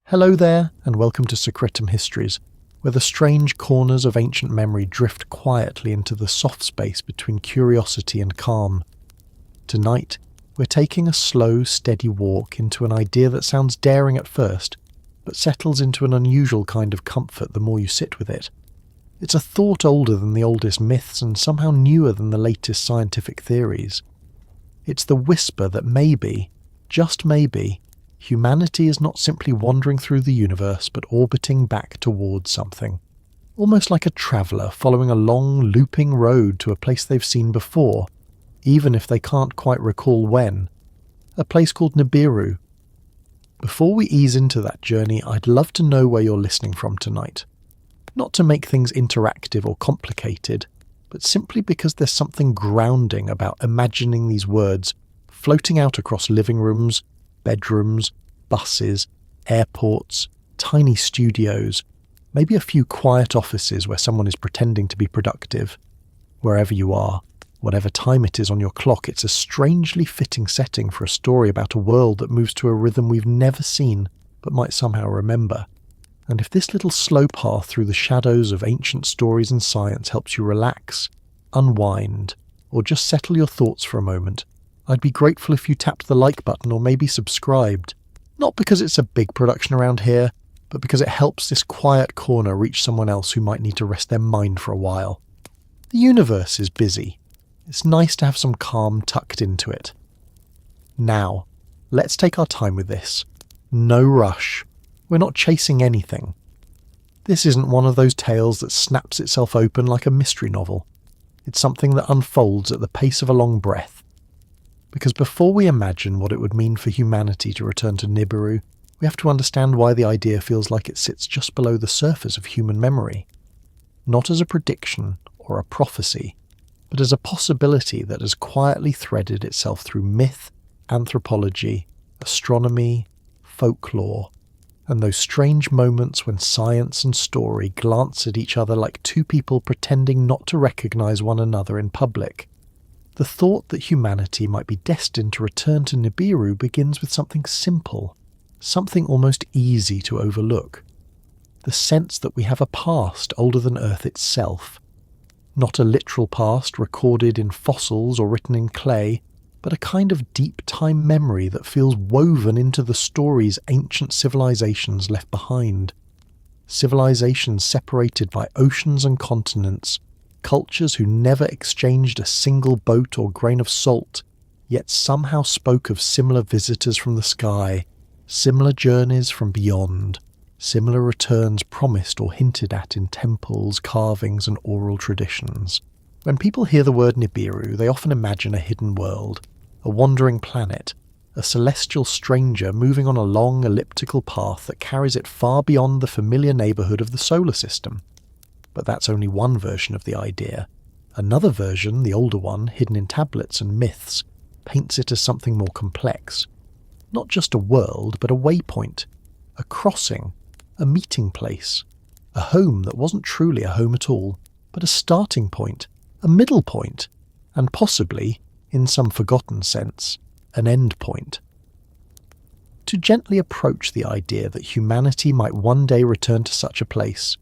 Hello there, and welcome to Secretum Histories, where the strange corners of ancient memory drift quietly into the soft space between curiosity and calm. Tonight, we're taking a slow, steady walk into an idea that sounds daring at first, but settles into an unusual kind of comfort the more you sit with it. It's a thought older than the oldest myths and somehow newer than the latest scientific theories. It's the whisper that maybe, just maybe, humanity is not simply wandering through the universe but orbiting back towards something. Almost like a traveller following a long, looping road to a place they've seen before, even if they can't quite recall when. A place called Nibiru. Before we ease into that journey, I'd love to know where you're listening from tonight. Not to make things interactive or complicated, but simply because there's something grounding about imagining these words floating out across living rooms, bedrooms, buses, airports, tiny studios, maybe a few quiet offices where someone is pretending to be productive. Wherever you are, whatever time it is on your clock, it's a strangely fitting setting for a story about a world that moves to a rhythm we've never seen but might somehow remember. And if this little slow path through the shadows of ancient stories and science helps you relax, unwind, or just settle your thoughts for a moment, I'd be grateful if you tapped the like button or maybe subscribed. Not because it's a big production around here, but because it helps this quiet corner reach someone else who might need to rest their mind for a while. The universe is busy. It's nice to have some calm tucked into it. Now, let's take our time with this. No rush. We're not chasing anything. This isn't one of those tales that snaps itself open like a mystery novel. It's something that unfolds at the pace of a long breath. Because before we imagine what it would mean for humanity to return to Nibiru, we have to understand why the idea feels like it sits just below the surface of human memory. Not as a prediction or a prophecy, but as a possibility that has quietly threaded itself through myth, anthropology, astronomy, folklore, and those strange moments when science and story glance at each other like two people pretending not to recognize one another in public. The thought that humanity might be destined to return to Nibiru begins with something simple, something almost easy to overlook. The sense that we have a past older than Earth itself. Not a literal past recorded in fossils or written in clay, but a kind of deep time memory that feels woven into the stories ancient civilizations left behind. Civilizations separated by oceans and continents, cultures who never exchanged a single boat or grain of salt, yet somehow spoke of similar visitors from the sky, similar journeys from beyond, similar returns promised or hinted at in temples, carvings, and oral traditions. When people hear the word Nibiru, they often imagine a hidden world, a wandering planet, a celestial stranger moving on a long elliptical path that carries it far beyond the familiar neighbourhood of the solar system. But that's only one version of the idea. Another version, the older one, hidden in tablets and myths, paints it as something more complex. Not just a world, but a waypoint, a crossing, a meeting place, a home that wasn't truly a home at all, but a starting point, a middle point, and possibly, in some forgotten sense, an end point. To gently approach the idea that humanity might one day return to such a place,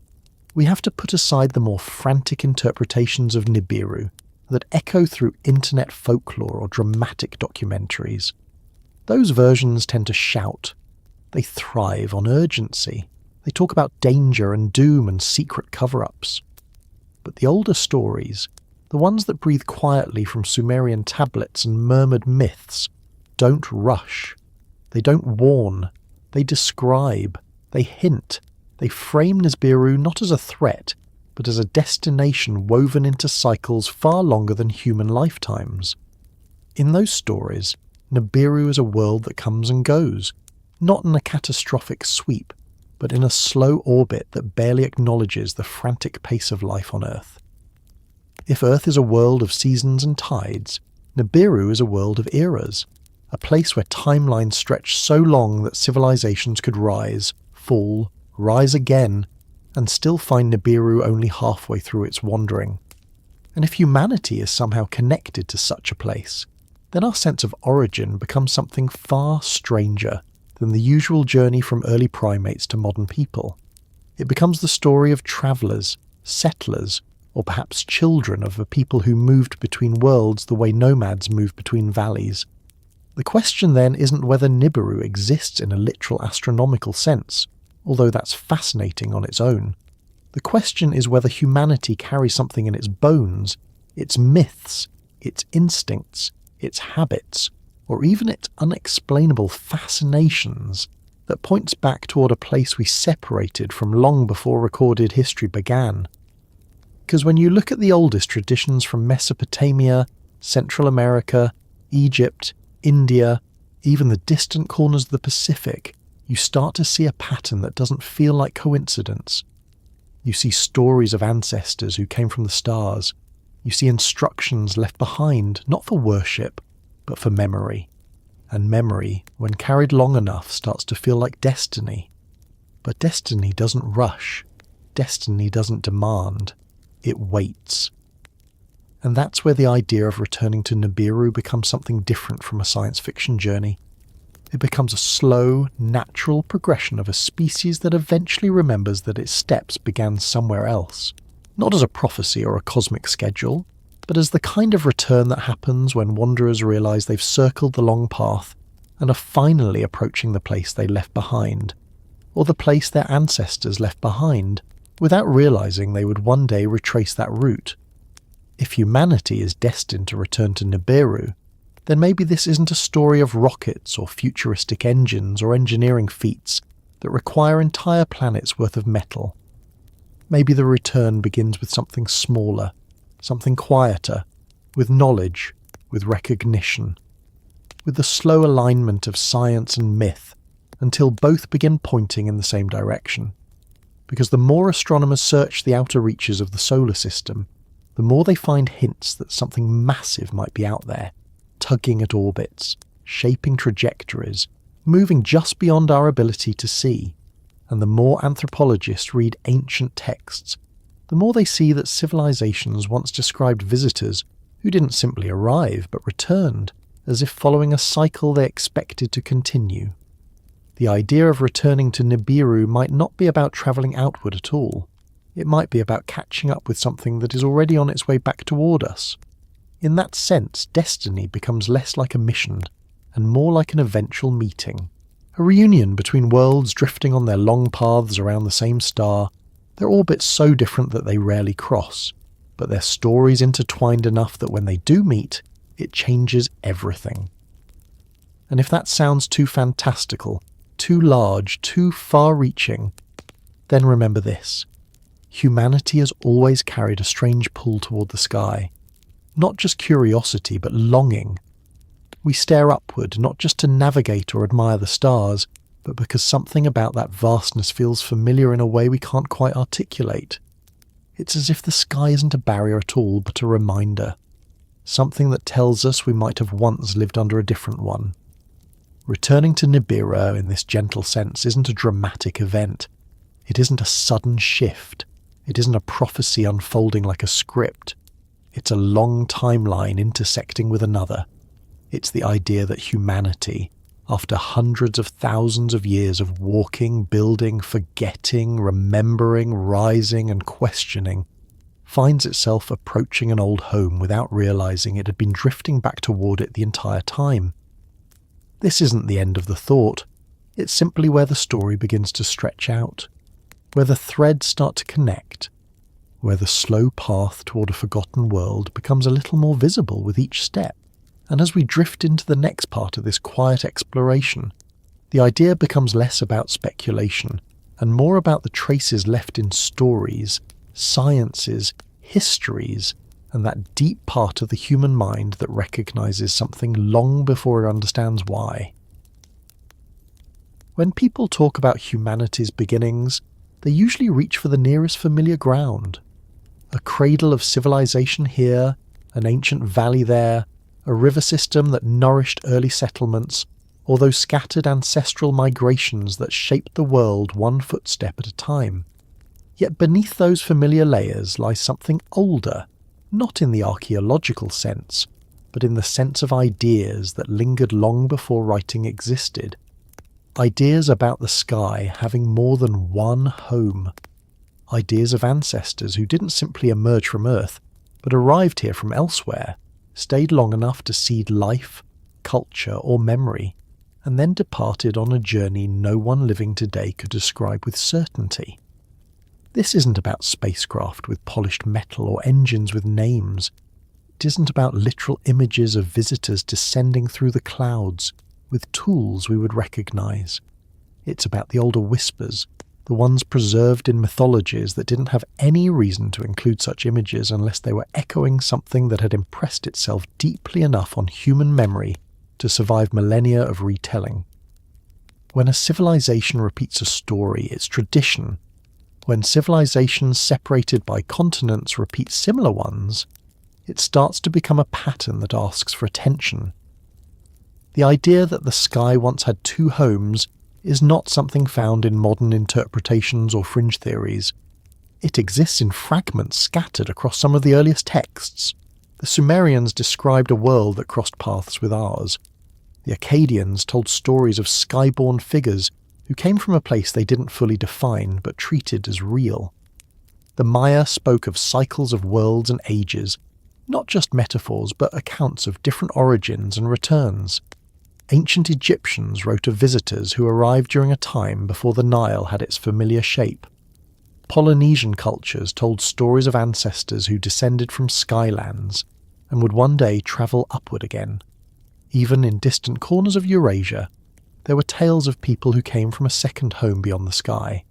we have to put aside the more frantic interpretations of Nibiru that echo through internet folklore or dramatic documentaries. Those versions tend to shout. They thrive on urgency. They talk about danger and doom and secret cover-ups. But the older stories, the ones that breathe quietly from Sumerian tablets and murmured myths, don't rush. They don't warn. They describe. They hint. They frame Nibiru not as a threat, but as a destination woven into cycles far longer than human lifetimes. In those stories, Nibiru is a world that comes and goes, not in a catastrophic sweep, but in a slow orbit that barely acknowledges the frantic pace of life on Earth. If Earth is a world of seasons and tides, Nibiru is a world of eras, a place where timelines stretch so long that civilizations could rise, fall, rise again, and still find Nibiru only halfway through its wandering. And if humanity is somehow connected to such a place, then our sense of origin becomes something far stranger, than the usual journey from early primates to modern people. It becomes the story of travellers, settlers, or perhaps children of a people who moved between worlds the way nomads move between valleys. The question then isn't whether Nibiru exists in a literal astronomical sense, although that's fascinating on its own. The question is whether humanity carries something in its bones, its myths, its instincts, its habits, or even its unexplainable fascinations that points back toward a place we separated from long before recorded history began. Because when you look at the oldest traditions from Mesopotamia, Central America, Egypt, India, even the distant corners of the Pacific, you start to see a pattern that doesn't feel like coincidence. You see stories of ancestors who came from the stars. You see instructions left behind, not for worship, but for memory. And memory, when carried long enough, starts to feel like destiny. But destiny doesn't rush. Destiny doesn't demand. It waits. And that's where the idea of returning to Nibiru becomes something different from a science fiction journey. It becomes a slow, natural progression of a species that eventually remembers that its steps began somewhere else. Not as a prophecy or a cosmic schedule, but as the kind of return that happens when wanderers realize they've circled the long path and are finally approaching the place they left behind, or the place their ancestors left behind, without realizing they would one day retrace that route. If humanity is destined to return to Nibiru, then maybe this isn't a story of rockets or futuristic engines or engineering feats that require entire planets worth of metal. Maybe the return begins with something smaller, something quieter, with knowledge, with recognition, with the slow alignment of science and myth, until both begin pointing in the same direction. Because the more astronomers search the outer reaches of the solar system, the more they find hints that something massive might be out there, tugging at orbits, shaping trajectories, moving just beyond our ability to see. And the more anthropologists read ancient texts, the more they see that civilizations once described visitors who didn't simply arrive but returned, as if following a cycle they expected to continue. The idea of returning to Nibiru might not be about travelling outward at all. It might be about catching up with something that is already on its way back toward us. In that sense, destiny becomes less like a mission and more like an eventual meeting. A reunion between worlds drifting on their long paths around the same star, their orbits so different that they rarely cross, but their stories intertwined enough that when they do meet, it changes everything. And if that sounds too fantastical, too large, too far-reaching, then remember this. Humanity has always carried a strange pull toward the sky. Not just curiosity, but longing. We stare upward, not just to navigate or admire the stars, but because something about that vastness feels familiar in a way we can't quite articulate. It's as if the sky isn't a barrier at all, but a reminder. Something that tells us we might have once lived under a different one. Returning to Nibiru in this gentle sense isn't a dramatic event. It isn't a sudden shift. It isn't a prophecy unfolding like a script. It's a long timeline intersecting with another. It's the idea that humanity, after hundreds of thousands of years of walking, building, forgetting, remembering, rising and questioning, finds itself approaching an old home without realizing it had been drifting back toward it the entire time. This isn't the end of the thought. It's simply where the story begins to stretch out, where the threads start to connect, where the slow path toward a forgotten world becomes a little more visible with each step. And as we drift into the next part of this quiet exploration, the idea becomes less about speculation and more about the traces left in stories, sciences, histories, and that deep part of the human mind that recognizes something long before it understands why. When people talk about humanity's beginnings, they usually reach for the nearest familiar ground. A cradle of civilization here, an ancient valley there, a river system that nourished early settlements, or those scattered ancestral migrations that shaped the world one footstep at a time. Yet beneath those familiar layers lies something older, not in the archaeological sense, but in the sense of ideas that lingered long before writing existed. Ideas about the sky having more than one home. Ideas of ancestors who didn't simply emerge from Earth, but arrived here from elsewhere, stayed long enough to seed life, culture, or memory, and then departed on a journey no one living today could describe with certainty. This isn't about spacecraft with polished metal or engines with names. It isn't about literal images of visitors descending through the clouds with tools we would recognize. It's about the older whispers, the ones preserved in mythologies that didn't have any reason to include such images unless they were echoing something that had impressed itself deeply enough on human memory to survive millennia of retelling. When a civilization repeats a story, it's tradition. When civilizations separated by continents repeat similar ones, it starts to become a pattern that asks for attention. The idea that the sky once had two homes is not something found in modern interpretations or fringe theories. It exists in fragments scattered across some of the earliest texts. The Sumerians described a world that crossed paths with ours. The Akkadians told stories of skyborn figures who came from a place they didn't fully define but treated as real. The Maya spoke of cycles of worlds and ages, not just metaphors but accounts of different origins and returns. Ancient Egyptians wrote of visitors who arrived during a time before the Nile had its familiar shape. Polynesian cultures told stories of ancestors who descended from skylands and would one day travel upward again. Even in distant corners of Eurasia, there were tales of people who came from a second home beyond the sky.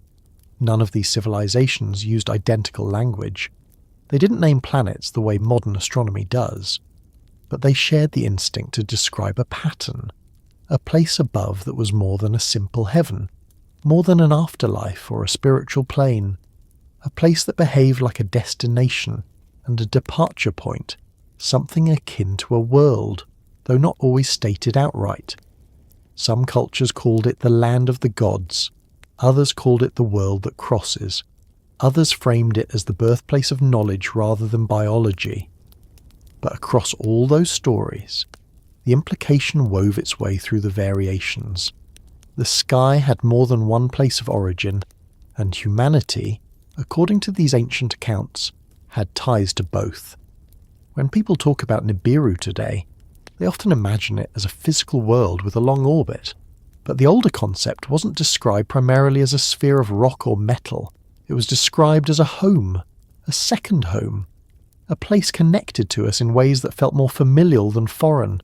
None of these civilizations used identical language. They didn't name planets the way modern astronomy does, but they shared the instinct to describe a pattern, a place above that was more than a simple heaven, more than an afterlife or a spiritual plane, a place that behaved like a destination and a departure point, something akin to a world, though not always stated outright. Some cultures called it the land of the gods, others called it the world that crosses, others framed it as the birthplace of knowledge rather than biology. But across all those stories, the implication wove its way through the variations. The sky had more than one place of origin, and humanity, according to these ancient accounts, had ties to both. When people talk about Nibiru today, they often imagine it as a physical world with a long orbit, but the older concept wasn't described primarily as a sphere of rock or metal. It was described as a home, a second home, a place connected to us in ways that felt more familial than foreign.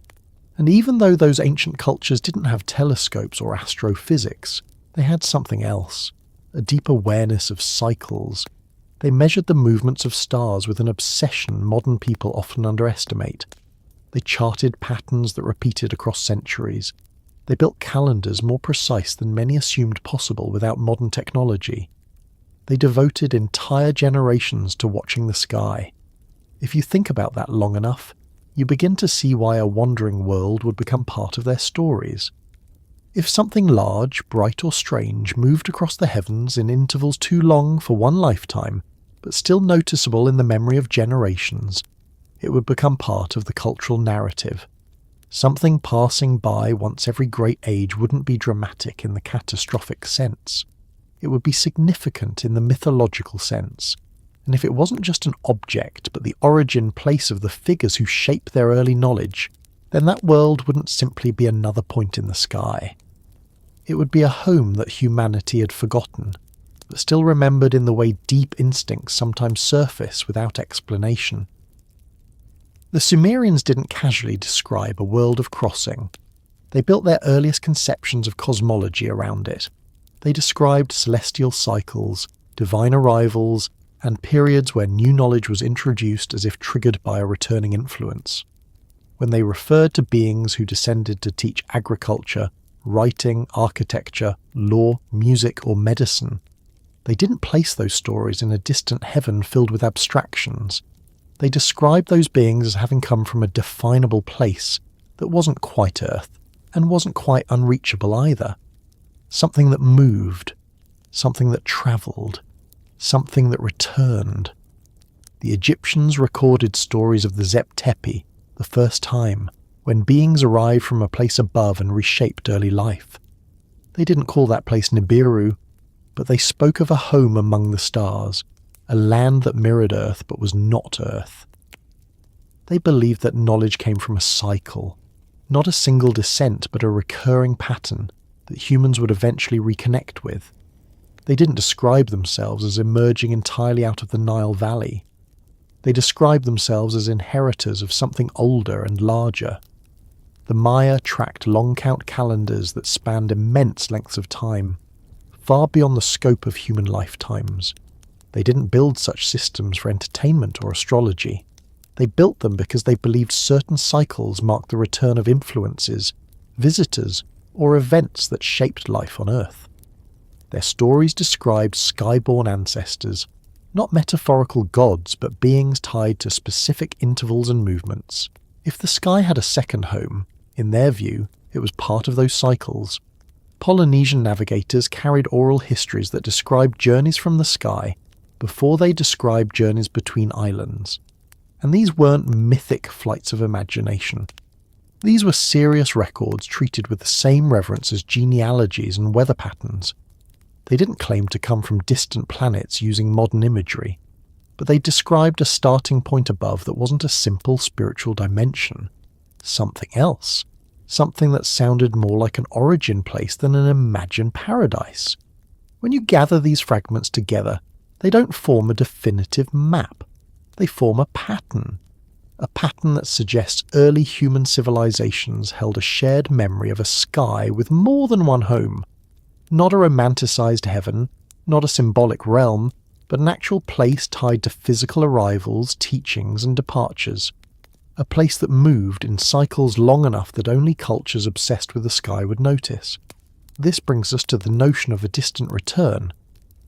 And even though those ancient cultures didn't have telescopes or astrophysics, they had something else, a deep awareness of cycles. They measured the movements of stars with an obsession modern people often underestimate. They charted patterns that repeated across centuries. They built calendars more precise than many assumed possible without modern technology. They devoted entire generations to watching the sky. If you think about that long enough, you begin to see why a wandering world would become part of their stories. If something large, bright or strange moved across the heavens in intervals too long for one lifetime, but still noticeable in the memory of generations, it would become part of the cultural narrative. Something passing by once every great age wouldn't be dramatic in the catastrophic sense. It would be significant in the mythological sense. And if it wasn't just an object, but the origin place of the figures who shape their early knowledge, then that world wouldn't simply be another point in the sky. It would be a home that humanity had forgotten, but still remembered in the way deep instincts sometimes surface without explanation. The Sumerians didn't casually describe a world of crossing. They built their earliest conceptions of cosmology around it. They described celestial cycles, divine arrivals, and periods where new knowledge was introduced as if triggered by a returning influence. When they referred to beings who descended to teach agriculture, writing, architecture, law, music, or medicine, they didn't place those stories in a distant heaven filled with abstractions. They described those beings as having come from a definable place that wasn't quite Earth, and wasn't quite unreachable either. Something that moved, something that travelled, something that returned. The Egyptians recorded stories of the Zep Tepi, the first time, when beings arrived from a place above and reshaped early life. They didn't call that place Nibiru, but they spoke of a home among the stars, a land that mirrored Earth but was not Earth. They believed that knowledge came from a cycle, not a single descent but a recurring pattern that humans would eventually reconnect with. They didn't describe themselves as emerging entirely out of the Nile Valley. They described themselves as inheritors of something older and larger. The Maya tracked long-count calendars that spanned immense lengths of time, far beyond the scope of human lifetimes. They didn't build such systems for entertainment or astrology. They built them because they believed certain cycles marked the return of influences, visitors, or events that shaped life on Earth. Their stories described skyborn ancestors, not metaphorical gods but beings tied to specific intervals and movements. If the sky had a second home, in their view, it was part of those cycles. Polynesian navigators carried oral histories that described journeys from the sky before they described journeys between islands. And these weren't mythic flights of imagination. These were serious records treated with the same reverence as genealogies and weather patterns. They didn't claim to come from distant planets using modern imagery, but they described a starting point above that wasn't a simple spiritual dimension. Something else. Something that sounded more like an origin place than an imagined paradise. When you gather these fragments together, they don't form a definitive map. They form a pattern that suggests early human civilizations held a shared memory of a sky with more than one home. Not a romanticized heaven, not a symbolic realm, but an actual place tied to physical arrivals, teachings, and departures. A place that moved in cycles long enough that only cultures obsessed with the sky would notice. This brings us to the notion of a distant return,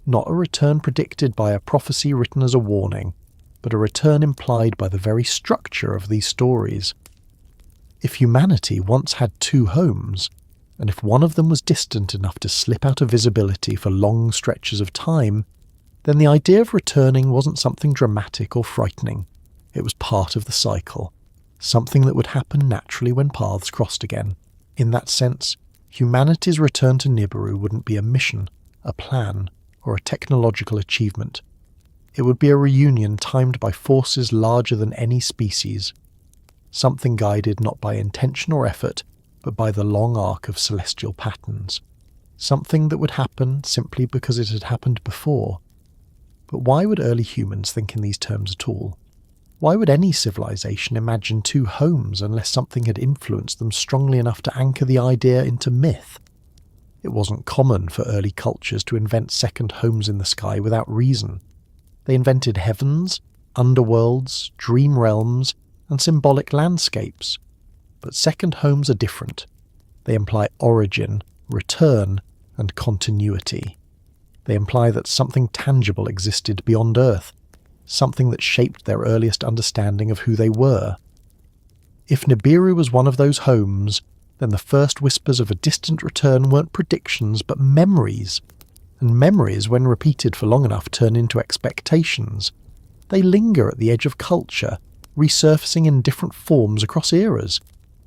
not a return predicted by a prophecy written as a warning, but a return implied by the very structure of these stories. If humanity once had two homes, and if one of them was distant enough to slip out of visibility for long stretches of time, then the idea of returning wasn't something dramatic or frightening. It was part of the cycle, something that would happen naturally when paths crossed again. In that sense, humanity's return to Nibiru wouldn't be a mission, a plan, or a technological achievement. It would be a reunion timed by forces larger than any species, something guided not by intention or effort, but by the long arc of celestial patterns. Something that would happen simply because it had happened before. But why would early humans think in these terms at all? Why would any civilization imagine two homes unless something had influenced them strongly enough to anchor the idea into myth? It wasn't common for early cultures to invent second homes in the sky without reason. They invented heavens, underworlds, dream realms, and symbolic landscapes. But second homes are different. They imply origin, return, and continuity. They imply that something tangible existed beyond Earth, something that shaped their earliest understanding of who they were. If Nibiru was one of those homes, then the first whispers of a distant return weren't predictions but memories. And memories, when repeated for long enough, turn into expectations. They linger at the edge of culture, resurfacing in different forms across eras.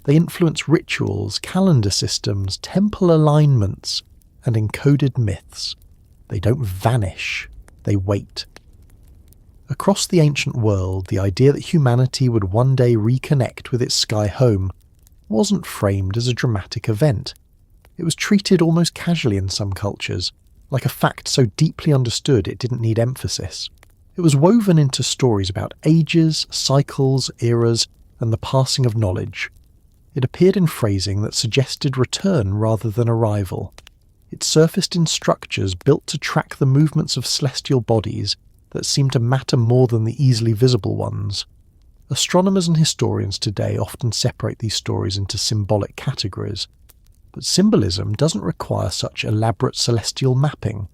They influence rituals, calendar systems, temple alignments, and encoded myths. They don't vanish, they wait. Across the ancient world, the idea that humanity would one day reconnect with its sky home wasn't framed as a dramatic event. It was treated almost casually in some cultures, like a fact so deeply understood it didn't need emphasis. It was woven into stories about ages, cycles, eras, and the passing of knowledge. It appeared in phrasing that suggested return rather than arrival. It surfaced in structures built to track the movements of celestial bodies that seemed to matter more than the easily visible ones. Astronomers and historians today often separate these stories into symbolic categories, but symbolism doesn't require such elaborate celestial mapping.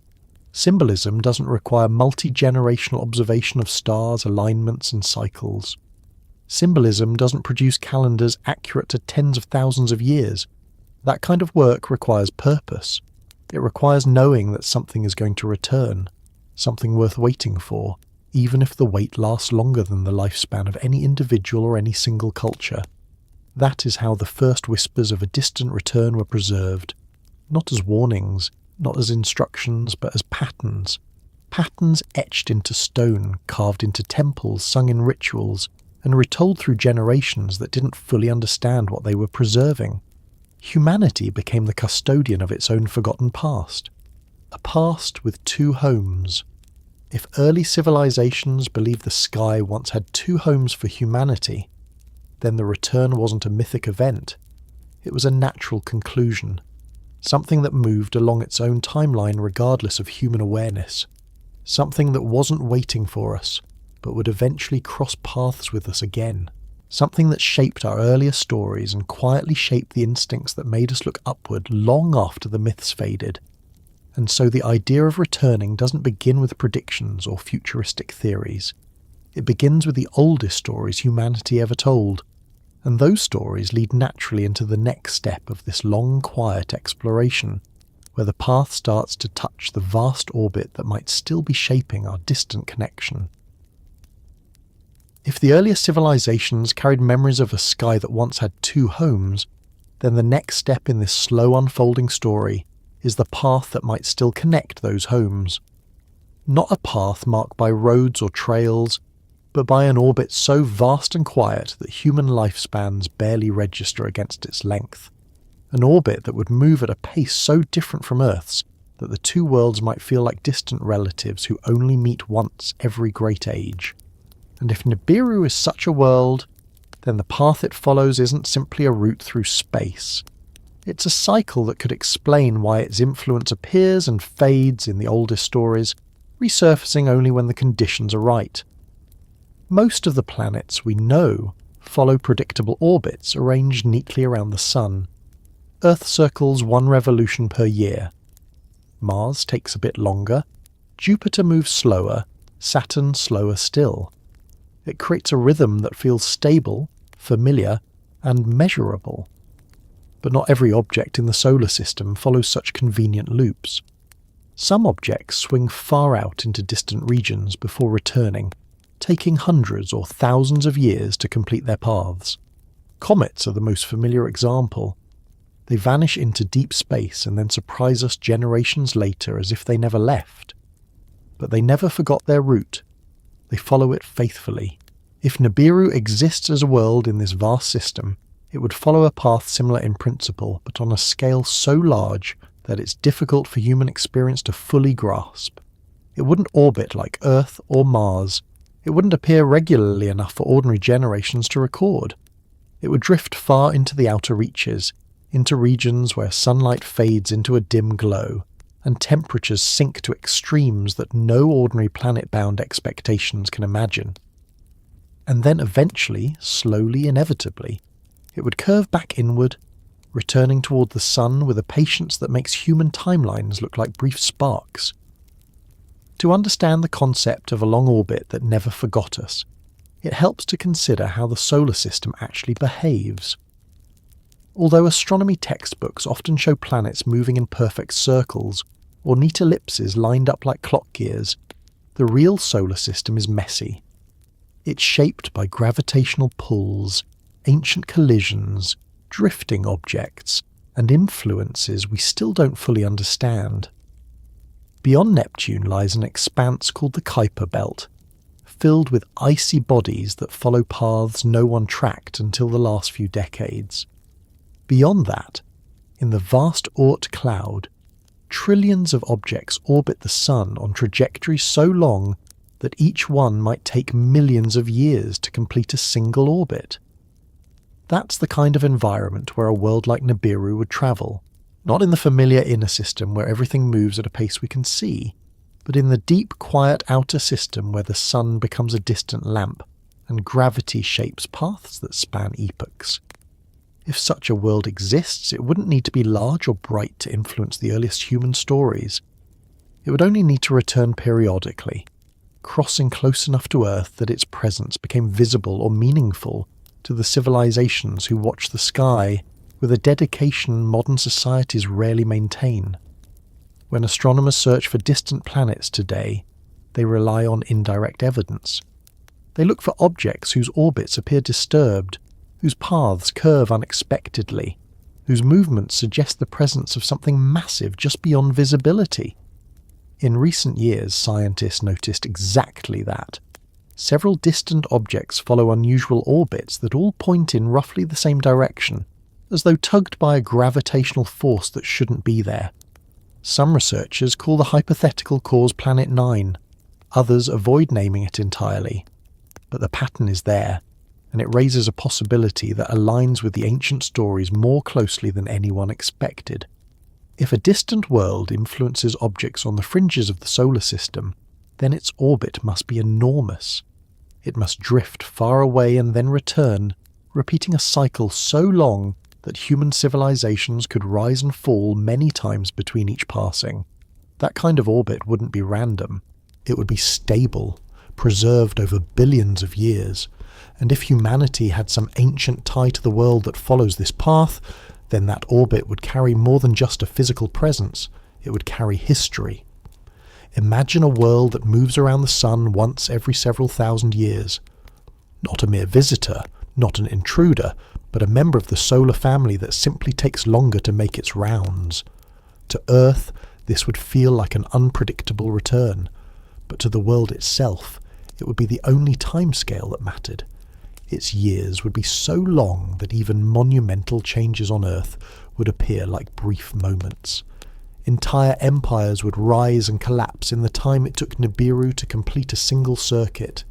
Symbolism doesn't require multi-generational observation of stars, alignments, and cycles. Symbolism doesn't produce calendars accurate to tens of thousands of years. That kind of work requires purpose. It requires knowing that something is going to return, something worth waiting for, even if the wait lasts longer than the lifespan of any individual or any single culture. That is how the first whispers of a distant return were preserved, not as warnings, not as instructions, but as patterns. Patterns etched into stone, carved into temples, sung in rituals, and retold through generations that didn't fully understand what they were preserving. Humanity became the custodian of its own forgotten past. A past with two homes. If early civilizations believed the sky once had two homes for humanity, then the return wasn't a mythic event. It was a natural conclusion, something that moved along its own timeline regardless of human awareness, something that wasn't waiting for us, but would eventually cross paths with us again, something that shaped our earlier stories and quietly shaped the instincts that made us look upward long after the myths faded. And so the idea of returning doesn't begin with predictions or futuristic theories. It begins with the oldest stories humanity ever told, and those stories lead naturally into the next step of this long, quiet exploration, where the path starts to touch the vast orbit that might still be shaping our distant connection. If the earliest civilizations carried memories of a sky that once had two homes, then the next step in this slow unfolding story is the path that might still connect those homes. Not a path marked by roads or trails, but by an orbit so vast and quiet that human lifespans barely register against its length. An orbit that would move at a pace so different from Earth's that the two worlds might feel like distant relatives who only meet once every great age. And if Nibiru is such a world, then the path it follows isn't simply a route through space. It's a cycle that could explain why its influence appears and fades in the oldest stories, resurfacing only when the conditions are right. Most of the planets we know follow predictable orbits arranged neatly around the Sun. Earth circles one revolution per year. Mars takes a bit longer, Jupiter moves slower, Saturn slower still. It creates a rhythm that feels stable, familiar, and measurable. But not every object in the solar system follows such convenient loops. Some objects swing far out into distant regions before returning, taking hundreds or thousands of years to complete their paths. Comets are the most familiar example. They vanish into deep space and then surprise us generations later as if they never left. But they never forgot their route. They follow it faithfully. If Nibiru exists as a world in this vast system, it would follow a path similar in principle, but on a scale so large that it's difficult for human experience to fully grasp. It wouldn't orbit like Earth or Mars. It wouldn't appear regularly enough for ordinary generations to record. It would drift far into the outer reaches, into regions where sunlight fades into a dim glow, and temperatures sink to extremes that no ordinary planet-bound expectations can imagine. And then eventually, slowly, inevitably, it would curve back inward, returning toward the Sun with a patience that makes human timelines look like brief sparks. To understand the concept of a long orbit that never forgot us, it helps to consider how the solar system actually behaves. Although astronomy textbooks often show planets moving in perfect circles, or neat ellipses lined up like clock gears, the real solar system is messy. It's shaped by gravitational pulls, ancient collisions, drifting objects, and influences we still don't fully understand. Beyond Neptune lies an expanse called the Kuiper Belt, filled with icy bodies that follow paths no one tracked until the last few decades. Beyond that, in the vast Oort cloud, trillions of objects orbit the Sun on trajectories so long that each one might take millions of years to complete a single orbit. That's the kind of environment where a world like Nibiru would travel, not in the familiar inner system where everything moves at a pace we can see, but in the deep, quiet outer system where the Sun becomes a distant lamp and gravity shapes paths that span epochs. If such a world exists, it wouldn't need to be large or bright to influence the earliest human stories. It would only need to return periodically, crossing close enough to Earth that its presence became visible or meaningful to the civilizations who watch the sky with a dedication modern societies rarely maintain. When astronomers search for distant planets today, they rely on indirect evidence. They look for objects whose orbits appear disturbed, whose paths curve unexpectedly, whose movements suggest the presence of something massive just beyond visibility. In recent years, scientists noticed exactly that. Several distant objects follow unusual orbits that all point in roughly the same direction, as though tugged by a gravitational force that shouldn't be there. Some researchers call the hypothetical cause Planet 9. Others avoid naming it entirely. But the pattern is there, and it raises a possibility that aligns with the ancient stories more closely than anyone expected. If a distant world influences objects on the fringes of the solar system, then its orbit must be enormous. It must drift far away and then return, repeating a cycle so long that human civilizations could rise and fall many times between each passing. That kind of orbit wouldn't be random. It would be stable, preserved over billions of years. And if humanity had some ancient tie to the world that follows this path, then that orbit would carry more than just a physical presence. It would carry history. Imagine a world that moves around the sun once every several thousand years. Not a mere visitor, not an intruder, but a member of the solar family that simply takes longer to make its rounds. To Earth, this would feel like an unpredictable return, but to the world itself, it would be the only timescale that mattered. Its years would be so long that even monumental changes on Earth would appear like brief moments. Entire empires would rise and collapse in the time it took Nibiru to complete a single circuit.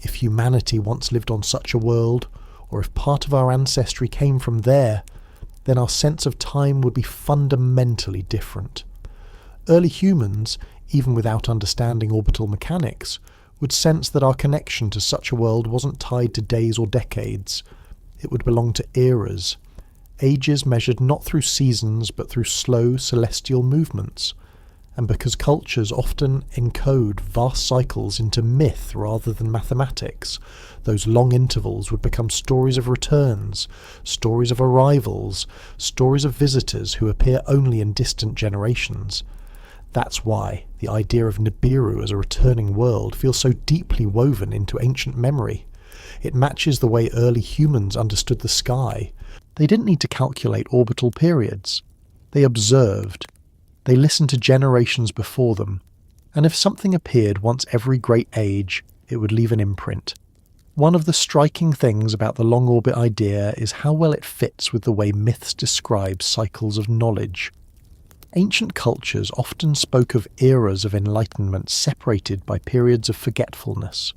If humanity once lived on such a world, or if part of our ancestry came from there, then our sense of time would be fundamentally different. Early humans, even without understanding orbital mechanics, would sense that our connection to such a world wasn't tied to days or decades. It would belong to eras, ages measured not through seasons but through slow celestial movements. And because cultures often encode vast cycles into myth rather than mathematics, those long intervals would become stories of returns, stories of arrivals, stories of visitors who appear only in distant generations. That's why the idea of Nibiru as a returning world feels so deeply woven into ancient memory. It matches the way early humans understood the sky. They didn't need to calculate orbital periods. They observed. They listened to generations before them. And if something appeared once every great age, it would leave an imprint. One of the striking things about the long orbit idea is how well it fits with the way myths describe cycles of knowledge. Ancient cultures often spoke of eras of enlightenment separated by periods of forgetfulness.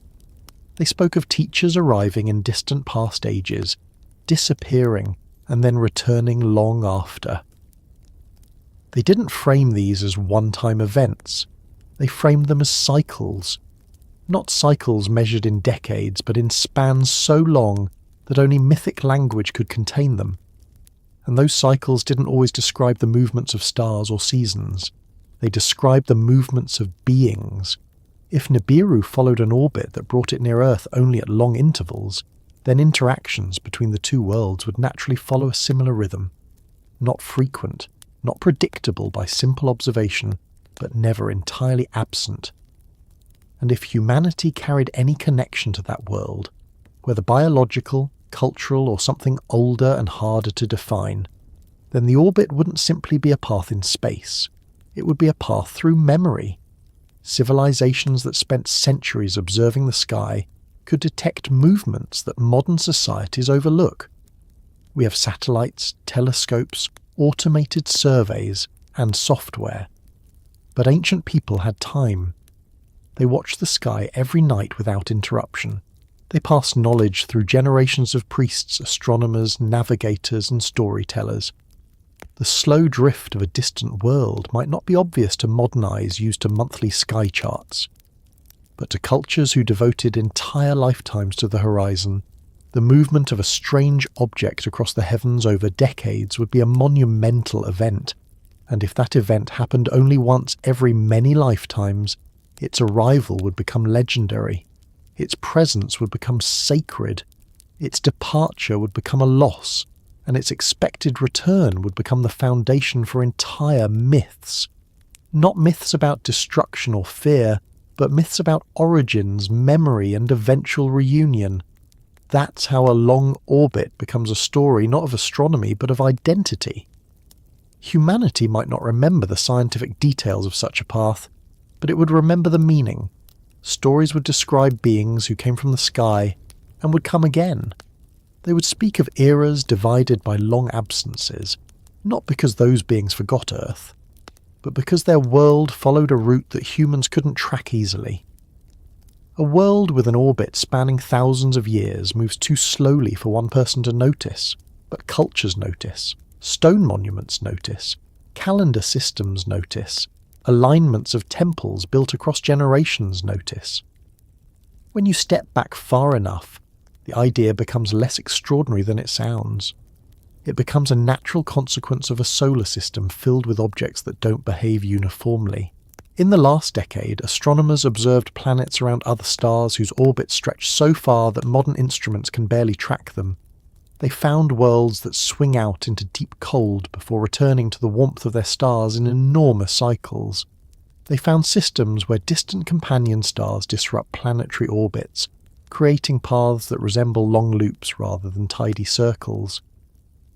They spoke of teachers arriving in distant past ages, disappearing, and then returning long after. They didn't frame these as one-time events. They framed them as cycles. Not cycles measured in decades, but in spans so long that only mythic language could contain them. And those cycles didn't always describe the movements of stars or seasons. They described the movements of beings. If Nibiru followed an orbit that brought it near Earth only at long intervals, then interactions between the two worlds would naturally follow a similar rhythm. Not frequent, not predictable by simple observation, but never entirely absent. And if humanity carried any connection to that world, whether biological, cultural, or something older and harder to define, then the orbit wouldn't simply be a path in space. It would be a path through memory. Civilizations that spent centuries observing the sky could detect movements that modern societies overlook. We have satellites, telescopes, automated surveys, and software. But ancient people had time. They watched the sky every night without interruption. They passed knowledge through generations of priests, astronomers, navigators, and storytellers. The slow drift of a distant world might not be obvious to modern eyes used to monthly sky charts. But to cultures who devoted entire lifetimes to the horizon, the movement of a strange object across the heavens over decades would be a monumental event. And if that event happened only once every many lifetimes, its arrival would become legendary. Its presence would become sacred. Its departure would become a loss. And its expected return would become the foundation for entire myths. Not myths about destruction or fear, but myths about origins, memory, and eventual reunion. That's how a long orbit becomes a story not of astronomy but of identity. Humanity might not remember the scientific details of such a path, but it would remember the meaning. Stories would describe beings who came from the sky and would come again. They would speak of eras divided by long absences, not because those beings forgot Earth, but because their world followed a route that humans couldn't track easily. A world with an orbit spanning thousands of years moves too slowly for one person to notice, but cultures notice, stone monuments notice, calendar systems notice, alignments of temples built across generations notice. When you step back far enough, the idea becomes less extraordinary than it sounds. It becomes a natural consequence of a solar system filled with objects that don't behave uniformly. In the last decade, astronomers observed planets around other stars whose orbits stretch so far that modern instruments can barely track them. They found worlds that swing out into deep cold before returning to the warmth of their stars in enormous cycles. They found systems where distant companion stars disrupt planetary orbits, creating paths that resemble long loops rather than tidy circles.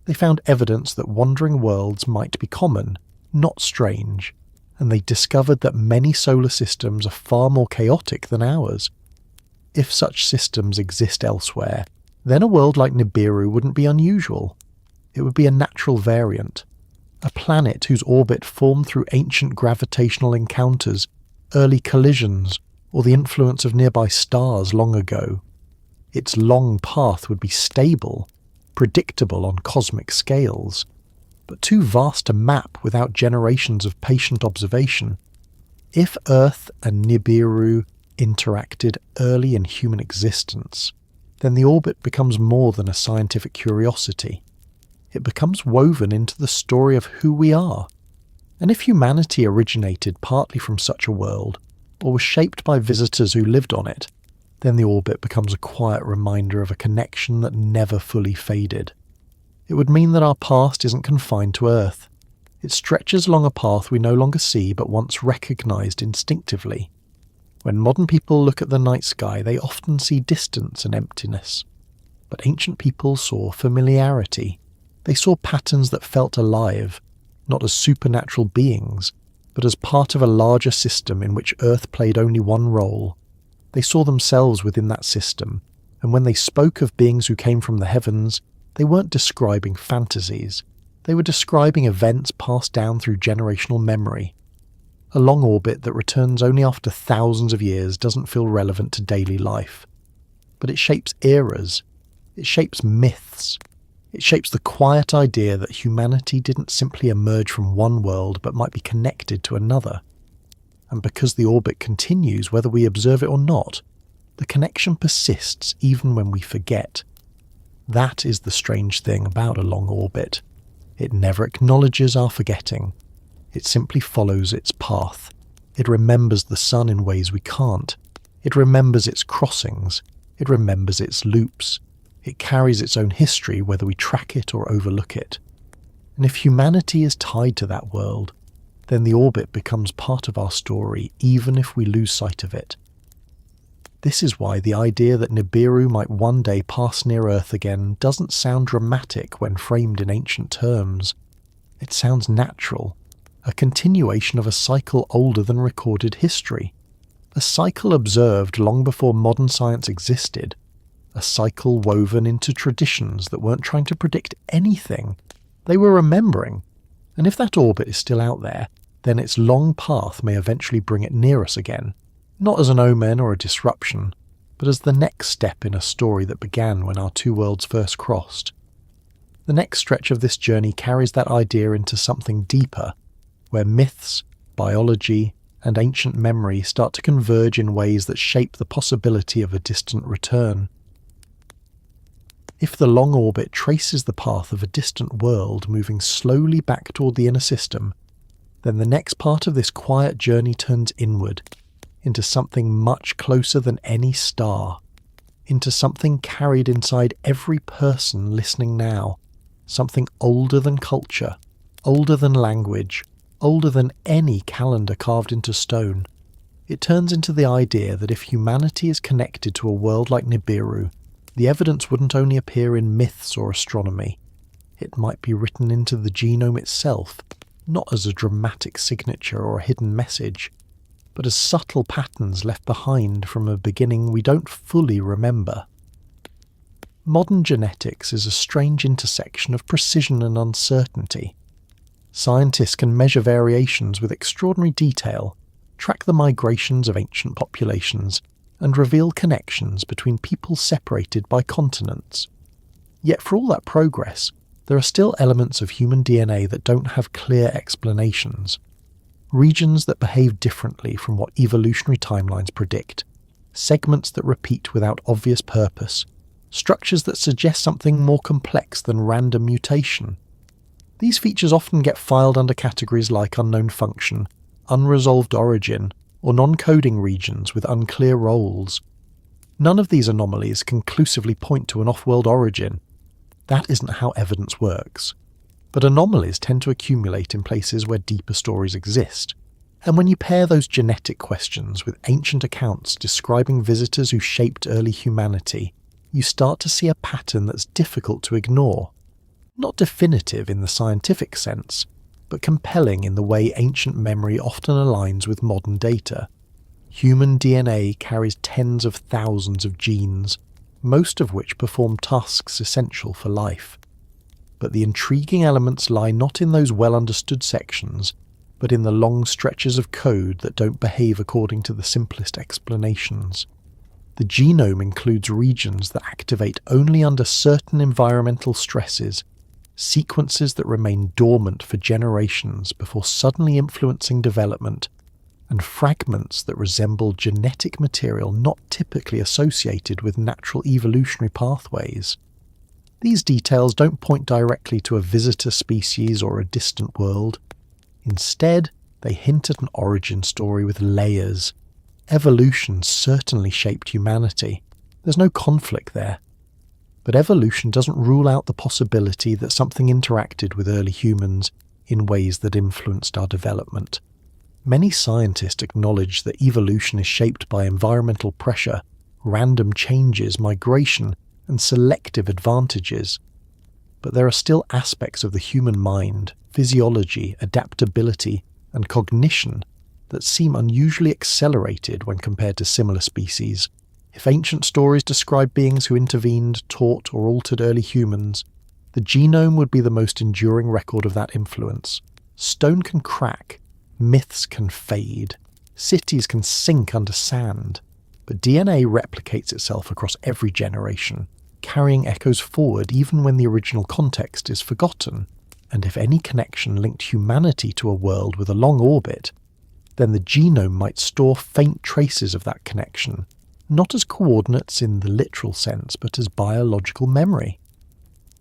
They found evidence that wandering worlds might be common, not strange, and they discovered that many solar systems are far more chaotic than ours. If such systems exist elsewhere, then a world like Nibiru wouldn't be unusual. It would be a natural variant, a planet whose orbit formed through ancient gravitational encounters, early collisions, or the influence of nearby stars long ago. Its long path would be stable, predictable on cosmic scales, but too vast to map without generations of patient observation. If Earth and Nibiru interacted early in human existence, then the orbit becomes more than a scientific curiosity. It becomes woven into the story of who we are. And if humanity originated partly from such a world, or was shaped by visitors who lived on it, then the orbit becomes a quiet reminder of a connection that never fully faded. It would mean that our past isn't confined to Earth. It stretches along a path we no longer see but once recognised instinctively. When modern people look at the night sky, they often see distance and emptiness. But ancient people saw familiarity. They saw patterns that felt alive, not as supernatural beings, but as part of a larger system in which Earth played only one role. They saw themselves within that system, and when they spoke of beings who came from the heavens, they weren't describing fantasies. They were describing events passed down through generational memory. A long orbit that returns only after thousands of years doesn't feel relevant to daily life. But it shapes eras. It shapes myths. It shapes the quiet idea that humanity didn't simply emerge from one world but might be connected to another. And because the orbit continues whether we observe it or not, the connection persists even when we forget. That is the strange thing about a long orbit. It never acknowledges our forgetting. It simply follows its path. It remembers the sun in ways we can't. It remembers its crossings. It remembers its loops. It carries its own history whether we track it or overlook it. And if humanity is tied to that world, then the orbit becomes part of our story even if we lose sight of it. This is why the idea that Nibiru might one day pass near Earth again doesn't sound dramatic when framed in ancient terms. It sounds natural, a continuation of a cycle older than recorded history, a cycle observed long before modern science existed, a cycle woven into traditions that weren't trying to predict anything. They were remembering, and if that orbit is still out there, then its long path may eventually bring it near us again, not as an omen or a disruption, but as the next step in a story that began when our two worlds first crossed. The next stretch of this journey carries that idea into something deeper, where myths, biology, and ancient memory start to converge in ways that shape the possibility of a distant return. If the long orbit traces the path of a distant world moving slowly back toward the inner system, then the next part of this quiet journey turns inward, into something much closer than any star, into something carried inside every person listening now, something older than culture, older than language, older than any calendar carved into stone. It turns into the idea that if humanity is connected to a world like Nibiru, the evidence wouldn't only appear in myths or astronomy. It might be written into the genome itself, not as a dramatic signature or a hidden message, but as subtle patterns left behind from a beginning we don't fully remember. Modern genetics is a strange intersection of precision and uncertainty. Scientists can measure variations with extraordinary detail, track the migrations of ancient populations, and reveal connections between people separated by continents. Yet for all that progress, there are still elements of human DNA that don't have clear explanations. Regions that behave differently from what evolutionary timelines predict, segments that repeat without obvious purpose, structures that suggest something more complex than random mutation. These features often get filed under categories like unknown function, unresolved origin, or non-coding regions with unclear roles. None of these anomalies conclusively point to an off-world origin. That isn't how evidence works. But anomalies tend to accumulate in places where deeper stories exist. And when you pair those genetic questions with ancient accounts describing visitors who shaped early humanity, you start to see a pattern that's difficult to ignore. Not definitive in the scientific sense, but compelling in the way ancient memory often aligns with modern data. Human DNA carries tens of thousands of genes, most of which perform tasks essential for life. But the intriguing elements lie not in those well-understood sections, but in the long stretches of code that don't behave according to the simplest explanations. The genome includes regions that activate only under certain environmental stresses, sequences that remain dormant for generations before suddenly influencing development, and fragments that resemble genetic material not typically associated with natural evolutionary pathways. These details don't point directly to a visitor species or a distant world. Instead, they hint at an origin story with layers. Evolution certainly shaped humanity. There's no conflict there. But evolution doesn't rule out the possibility that something interacted with early humans in ways that influenced our development. Many scientists acknowledge that evolution is shaped by environmental pressure, random changes, migration, and selective advantages. But there are still aspects of the human mind, physiology, adaptability, and cognition that seem unusually accelerated when compared to similar species. If ancient stories describe beings who intervened, taught, or altered early humans, the genome would be the most enduring record of that influence. Stone can crack, myths can fade, cities can sink under sand, but DNA replicates itself across every generation, carrying echoes forward even when the original context is forgotten. And if any connection linked humanity to a world with a long orbit, then the genome might store faint traces of that connection, not as coordinates in the literal sense, but as biological memory.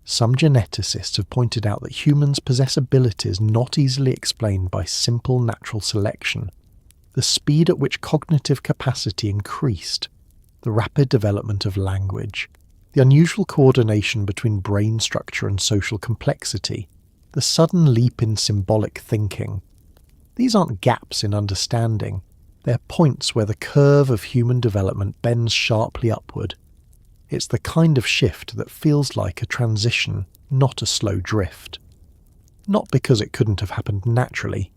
Some geneticists have pointed out that humans possess abilities not easily explained by simple natural selection. The speed at which cognitive capacity increased, the rapid development of language, the unusual coordination between brain structure and social complexity, the sudden leap in symbolic thinking. These aren't gaps in understanding. They're points where the curve of human development bends sharply upward. It's the kind of shift that feels like a transition, not a slow drift. Not because it couldn't have happened naturally,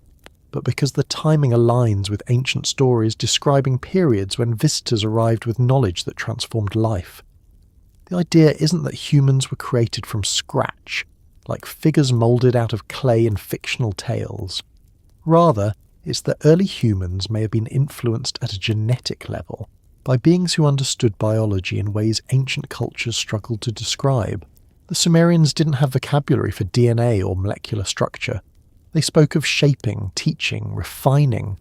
but because the timing aligns with ancient stories describing periods when visitors arrived with knowledge that transformed life. The idea isn't that humans were created from scratch, like figures moulded out of clay in fictional tales. Rather, it's that early humans may have been influenced at a genetic level by beings who understood biology in ways ancient cultures struggled to describe. The Sumerians didn't have vocabulary for DNA or molecular structure. They spoke of shaping, teaching, refining.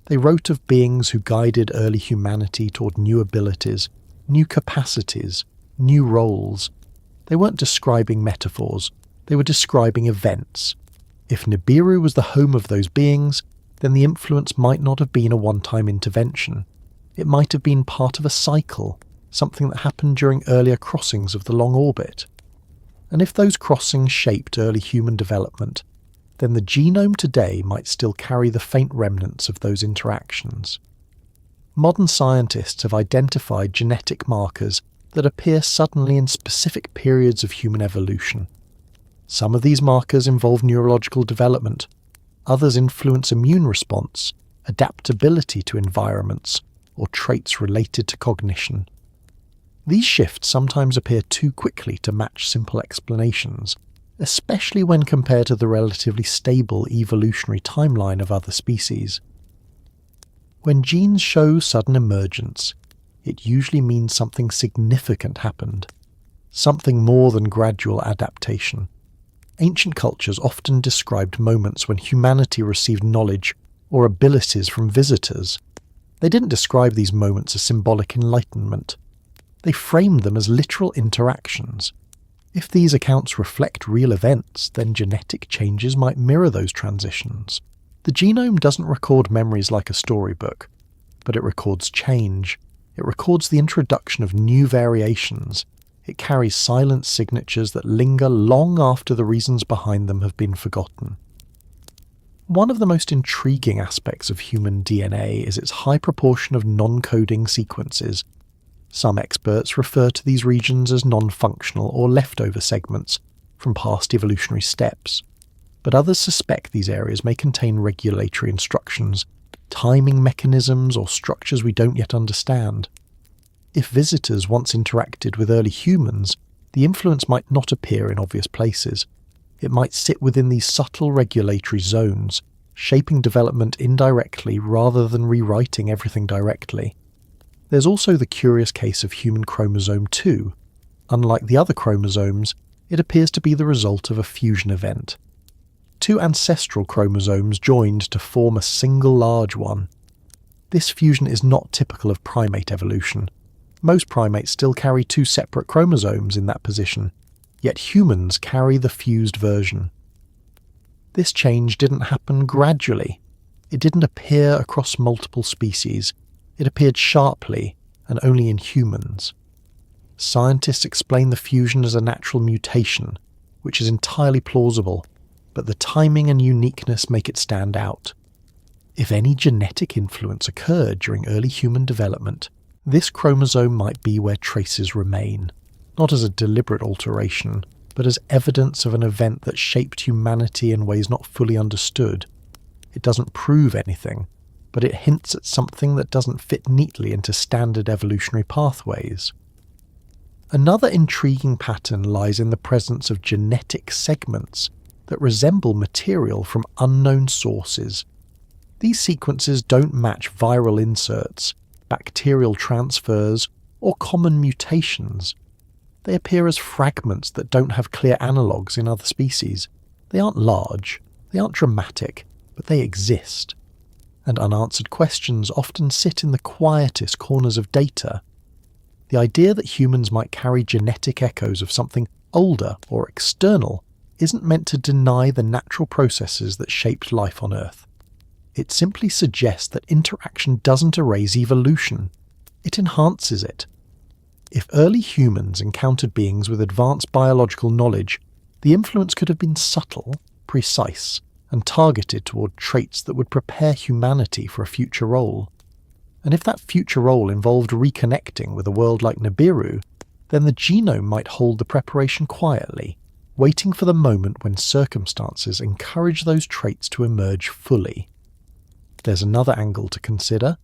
They wrote of beings who guided early humanity toward new abilities, new capacities, new roles. They weren't describing metaphors, they were describing events. If Nibiru was the home of those beings, then the influence might not have been a one-time intervention. It might have been part of a cycle, something that happened during earlier crossings of the long orbit. And if those crossings shaped early human development, then the genome today might still carry the faint remnants of those interactions. Modern scientists have identified genetic markers that appear suddenly in specific periods of human evolution. Some of these markers involve neurological development, others influence immune response, adaptability to environments, or traits related to cognition. These shifts sometimes appear too quickly to match simple explanations, especially when compared to the relatively stable evolutionary timeline of other species. When genes show sudden emergence, it usually means something significant happened, something more than gradual adaptation. Ancient cultures often described moments when humanity received knowledge or abilities from visitors. They didn't describe these moments as symbolic enlightenment. They framed them as literal interactions. If these accounts reflect real events, then genetic changes might mirror those transitions. The genome doesn't record memories like a storybook, but it records change. It records the introduction of new variations. It carries silent signatures that linger long after the reasons behind them have been forgotten. One of the most intriguing aspects of human DNA is its high proportion of non-coding sequences. Some experts refer to these regions as non-functional or leftover segments from past evolutionary steps, but others suspect these areas may contain regulatory instructions, timing mechanisms, or structures we don't yet understand. If visitors once interacted with early humans, the influence might not appear in obvious places. It might sit within these subtle regulatory zones, shaping development indirectly rather than rewriting everything directly. There's also the curious case of human chromosome 2. Unlike the other chromosomes, it appears to be the result of a fusion event. Two ancestral chromosomes joined to form a single large one. This fusion is not typical of primate evolution. Most primates still carry two separate chromosomes in that position, yet humans carry the fused version. This change didn't happen gradually. It didn't appear across multiple species. It appeared sharply, and only in humans. Scientists explain the fusion as a natural mutation, which is entirely plausible, but the timing and uniqueness make it stand out. If any genetic influence occurred during early human development, this chromosome might be where traces remain, not as a deliberate alteration, but as evidence of an event that shaped humanity in ways not fully understood. It doesn't prove anything, but it hints at something that doesn't fit neatly into standard evolutionary pathways. Another intriguing pattern lies in the presence of genetic segments that resemble material from unknown sources. These sequences don't match viral inserts, bacterial transfers, or common mutations. They appear as fragments that don't have clear analogues in other species. They aren't large, they aren't dramatic, but they exist. And unanswered questions often sit in the quietest corners of data. The idea that humans might carry genetic echoes of something older or external isn't meant to deny the natural processes that shaped life on Earth. It simply suggests that interaction doesn't erase evolution. It enhances it. If early humans encountered beings with advanced biological knowledge, the influence could have been subtle, precise, and targeted toward traits that would prepare humanity for a future role. And if that future role involved reconnecting with a world like Nibiru, then the genome might hold the preparation quietly, waiting for the moment when circumstances encourage those traits to emerge fully. There's another angle to consider.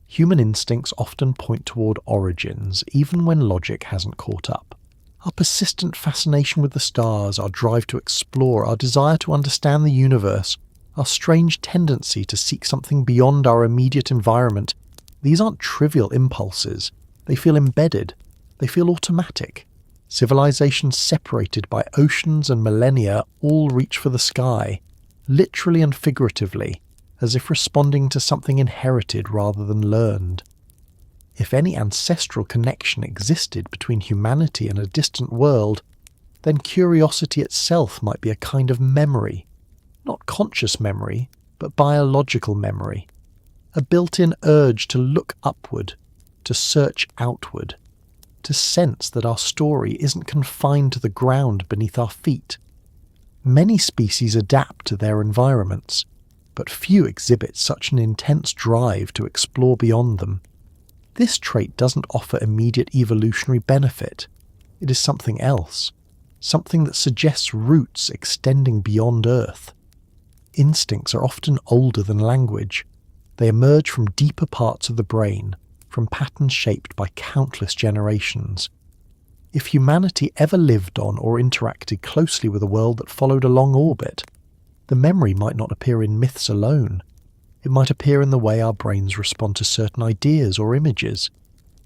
Human instincts often point toward origins, even when logic hasn't caught up. Our persistent fascination with the stars, our drive to explore, our desire to understand the universe, our strange tendency to seek something beyond our immediate environment, these aren't trivial impulses. They feel embedded. They feel automatic. Civilizations separated by oceans and millennia all reach for the sky, literally and figuratively, as if responding to something inherited rather than learned. If any ancestral connection existed between humanity and a distant world, then curiosity itself might be a kind of memory. Not conscious memory, but biological memory. A built-in urge to look upward, to search outward, to sense that our story isn't confined to the ground beneath our feet. Many species adapt to their environments, but few exhibit such an intense drive to explore beyond them. This trait doesn't offer immediate evolutionary benefit. It is something else, something that suggests roots extending beyond Earth. Instincts are often older than language. They emerge from deeper parts of the brain, from patterns shaped by countless generations. If humanity ever lived on or interacted closely with a world that followed a long orbit, the memory might not appear in myths alone. It might appear in the way our brains respond to certain ideas or images.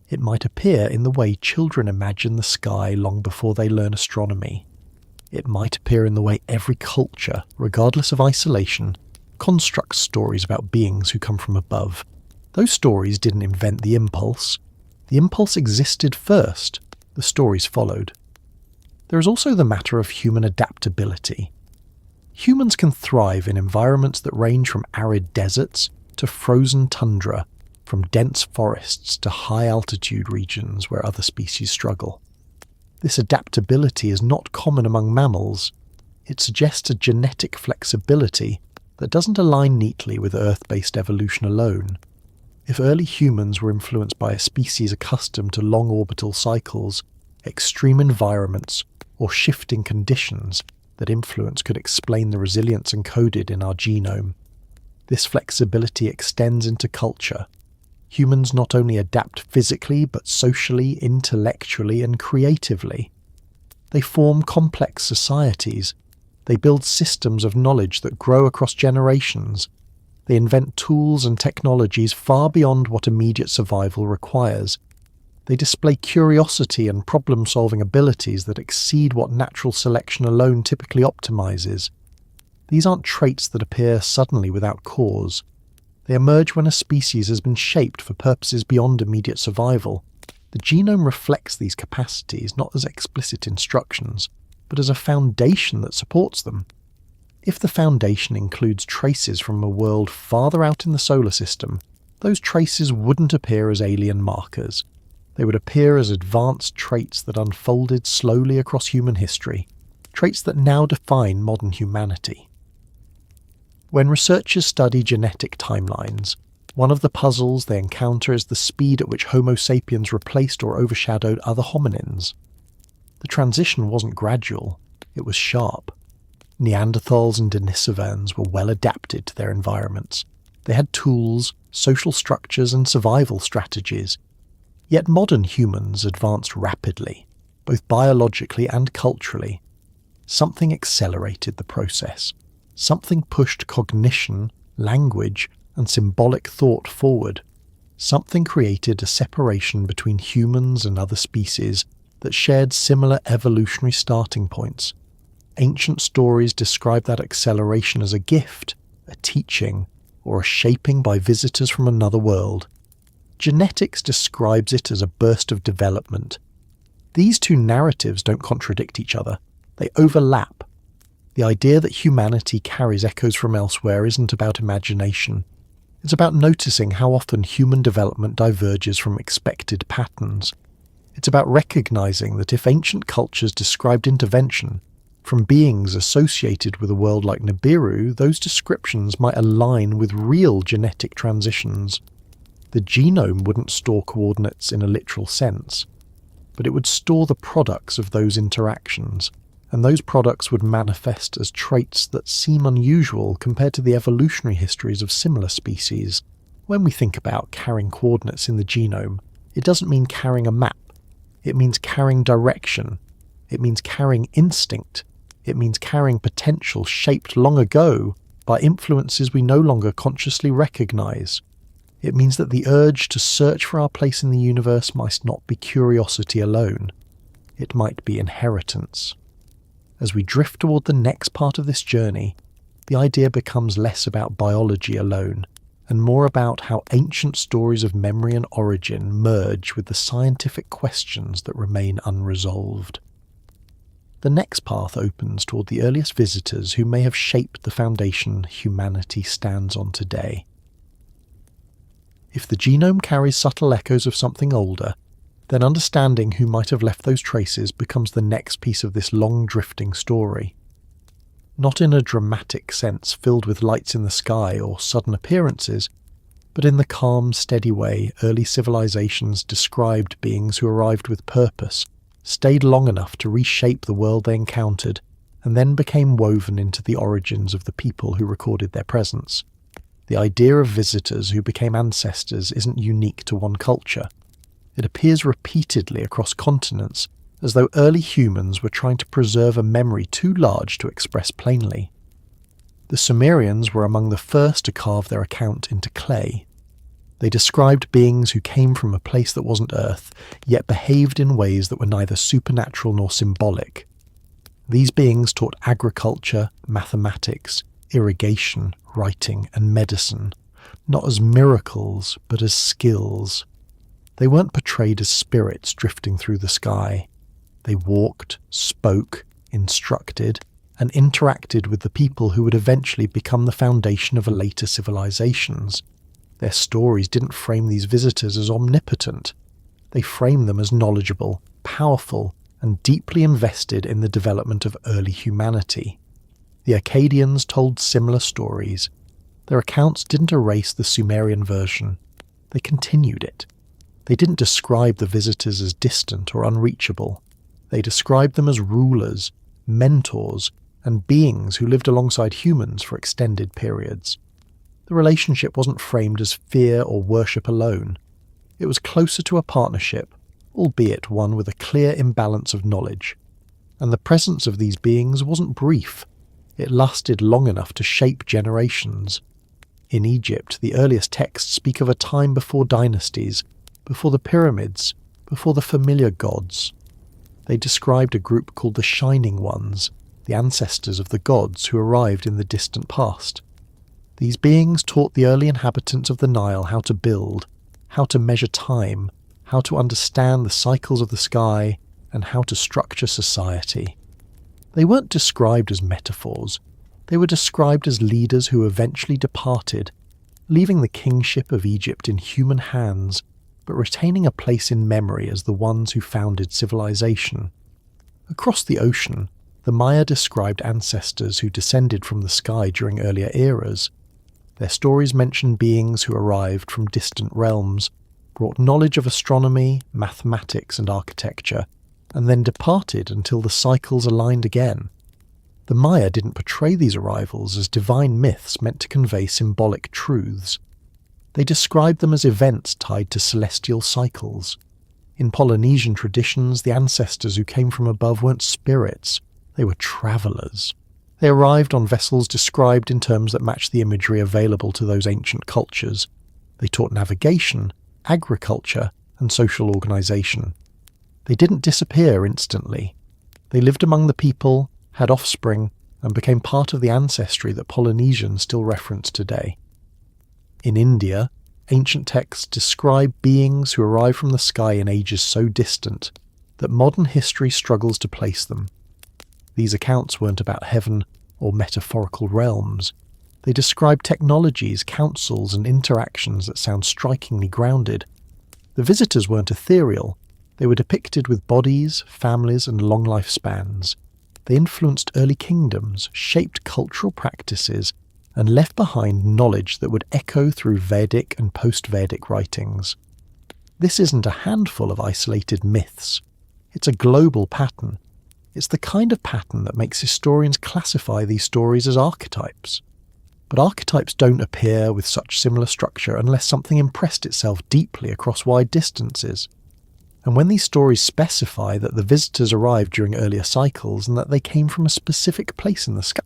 It might appear in the way children imagine the sky long before they learn astronomy. It might appear in the way every culture, regardless of isolation, constructs stories about beings who come from above. Those stories didn't invent the impulse. The impulse existed first. The stories followed. There is also the matter of human adaptability. Humans can thrive in environments that range from arid deserts to frozen tundra, from dense forests to high-altitude regions where other species struggle. This adaptability is not common among mammals. It suggests a genetic flexibility that doesn't align neatly with Earth-based evolution alone. If early humans were influenced by a species accustomed to long orbital cycles, extreme environments, or shifting conditions, that influence could explain the resilience encoded in our genome. This flexibility extends into culture. Humans not only adapt physically, but socially, intellectually, and creatively. They form complex societies. They build systems of knowledge that grow across generations. They invent tools and technologies far beyond what immediate survival requires. They display curiosity and problem-solving abilities that exceed what natural selection alone typically optimizes. These aren't traits that appear suddenly without cause. They emerge when a species has been shaped for purposes beyond immediate survival. The genome reflects these capacities not as explicit instructions, but as a foundation that supports them. If the foundation includes traces from a world farther out in the solar system, those traces wouldn't appear as alien markers. They would appear as advanced traits that unfolded slowly across human history, traits that now define modern humanity. When researchers study genetic timelines, one of the puzzles they encounter is the speed at which Homo sapiens replaced or overshadowed other hominins. The transition wasn't gradual, it was sharp. Neanderthals and Denisovans were well adapted to their environments. They had tools, social structures, and survival strategies. Yet modern humans advanced rapidly, both biologically and culturally. Something accelerated the process. Something pushed cognition, language, and symbolic thought forward. Something created a separation between humans and other species that shared similar evolutionary starting points. Ancient stories describe that acceleration as a gift, a teaching, or a shaping by visitors from another world. Genetics describes it as a burst of development. These two narratives don't contradict each other. They overlap. The idea that humanity carries echoes from elsewhere isn't about imagination. It's about noticing how often human development diverges from expected patterns. It's about recognizing that if ancient cultures described intervention from beings associated with a world like Nibiru, those descriptions might align with real genetic transitions. The genome wouldn't store coordinates in a literal sense, but it would store the products of those interactions, and those products would manifest as traits that seem unusual compared to the evolutionary histories of similar species. When we think about carrying coordinates in the genome, it doesn't mean carrying a map. It means carrying direction. It means carrying instinct. It means carrying potential shaped long ago by influences we no longer consciously recognize. It means that the urge to search for our place in the universe might not be curiosity alone. It might be inheritance. As we drift toward the next part of this journey, the idea becomes less about biology alone, and more about how ancient stories of memory and origin merge with the scientific questions that remain unresolved. The next path opens toward the earliest visitors who may have shaped the foundation humanity stands on today. If the genome carries subtle echoes of something older, then understanding who might have left those traces becomes the next piece of this long drifting story. Not in a dramatic sense filled with lights in the sky or sudden appearances, But in the calm, steady way early civilizations described beings who arrived with purpose, stayed long enough to reshape the world they encountered, and then became woven into the origins of the people who recorded their presence. The idea of visitors who became ancestors isn't unique to one culture. It appears repeatedly across continents, as though early humans were trying to preserve a memory too large to express plainly. The Sumerians were among the first to carve their account into clay. They described beings who came from a place that wasn't Earth, yet behaved in ways that were neither supernatural nor symbolic. These beings taught agriculture, mathematics, irrigation, writing, and medicine, not as miracles, but as skills. They weren't portrayed as spirits drifting through the sky. They walked, spoke, instructed, and interacted with the people who would eventually become the foundation of later civilizations. Their stories didn't frame these visitors as omnipotent. They framed them as knowledgeable, powerful, and deeply invested in the development of early humanity. The Akkadians told similar stories. Their accounts didn't erase the Sumerian version. They continued it. They didn't describe the visitors as distant or unreachable. They described them as rulers, mentors, and beings who lived alongside humans for extended periods. The relationship wasn't framed as fear or worship alone. It was closer to a partnership, albeit one with a clear imbalance of knowledge. And the presence of these beings wasn't brief. It lasted long enough to shape generations. In Egypt, the earliest texts speak of a time before dynasties, before the pyramids, before the familiar gods. They described a group called the Shining Ones, the ancestors of the gods who arrived in the distant past. These beings taught the early inhabitants of the Nile how to build, how to measure time, how to understand the cycles of the sky, and how to structure society. They weren't described as metaphors. They were described as leaders who eventually departed, leaving the kingship of Egypt in human hands, but retaining a place in memory as the ones who founded civilization. Across the ocean, the Maya described ancestors who descended from the sky during earlier eras. Their stories mention beings who arrived from distant realms, brought knowledge of astronomy, mathematics, and architecture, and then departed until the cycles aligned again. The Maya didn't portray these arrivals as divine myths meant to convey symbolic truths. They described them as events tied to celestial cycles. In Polynesian traditions, the ancestors who came from above weren't spirits. They were travellers. They arrived on vessels described in terms that matched the imagery available to those ancient cultures. They taught navigation, agriculture, and social organisation. They didn't disappear instantly. They lived among the people, had offspring, and became part of the ancestry that Polynesians still reference today. In India, ancient texts describe beings who arrive from the sky in ages so distant that modern history struggles to place them. These accounts weren't about heaven or metaphorical realms. They describe technologies, councils, and interactions that sound strikingly grounded. The visitors weren't ethereal. They were depicted with bodies, families, and long lifespans. They influenced early kingdoms, shaped cultural practices, and left behind knowledge that would echo through Vedic and post-Vedic writings. This isn't a handful of isolated myths. It's a global pattern. It's the kind of pattern that makes historians classify these stories as archetypes. But archetypes don't appear with such similar structure unless something impressed itself deeply across wide distances. And when these stories specify that the visitors arrived during earlier cycles and that they came from a specific place in the sky,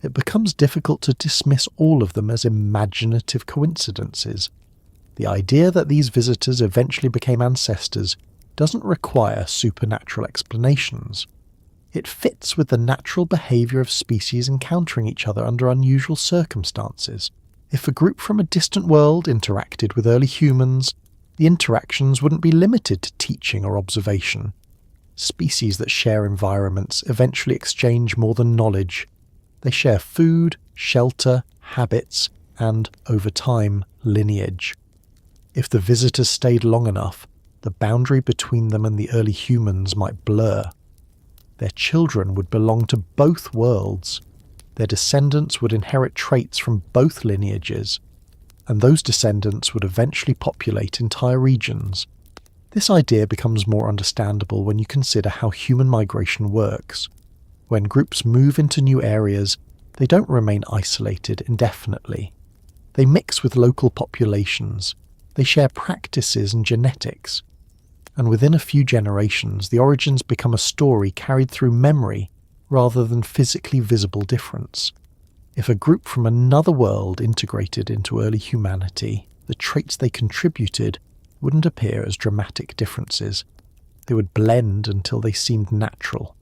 it becomes difficult to dismiss all of them as imaginative coincidences. The idea that these visitors eventually became ancestors doesn't require supernatural explanations. It fits with the natural behaviour of species encountering each other under unusual circumstances. If a group from a distant world interacted with early humans, the interactions wouldn't be limited to teaching or observation. Species that share environments eventually exchange more than knowledge. They share food, shelter, habits, and, over time, lineage. If the visitors stayed long enough, the boundary between them and the early humans might blur. Their children would belong to both worlds. Their descendants would inherit traits from both lineages. and those descendants would eventually populate entire regions. This idea becomes more understandable when you consider how human migration works. When groups move into new areas, they don't remain isolated indefinitely. They mix with local populations, they share practices and genetics, and within a few generations the origins become a story carried through memory rather than physically visible difference. If a group from another world integrated into early humanity, the traits they contributed wouldn't appear as dramatic differences. They would blend until they seemed natural.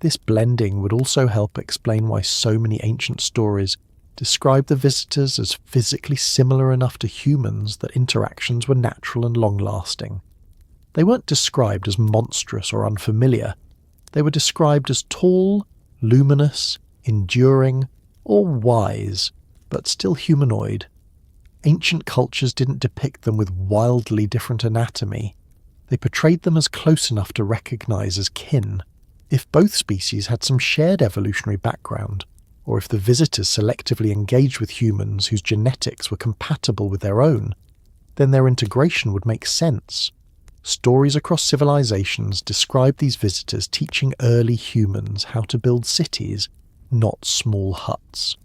This blending would also help explain why so many ancient stories describe the visitors as physically similar enough to humans that interactions were natural and long-lasting. They weren't described as monstrous or unfamiliar. They were described as tall, luminous, enduring, or wise, but still humanoid. Ancient cultures didn't depict them with wildly different anatomy. They portrayed them as close enough to recognize as kin. If both species had some shared evolutionary background, or if the visitors selectively engaged with humans whose genetics were compatible with their own, then their integration would make sense. Stories across civilizations describe these visitors teaching early humans how to build cities, not small huts.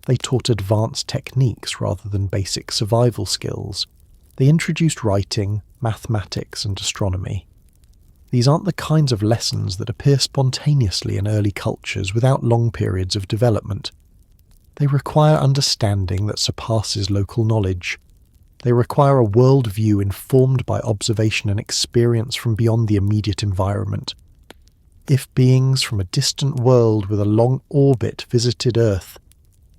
They taught advanced techniques rather than basic survival skills. They introduced writing, mathematics, and astronomy. These aren't the kinds of lessons that appear spontaneously in early cultures without long periods of development. They require understanding that surpasses local knowledge. They require a worldview informed by observation and experience from beyond the immediate environment. If beings from a distant world with a long orbit visited Earth,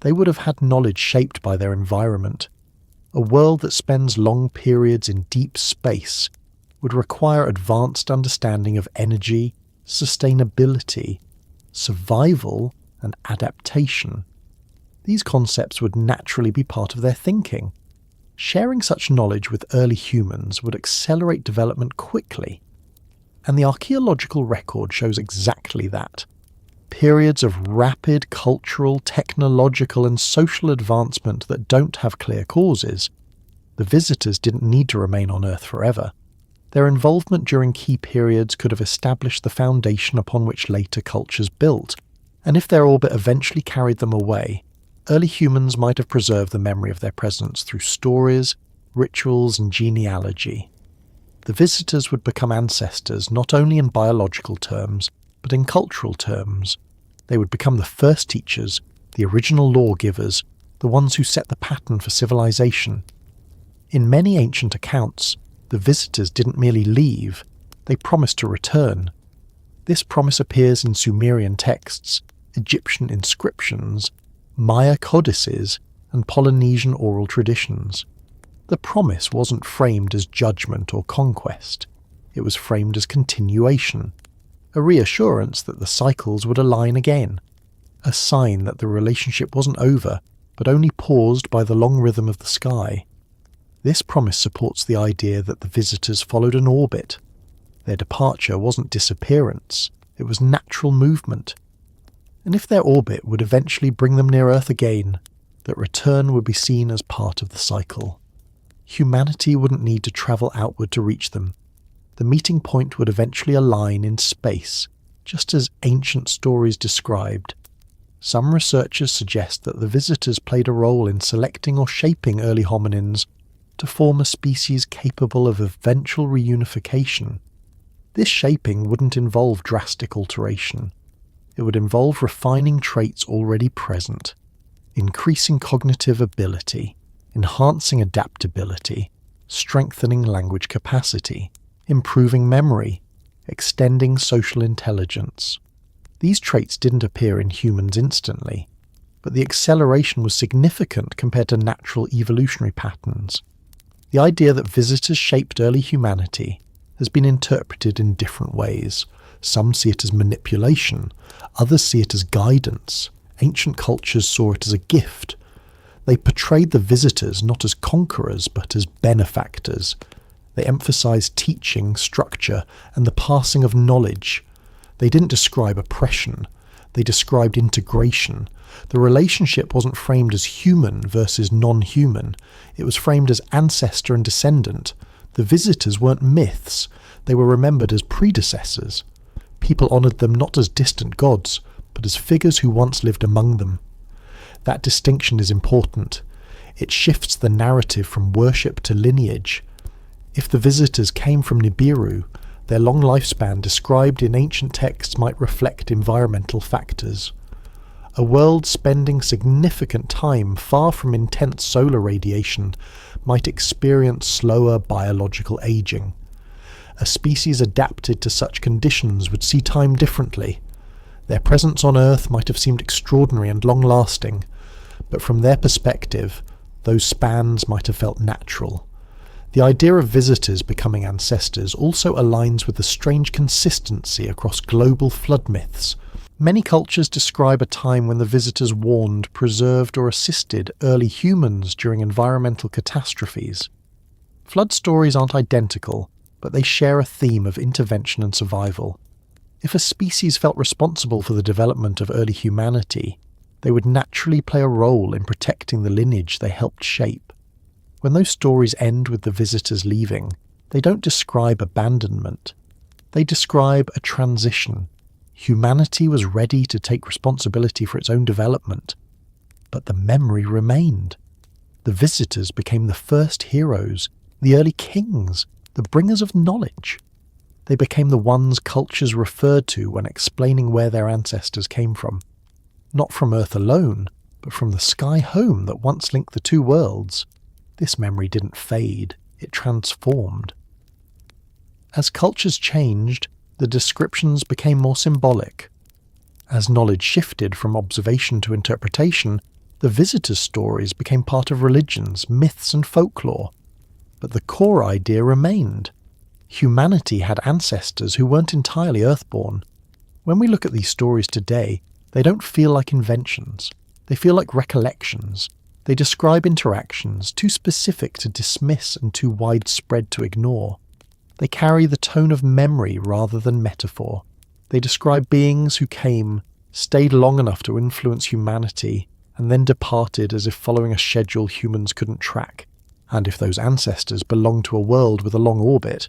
they would have had knowledge shaped by their environment. A world that spends long periods in deep space would require advanced understanding of energy, sustainability, survival, and adaptation. These concepts would naturally be part of their thinking. Sharing such knowledge with early humans would accelerate development quickly, and the archaeological record shows exactly that. Periods of rapid cultural, technological, and social advancement that don't have clear causes. The visitors didn't need to remain on Earth forever. Their involvement during key periods could have established the foundation upon which later cultures built, and if their orbit eventually carried them away, early humans might have preserved the memory of their presence through stories, rituals, and genealogy. The visitors would become ancestors not only in biological terms, but in cultural terms. They would become the first teachers, the original lawgivers, the ones who set the pattern for civilization. In many ancient accounts, the visitors didn't merely leave, they promised to return. This promise appears in Sumerian texts, Egyptian inscriptions, Maya codices, and Polynesian oral traditions. The promise wasn't framed as judgment or conquest. It was framed as continuation, a reassurance that the cycles would align again, a sign that the relationship wasn't over, but only paused by the long rhythm of the sky. This promise supports the idea that the visitors followed an orbit. Their departure wasn't disappearance, it was natural movement. And if their orbit would eventually bring them near Earth again, that return would be seen as part of the cycle. Humanity wouldn't need to travel outward to reach them. The meeting point would eventually align in space, just as ancient stories described. Some researchers suggest that the visitors played a role in selecting or shaping early hominins to form a species capable of eventual reunification. This shaping wouldn't involve drastic alteration. It would involve refining traits already present, increasing cognitive ability, enhancing adaptability, strengthening language capacity, improving memory, extending social intelligence. These traits didn't appear in humans instantly, but the acceleration was significant compared to natural evolutionary patterns. The idea that visitors shaped early humanity has been interpreted in different ways. Some see it as manipulation, others see it as guidance. Ancient cultures saw it as a gift. They portrayed the visitors not as conquerors but as benefactors. They emphasized teaching, structure, and the passing of knowledge. They didn't describe oppression. They described integration. The relationship wasn't framed as human versus non-human. It was framed as ancestor and descendant. The visitors weren't myths. They were remembered as predecessors. People honoured them not as distant gods, but as figures who once lived among them. That distinction is important. It shifts the narrative from worship to lineage. If the visitors came from Nibiru, their long lifespan described in ancient texts might reflect environmental factors. A world spending significant time far from intense solar radiation might experience slower biological aging. A species adapted to such conditions would see time differently. Their presence on Earth might have seemed extraordinary and long-lasting, but from their perspective, those spans might have felt natural. The idea of visitors becoming ancestors also aligns with the strange consistency across global flood myths. Many cultures describe a time when the visitors warned, preserved, or assisted early humans during environmental catastrophes. Flood stories aren't identical, but they share a theme of intervention and survival. If a species felt responsible for the development of early humanity, they would naturally play a role in protecting the lineage they helped shape. When those stories end with the visitors leaving, they don't describe abandonment. They describe a transition. Humanity was ready to take responsibility for its own development, but the memory remained. The visitors became the first heroes, the early kings, the bringers of knowledge. They became the ones cultures referred to when explaining where their ancestors came from. Not from Earth alone, but from the sky home that once linked the two worlds. This memory didn't fade, it transformed. As cultures changed, the descriptions became more symbolic. As knowledge shifted from observation to interpretation, the visitors' stories became part of religions, myths, and folklore. But the core idea remained. Humanity had ancestors who weren't entirely earthborn. When we look at these stories today, they don't feel like inventions. They feel like recollections. They describe interactions too specific to dismiss and too widespread to ignore. They carry the tone of memory rather than metaphor. They describe beings who came, stayed long enough to influence humanity, and then departed as if following a schedule humans couldn't track. And if those ancestors belonged to a world with a long orbit,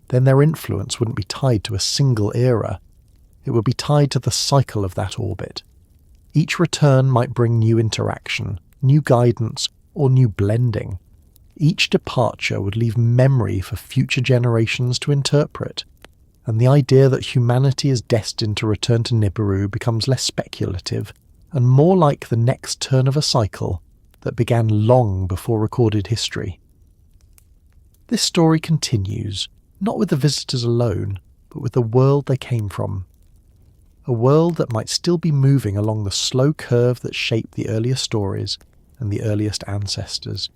then their influence wouldn't be tied to a single era. It would be tied to the cycle of that orbit. Each return might bring new interaction, new guidance, or new blending. Each departure would leave memory for future generations to interpret, and the idea that humanity is destined to return to Nibiru becomes less speculative and more like the next turn of a cycle that began long before recorded history. This story continues, not with the visitors alone, but with the world they came from. A world that might still be moving along the slow curve that shaped the earlier stories and the earliest ancestors.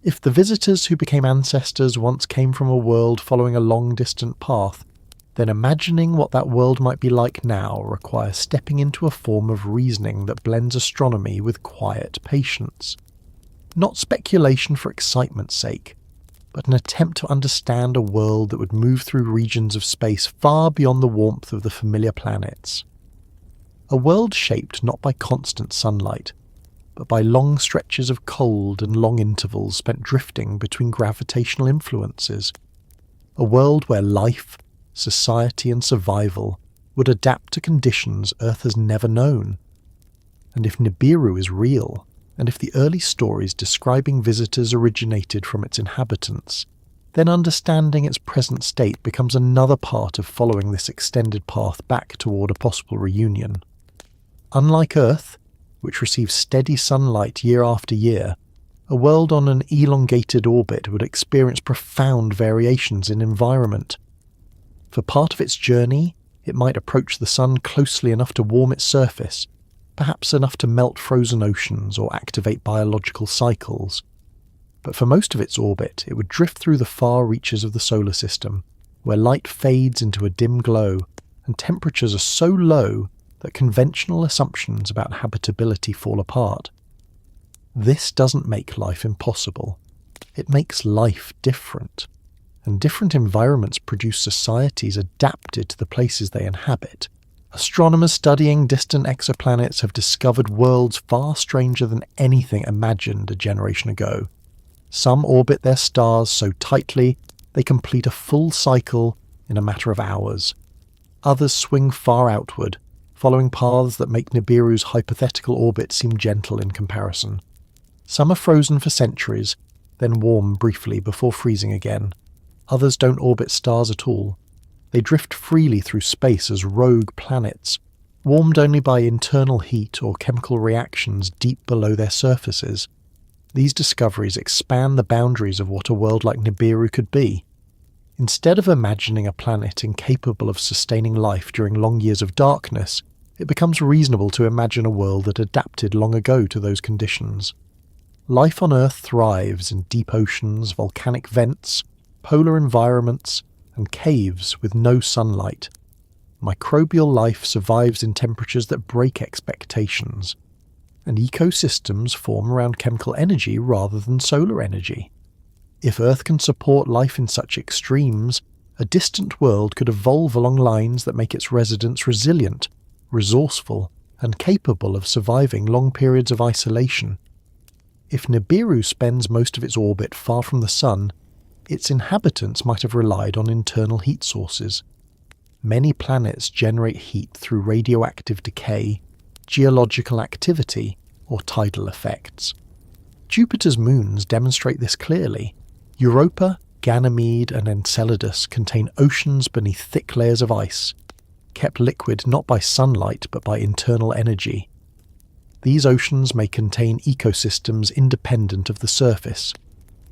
If the visitors who became ancestors once came from a world following a long-distant path, then imagining what that world might be like now requires stepping into a form of reasoning that blends astronomy with quiet patience. Not speculation for excitement's sake, but an attempt to understand a world that would move through regions of space far beyond the warmth of the familiar planets. A world shaped not by constant sunlight, but by long stretches of cold and long intervals spent drifting between gravitational influences. A world where life, society, and survival would adapt to conditions Earth has never known. And if Nibiru is real, and if the early stories describing visitors originated from its inhabitants, then understanding its present state becomes another part of following this extended path back toward a possible reunion. Unlike Earth, which receives steady sunlight year after year, a world on an elongated orbit would experience profound variations in environment. For part of its journey, it might approach the sun closely enough to warm its surface, perhaps enough to melt frozen oceans or activate biological cycles. But for most of its orbit, it would drift through the far reaches of the solar system, where light fades into a dim glow, and temperatures are so low that conventional assumptions about habitability fall apart. This doesn't make life impossible. It makes life different. And different environments produce societies adapted to the places they inhabit. Astronomers studying distant exoplanets have discovered worlds far stranger than anything imagined a generation ago. Some orbit their stars so tightly they complete a full cycle in a matter of hours. Others swing far outward, following paths that make Nibiru's hypothetical orbit seem gentle in comparison. Some are frozen for centuries, then warm briefly before freezing again. Others don't orbit stars at all. They drift freely through space as rogue planets, warmed only by internal heat or chemical reactions deep below their surfaces. These discoveries expand the boundaries of what a world like Nibiru could be. Instead of imagining a planet incapable of sustaining life during long years of darkness, it becomes reasonable to imagine a world that adapted long ago to those conditions. Life on Earth thrives in deep oceans, volcanic vents, polar environments, and caves with no sunlight. Microbial life survives in temperatures that break expectations, and ecosystems form around chemical energy rather than solar energy. If Earth can support life in such extremes, a distant world could evolve along lines that make its residents resilient, resourceful, and capable of surviving long periods of isolation. If Nibiru spends most of its orbit far from the Sun, its inhabitants might have relied on internal heat sources. Many planets generate heat through radioactive decay, geological activity, or tidal effects. Jupiter's moons demonstrate this clearly. Europa, Ganymede, and Enceladus contain oceans beneath thick layers of ice, kept liquid not by sunlight but by internal energy. These oceans may contain ecosystems independent of the surface.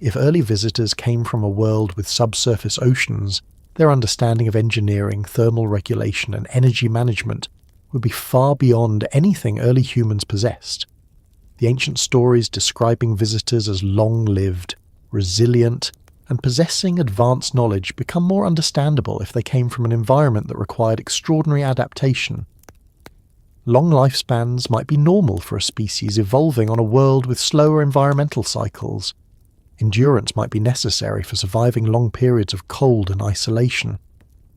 If early visitors came from a world with subsurface oceans, their understanding of engineering, thermal regulation, and energy management would be far beyond anything early humans possessed. The ancient stories describing visitors as long-lived, resilient, and possessing advanced knowledge become more understandable if they came from an environment that required extraordinary adaptation. Long lifespans might be normal for a species evolving on a world with slower environmental cycles. Endurance might be necessary for surviving long periods of cold and isolation.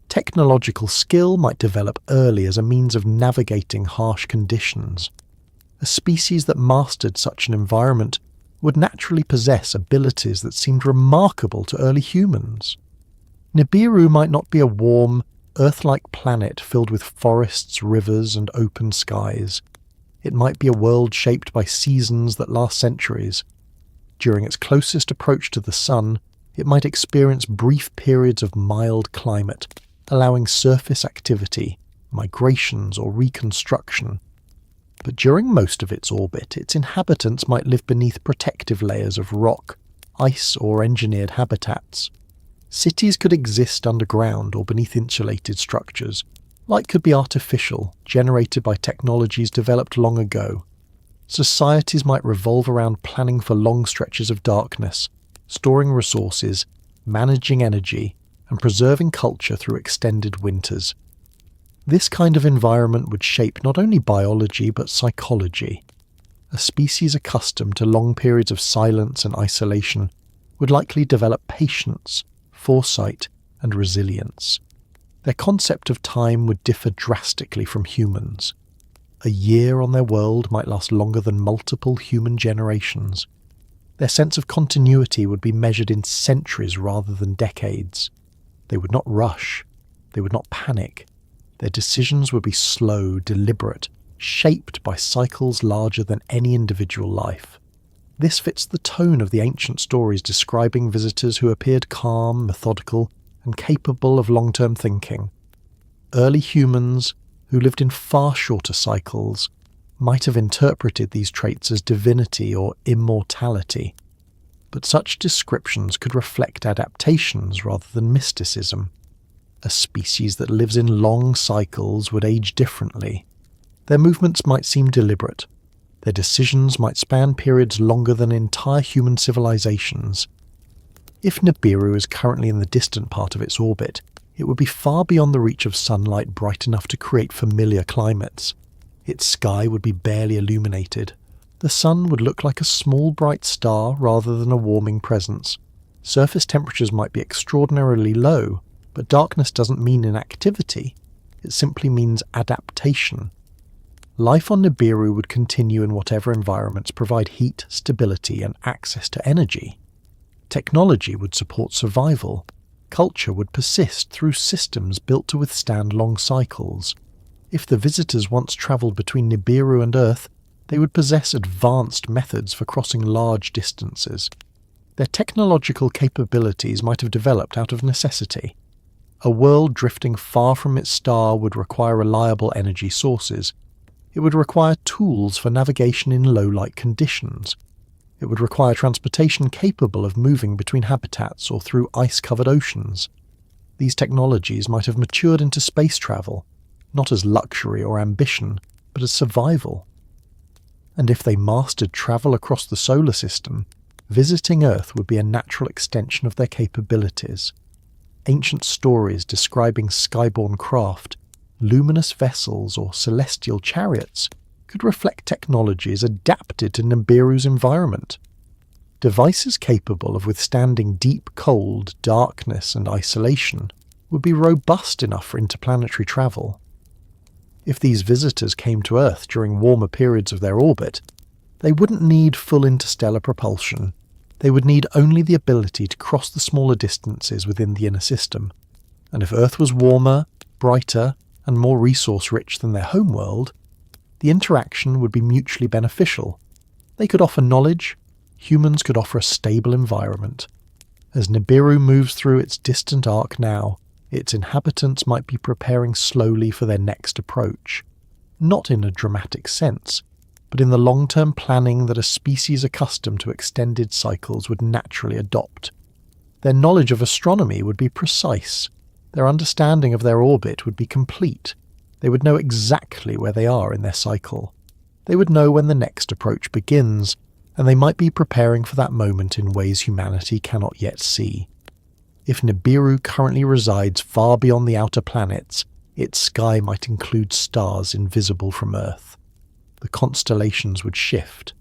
Technological skill might develop early as a means of navigating harsh conditions. A species that mastered such an environment would naturally possess abilities that seemed remarkable to early humans. Nibiru might not be a warm, Earth-like planet filled with forests, rivers, and open skies. It might be a world shaped by seasons that last centuries. During its closest approach to the Sun, it might experience brief periods of mild climate, allowing surface activity, migrations, or reconstruction. But during most of its orbit, its inhabitants might live beneath protective layers of rock, ice, or engineered habitats. Cities could exist underground or beneath insulated structures. Light could be artificial, generated by technologies developed long ago. Societies might revolve around planning for long stretches of darkness, storing resources, managing energy, and preserving culture through extended winters. This kind of environment would shape not only biology but psychology. A species accustomed to long periods of silence and isolation would likely develop patience, foresight, and resilience. Their concept of time would differ drastically from humans. A year on their world might last longer than multiple human generations. Their sense of continuity would be measured in centuries rather than decades. They would not rush. They would not panic. Their decisions would be slow, deliberate, shaped by cycles larger than any individual life. This fits the tone of the ancient stories describing visitors who appeared calm, methodical, and capable of long-term thinking. Early humans, who lived in far shorter cycles, might have interpreted these traits as divinity or immortality. But such descriptions could reflect adaptations rather than mysticism. A species that lives in long cycles would age differently. Their movements might seem deliberate. Their decisions might span periods longer than entire human civilizations. If Nibiru is currently in the distant part of its orbit, it would be far beyond the reach of sunlight bright enough to create familiar climates. Its sky would be barely illuminated. The sun would look like a small bright star rather than a warming presence. Surface temperatures might be extraordinarily low, but darkness doesn't mean inactivity. it simply means adaptation. Life on Nibiru would continue in whatever environments provide heat, stability, and access to energy. Technology would support survival. Culture would persist through systems built to withstand long cycles. If the visitors once travelled between Nibiru and Earth, they would possess advanced methods for crossing large distances. Their technological capabilities might have developed out of necessity. A world drifting far from its star would require reliable energy sources. It would require tools for navigation in low-light conditions. It would require transportation capable of moving between habitats or through ice-covered oceans. These technologies might have matured into space travel, not as luxury or ambition, but as survival. And if they mastered travel across the solar system, visiting Earth would be a natural extension of their capabilities. Ancient stories describing skyborne craft, luminous vessels or celestial chariots could reflect technologies adapted to Nibiru's environment. Devices capable of withstanding deep cold, darkness and isolation would be robust enough for interplanetary travel. If these visitors came to Earth during warmer periods of their orbit, they wouldn't need full interstellar propulsion. They would need only the ability to cross the smaller distances within the inner system. And if Earth was warmer, brighter, and more resource-rich than their homeworld, the interaction would be mutually beneficial. They could offer knowledge, humans could offer a stable environment. As Nibiru moves through its distant arc now, its inhabitants might be preparing slowly for their next approach. Not in a dramatic sense, but in the long-term planning that a species accustomed to extended cycles would naturally adopt. Their knowledge of astronomy would be precise. Their understanding of their orbit would be complete. They would know exactly where they are in their cycle. They would know when the next approach begins, and they might be preparing for that moment in ways humanity cannot yet see. If Nibiru currently resides far beyond the outer planets, its sky might include stars invisible from Earth. The constellations would shift.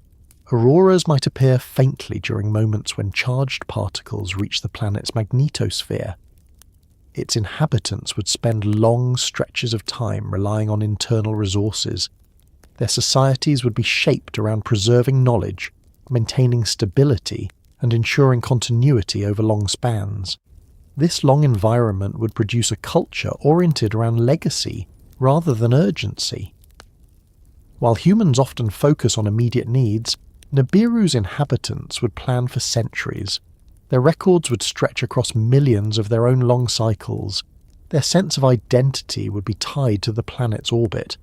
Auroras might appear faintly during moments when charged particles reach the planet's magnetosphere. Its inhabitants would spend long stretches of time relying on internal resources. Their societies would be shaped around preserving knowledge, maintaining stability, and ensuring continuity over long spans. This long environment would produce a culture oriented around legacy rather than urgency. While humans often focus on immediate needs, Nibiru's inhabitants would plan for centuries. Their records would stretch across millions of their own long cycles. Their sense of identity would be tied to the planet's orbit.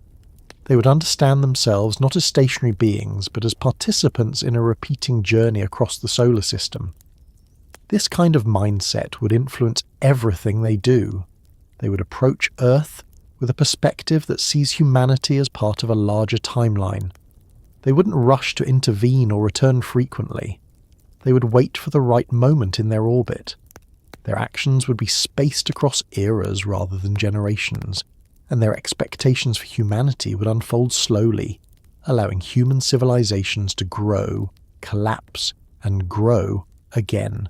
They would understand themselves not as stationary beings, but as participants in a repeating journey across the solar system. This kind of mindset would influence everything they do. They would approach Earth with a perspective that sees humanity as part of a larger timeline. They wouldn't rush to intervene or return frequently. They would wait for the right moment in their orbit. Their actions would be spaced across eras rather than generations, and their expectations for humanity would unfold slowly, allowing human civilizations to grow, collapse, and grow again.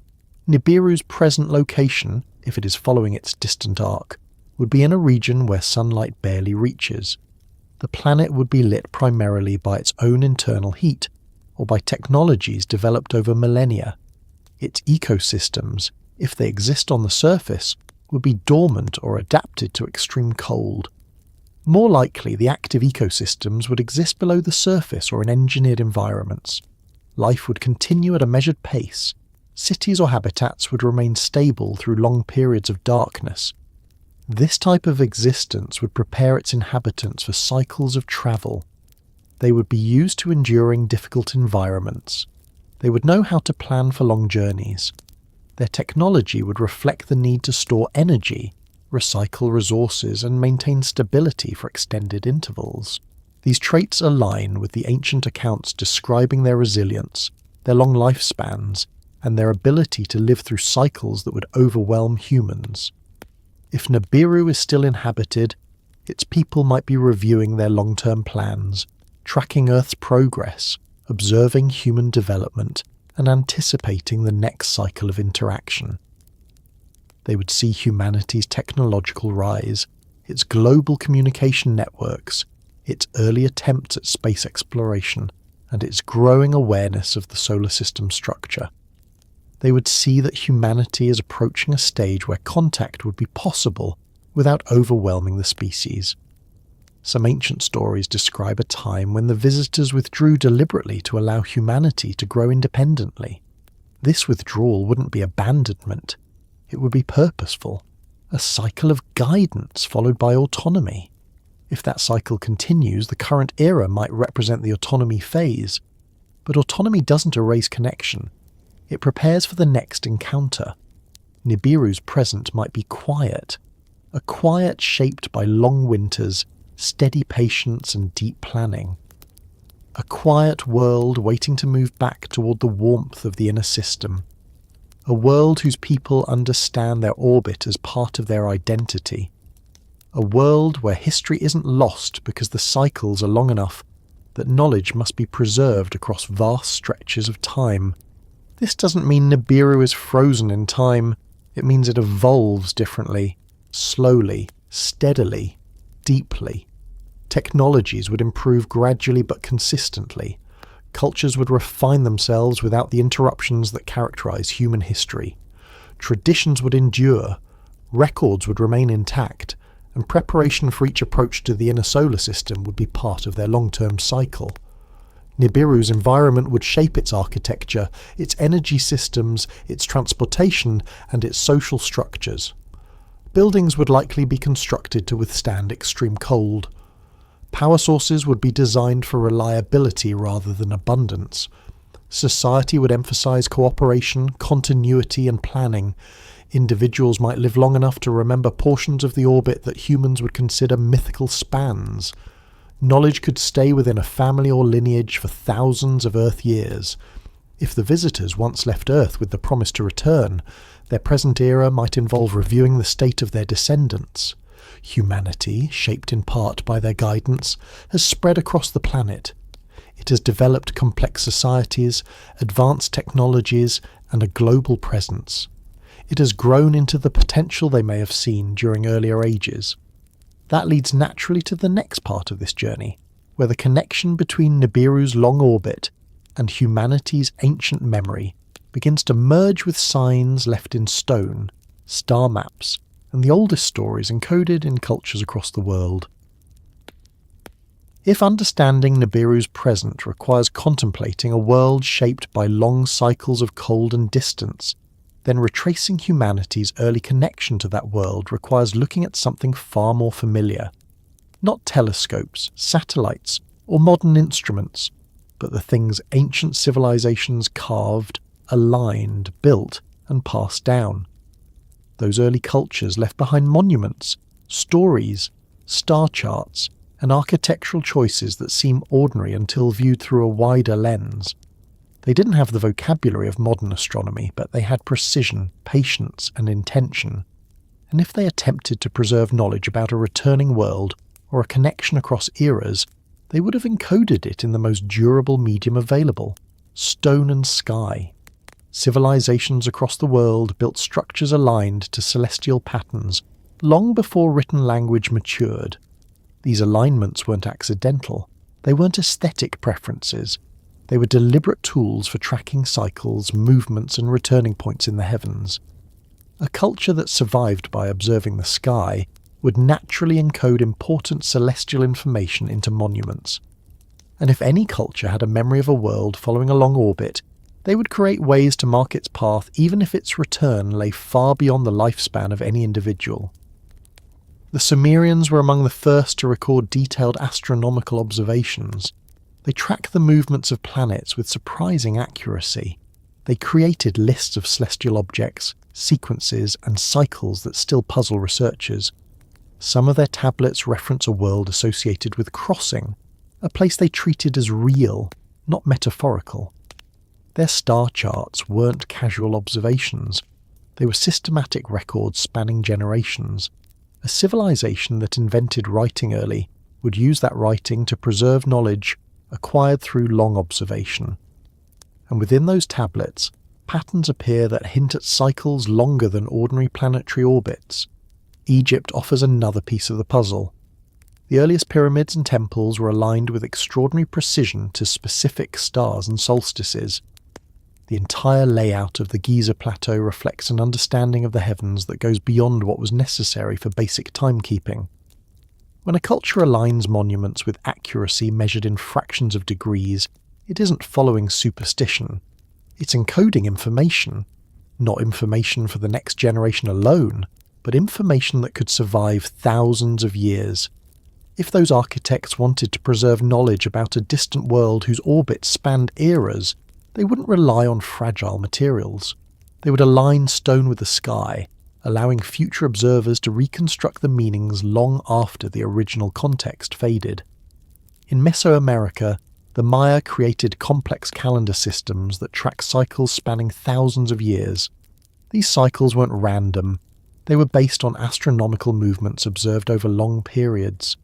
Nibiru's present location, if it is following its distant arc, would be in a region where sunlight barely reaches. The planet would be lit primarily by its own internal heat, or by technologies developed over millennia. Its ecosystems, if they exist on the surface, would be dormant or adapted to extreme cold. More likely, the active ecosystems would exist below the surface or in engineered environments. Life would continue at a measured pace. Cities or habitats would remain stable through long periods of darkness. This type of existence would prepare its inhabitants for cycles of travel. They would be used to enduring difficult environments. They would know how to plan for long journeys. Their technology would reflect the need to store energy, recycle resources, and maintain stability for extended intervals. These traits align with the ancient accounts describing their resilience, their long lifespans, and their ability to live through cycles that would overwhelm humans. If Nibiru is still inhabited, its people might be reviewing their long-term plans, tracking Earth's progress, observing human development, and anticipating the next cycle of interaction. They would see humanity's technological rise, its global communication networks, its early attempts at space exploration, and its growing awareness of the solar system structure. They would see that humanity is approaching a stage where contact would be possible without overwhelming the species. Some ancient stories describe a time when the visitors withdrew deliberately to allow humanity to grow independently. This withdrawal wouldn't be abandonment, it would be purposeful, a cycle of guidance followed by autonomy. If that cycle continues, the current era might represent the autonomy phase, but autonomy doesn't erase connection. It prepares for the next encounter. Nibiru's present might be quiet, a quiet shaped by long winters, steady patience and deep planning. A quiet world waiting to move back toward the warmth of the inner system. A world whose people understand their orbit as part of their identity. A world where history isn't lost because the cycles are long enough that knowledge must be preserved across vast stretches of time. This doesn't mean Nibiru is frozen in time. It means it evolves differently, slowly, steadily, deeply. Technologies would improve gradually but consistently. Cultures would refine themselves without the interruptions that characterize human history. Traditions would endure, records would remain intact, and preparation for each approach to the inner solar system would be part of their long-term cycle. Nibiru's environment would shape its architecture, its energy systems, its transportation, and its social structures. Buildings would likely be constructed to withstand extreme cold. Power sources would be designed for reliability rather than abundance. Society would emphasize cooperation, continuity, and planning. Individuals might live long enough to remember portions of the orbit that humans would consider mythical spans. Knowledge could stay within a family or lineage for thousands of Earth years. If the visitors once left Earth with the promise to return, their present era might involve reviewing the state of their descendants. Humanity, shaped in part by their guidance, has spread across the planet. It has developed complex societies, advanced technologies, and a global presence. It has grown into the potential they may have seen during earlier ages. That leads naturally to the next part of this journey, where the connection between Nibiru's long orbit and humanity's ancient memory begins to merge with signs left in stone, star maps, and the oldest stories encoded in cultures across the world. If understanding Nibiru's present requires contemplating a world shaped by long cycles of cold and distance, then retracing humanity's early connection to that world requires looking at something far more familiar. Not telescopes, satellites, or modern instruments, but the things ancient civilizations carved, aligned, built, and passed down. Those early cultures left behind monuments, stories, star charts, and architectural choices that seem ordinary until viewed through a wider lens. They didn't have the vocabulary of modern astronomy, but they had precision, patience, and intention. And if they attempted to preserve knowledge about a returning world or a connection across eras, they would have encoded it in the most durable medium available, stone and sky. Civilizations across the world built structures aligned to celestial patterns long before written language matured. These alignments weren't accidental. They weren't aesthetic preferences. They were deliberate tools for tracking cycles, movements, and returning points in the heavens. A culture that survived by observing the sky would naturally encode important celestial information into monuments. And if any culture had a memory of a world following a long orbit, they would create ways to mark its path even if its return lay far beyond the lifespan of any individual. The Sumerians were among the first to record detailed astronomical observations. They tracked the movements of planets with surprising accuracy. They created lists of celestial objects, sequences, and cycles that still puzzle researchers. Some of their tablets reference a world associated with crossing, a place they treated as real, not metaphorical. Their star charts weren't casual observations. They were systematic records spanning generations. A civilization that invented writing early would use that writing to preserve knowledge acquired through long observation. And within those tablets, patterns appear that hint at cycles longer than ordinary planetary orbits. Egypt offers another piece of the puzzle. The earliest pyramids and temples were aligned with extraordinary precision to specific stars and solstices. The entire layout of the Giza Plateau reflects an understanding of the heavens that goes beyond what was necessary for basic timekeeping. When a culture aligns monuments with accuracy measured in fractions of degrees, it isn't following superstition. It's encoding information. Not information for the next generation alone, but information that could survive thousands of years. If those architects wanted to preserve knowledge about a distant world whose orbit spanned eras, they wouldn't rely on fragile materials. They would align stone with the sky, allowing future observers to reconstruct the meanings long after the original context faded. In Mesoamerica, the Maya created complex calendar systems that track cycles spanning thousands of years. These cycles weren't random. They were based on astronomical movements observed over long periods.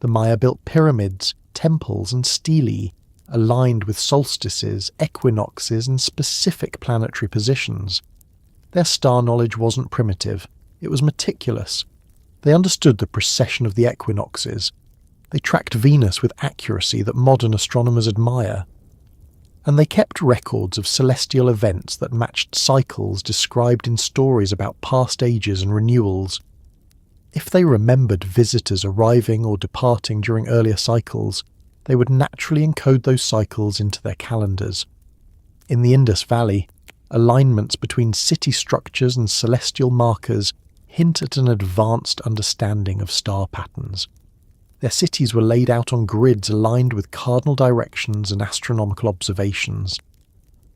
The Maya built pyramids, temples, and stelae, aligned with solstices, equinoxes, and specific planetary positions. Their star knowledge wasn't primitive, it was meticulous. They understood the precession of the equinoxes. They tracked Venus with accuracy that modern astronomers admire. And they kept records of celestial events that matched cycles described in stories about past ages and renewals. If they remembered visitors arriving or departing during earlier cycles, they would naturally encode those cycles into their calendars. In the Indus Valley, alignments between city structures and celestial markers hint at an advanced understanding of star patterns. Their cities were laid out on grids aligned with cardinal directions and astronomical observations.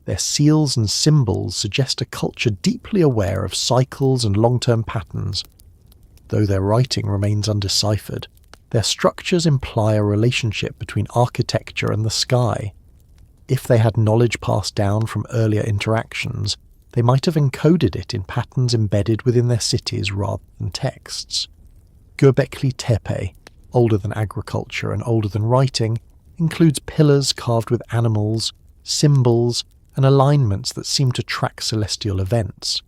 Their seals and symbols suggest a culture deeply aware of cycles and long-term patterns. Though their writing remains undeciphered, their structures imply a relationship between architecture and the sky. If they had knowledge passed down from earlier interactions, they might have encoded it in patterns embedded within their cities rather than texts. Göbekli Tepe, older than agriculture and older than writing, includes pillars carved with animals, symbols, and alignments that seem to track celestial events.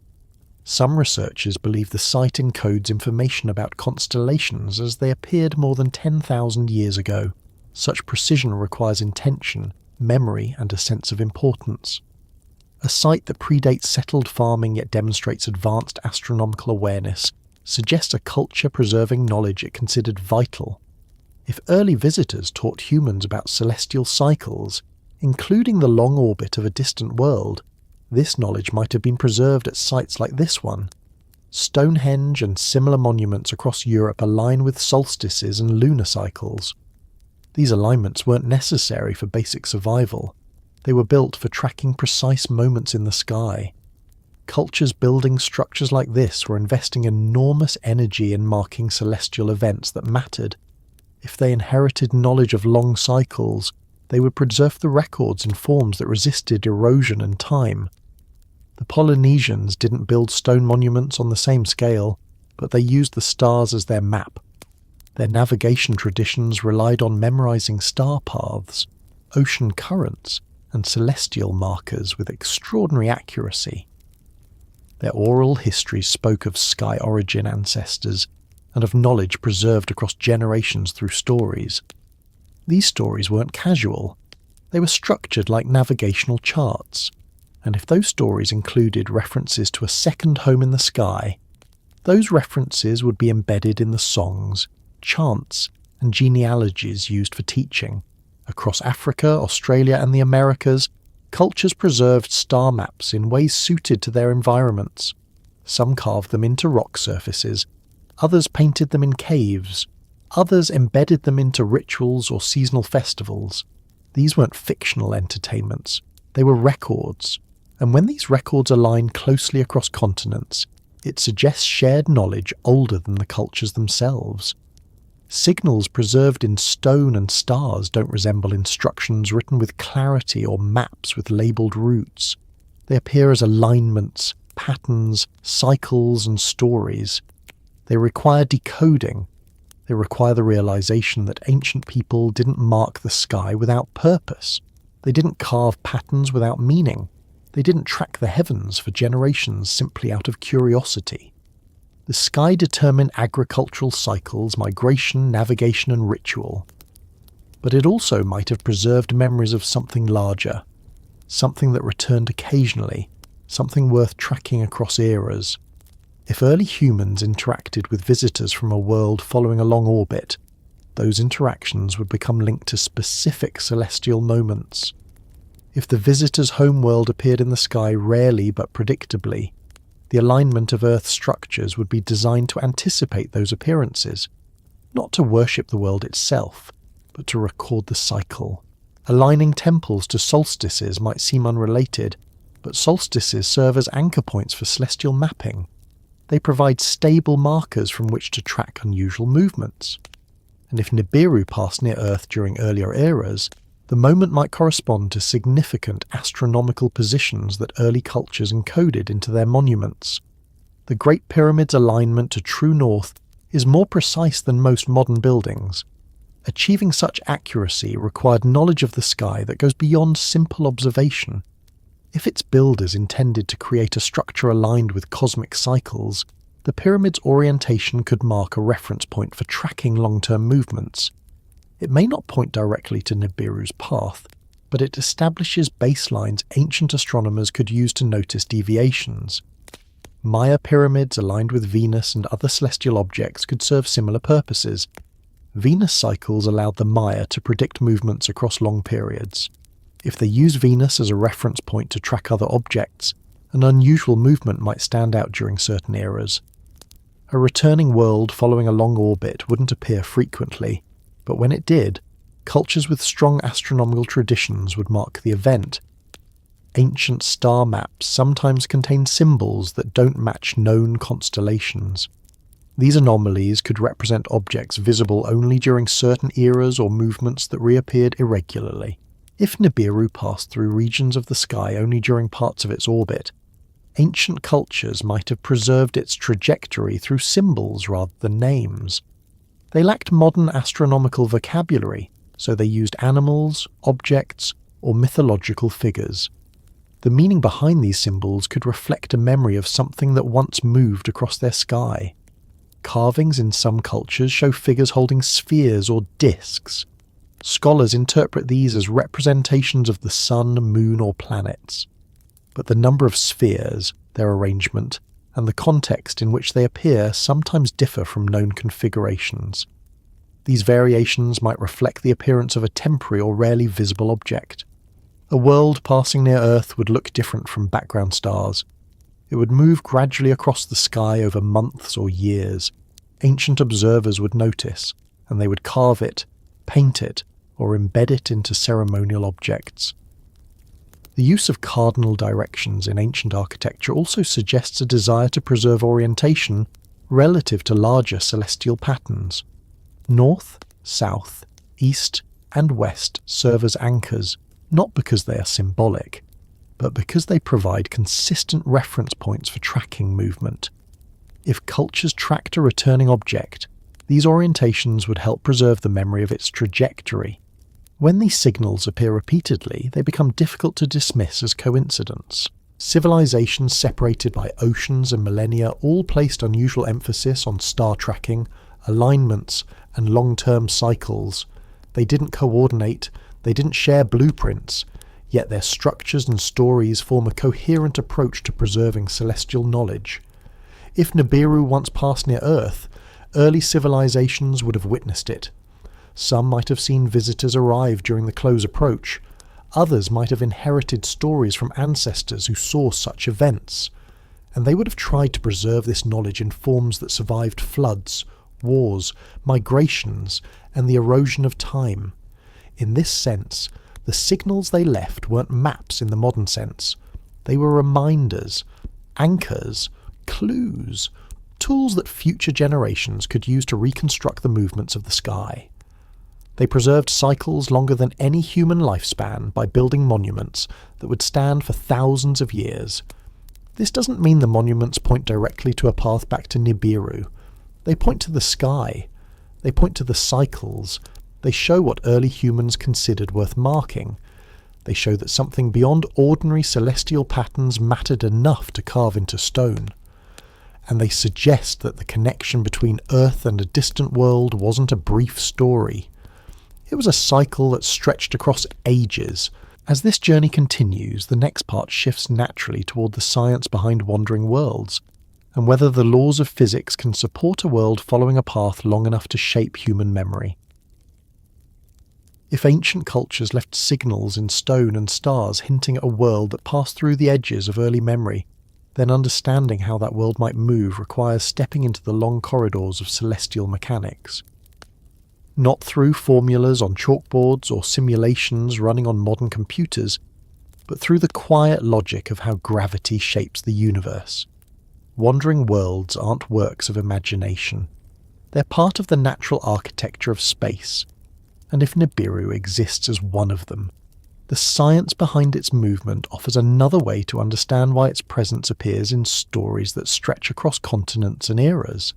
Some researchers believe the site encodes information about constellations as they appeared more than 10,000 years ago. Such precision requires intention, memory, and a sense of importance. A site that predates settled farming yet demonstrates advanced astronomical awareness suggests a culture preserving knowledge it considered vital. If early visitors taught humans about celestial cycles, including the long orbit of a distant world, this knowledge might have been preserved at sites like this one. Stonehenge and similar monuments across Europe align with solstices and lunar cycles. These alignments weren't necessary for basic survival. They were built for tracking precise moments in the sky. Cultures building structures like this were investing enormous energy in marking celestial events that mattered. If they inherited knowledge of long cycles, they would preserve the records in forms that resisted erosion and time. The Polynesians didn't build stone monuments on the same scale, but they used the stars as their map. Their navigation traditions relied on memorizing star paths, ocean currents, and celestial markers with extraordinary accuracy. Their oral histories spoke of sky origin ancestors and of knowledge preserved across generations through stories. These stories weren't casual. They were structured like navigational charts. And if those stories included references to a second home in the sky, those references would be embedded in the songs, chants, and genealogies used for teaching. Across Africa, Australia, and the Americas, cultures preserved star maps in ways suited to their environments. Some carved them into rock surfaces, others painted them in caves, others embedded them into rituals or seasonal festivals. These weren't fictional entertainments, they were records. And when these records align closely across continents, it suggests shared knowledge older than the cultures themselves. Signals preserved in stone and stars don't resemble instructions written with clarity or maps with labelled routes. They appear as alignments, patterns, cycles, and stories. They require decoding. They require the realization that ancient people didn't mark the sky without purpose. They didn't carve patterns without meaning. They didn't track the heavens for generations simply out of curiosity. The sky determined agricultural cycles, migration, navigation, and ritual. But it also might have preserved memories of something larger, something that returned occasionally, something worth tracking across eras. If early humans interacted with visitors from a world following a long orbit, those interactions would become linked to specific celestial moments. If the visitor's homeworld appeared in the sky rarely but predictably, the alignment of Earth's structures would be designed to anticipate those appearances, not to worship the world itself, but to record the cycle. Aligning temples to solstices might seem unrelated, but solstices serve as anchor points for celestial mapping. They provide stable markers from which to track unusual movements. And if Nibiru passed near Earth during earlier eras, the moment might correspond to significant astronomical positions that early cultures encoded into their monuments. The Great Pyramid's alignment to true north is more precise than most modern buildings. Achieving such accuracy required knowledge of the sky that goes beyond simple observation. If its builders intended to create a structure aligned with cosmic cycles, the pyramid's orientation could mark a reference point for tracking long-term movements. It may not point directly to Nibiru's path, but it establishes baselines ancient astronomers could use to notice deviations. Maya pyramids aligned with Venus and other celestial objects could serve similar purposes. Venus cycles allowed the Maya to predict movements across long periods. If they use Venus as a reference point to track other objects, an unusual movement might stand out during certain eras. A returning world following a long orbit wouldn't appear frequently, but when it did, cultures with strong astronomical traditions would mark the event. Ancient star maps sometimes contain symbols that don't match known constellations. These anomalies could represent objects visible only during certain eras or movements that reappeared irregularly. If Nibiru passed through regions of the sky only during parts of its orbit, ancient cultures might have preserved its trajectory through symbols rather than names. They lacked modern astronomical vocabulary, so they used animals, objects, or mythological figures. The meaning behind these symbols could reflect a memory of something that once moved across their sky. Carvings in some cultures show figures holding spheres or discs. Scholars interpret these as representations of the sun, moon, or planets. But the number of spheres, their arrangement, and the context in which they appear sometimes differ from known configurations. These variations might reflect the appearance of a temporary or rarely visible object. A world passing near Earth would look different from background stars. It would move gradually across the sky over months or years. Ancient observers would notice, and they would carve it, paint it, or embed it into ceremonial objects. The use of cardinal directions in ancient architecture also suggests a desire to preserve orientation relative to larger celestial patterns. North, south, east, and west serve as anchors, not because they are symbolic, but because they provide consistent reference points for tracking movement. If cultures tracked a returning object, these orientations would help preserve the memory of its trajectory. When these signals appear repeatedly, they become difficult to dismiss as coincidence. Civilizations separated by oceans and millennia all placed unusual emphasis on star tracking, alignments, and long-term cycles. They didn't coordinate, they didn't share blueprints, yet their structures and stories form a coherent approach to preserving celestial knowledge. If Nibiru once passed near Earth, early civilizations would have witnessed it. Some might have seen visitors arrive during the close approach. Others might have inherited stories from ancestors who saw such events. And they would have tried to preserve this knowledge in forms that survived floods, wars, migrations, and the erosion of time. In this sense, the signals they left weren't maps in the modern sense. They were reminders, anchors, clues, tools that future generations could use to reconstruct the movements of the sky. They preserved cycles longer than any human lifespan by building monuments that would stand for thousands of years. This doesn't mean the monuments point directly to a path back to Nibiru. They point to the sky. They point to the cycles. They show what early humans considered worth marking. They show that something beyond ordinary celestial patterns mattered enough to carve into stone. and they suggest that the connection between Earth and a distant world wasn't a brief story. It was a cycle that stretched across ages. As this journey continues, the next part shifts naturally toward the science behind wandering worlds, and whether the laws of physics can support a world following a path long enough to shape human memory. If ancient cultures left signals in stone and stars hinting at a world that passed through the edges of early memory, then understanding how that world might move requires stepping into the long corridors of celestial mechanics. Not through formulas on chalkboards or simulations running on modern computers, but through the quiet logic of how gravity shapes the universe. Wandering worlds aren't works of imagination. They're part of the natural architecture of space, and if Nibiru exists as one of them, the science behind its movement offers another way to understand why its presence appears in stories that stretch across continents and eras.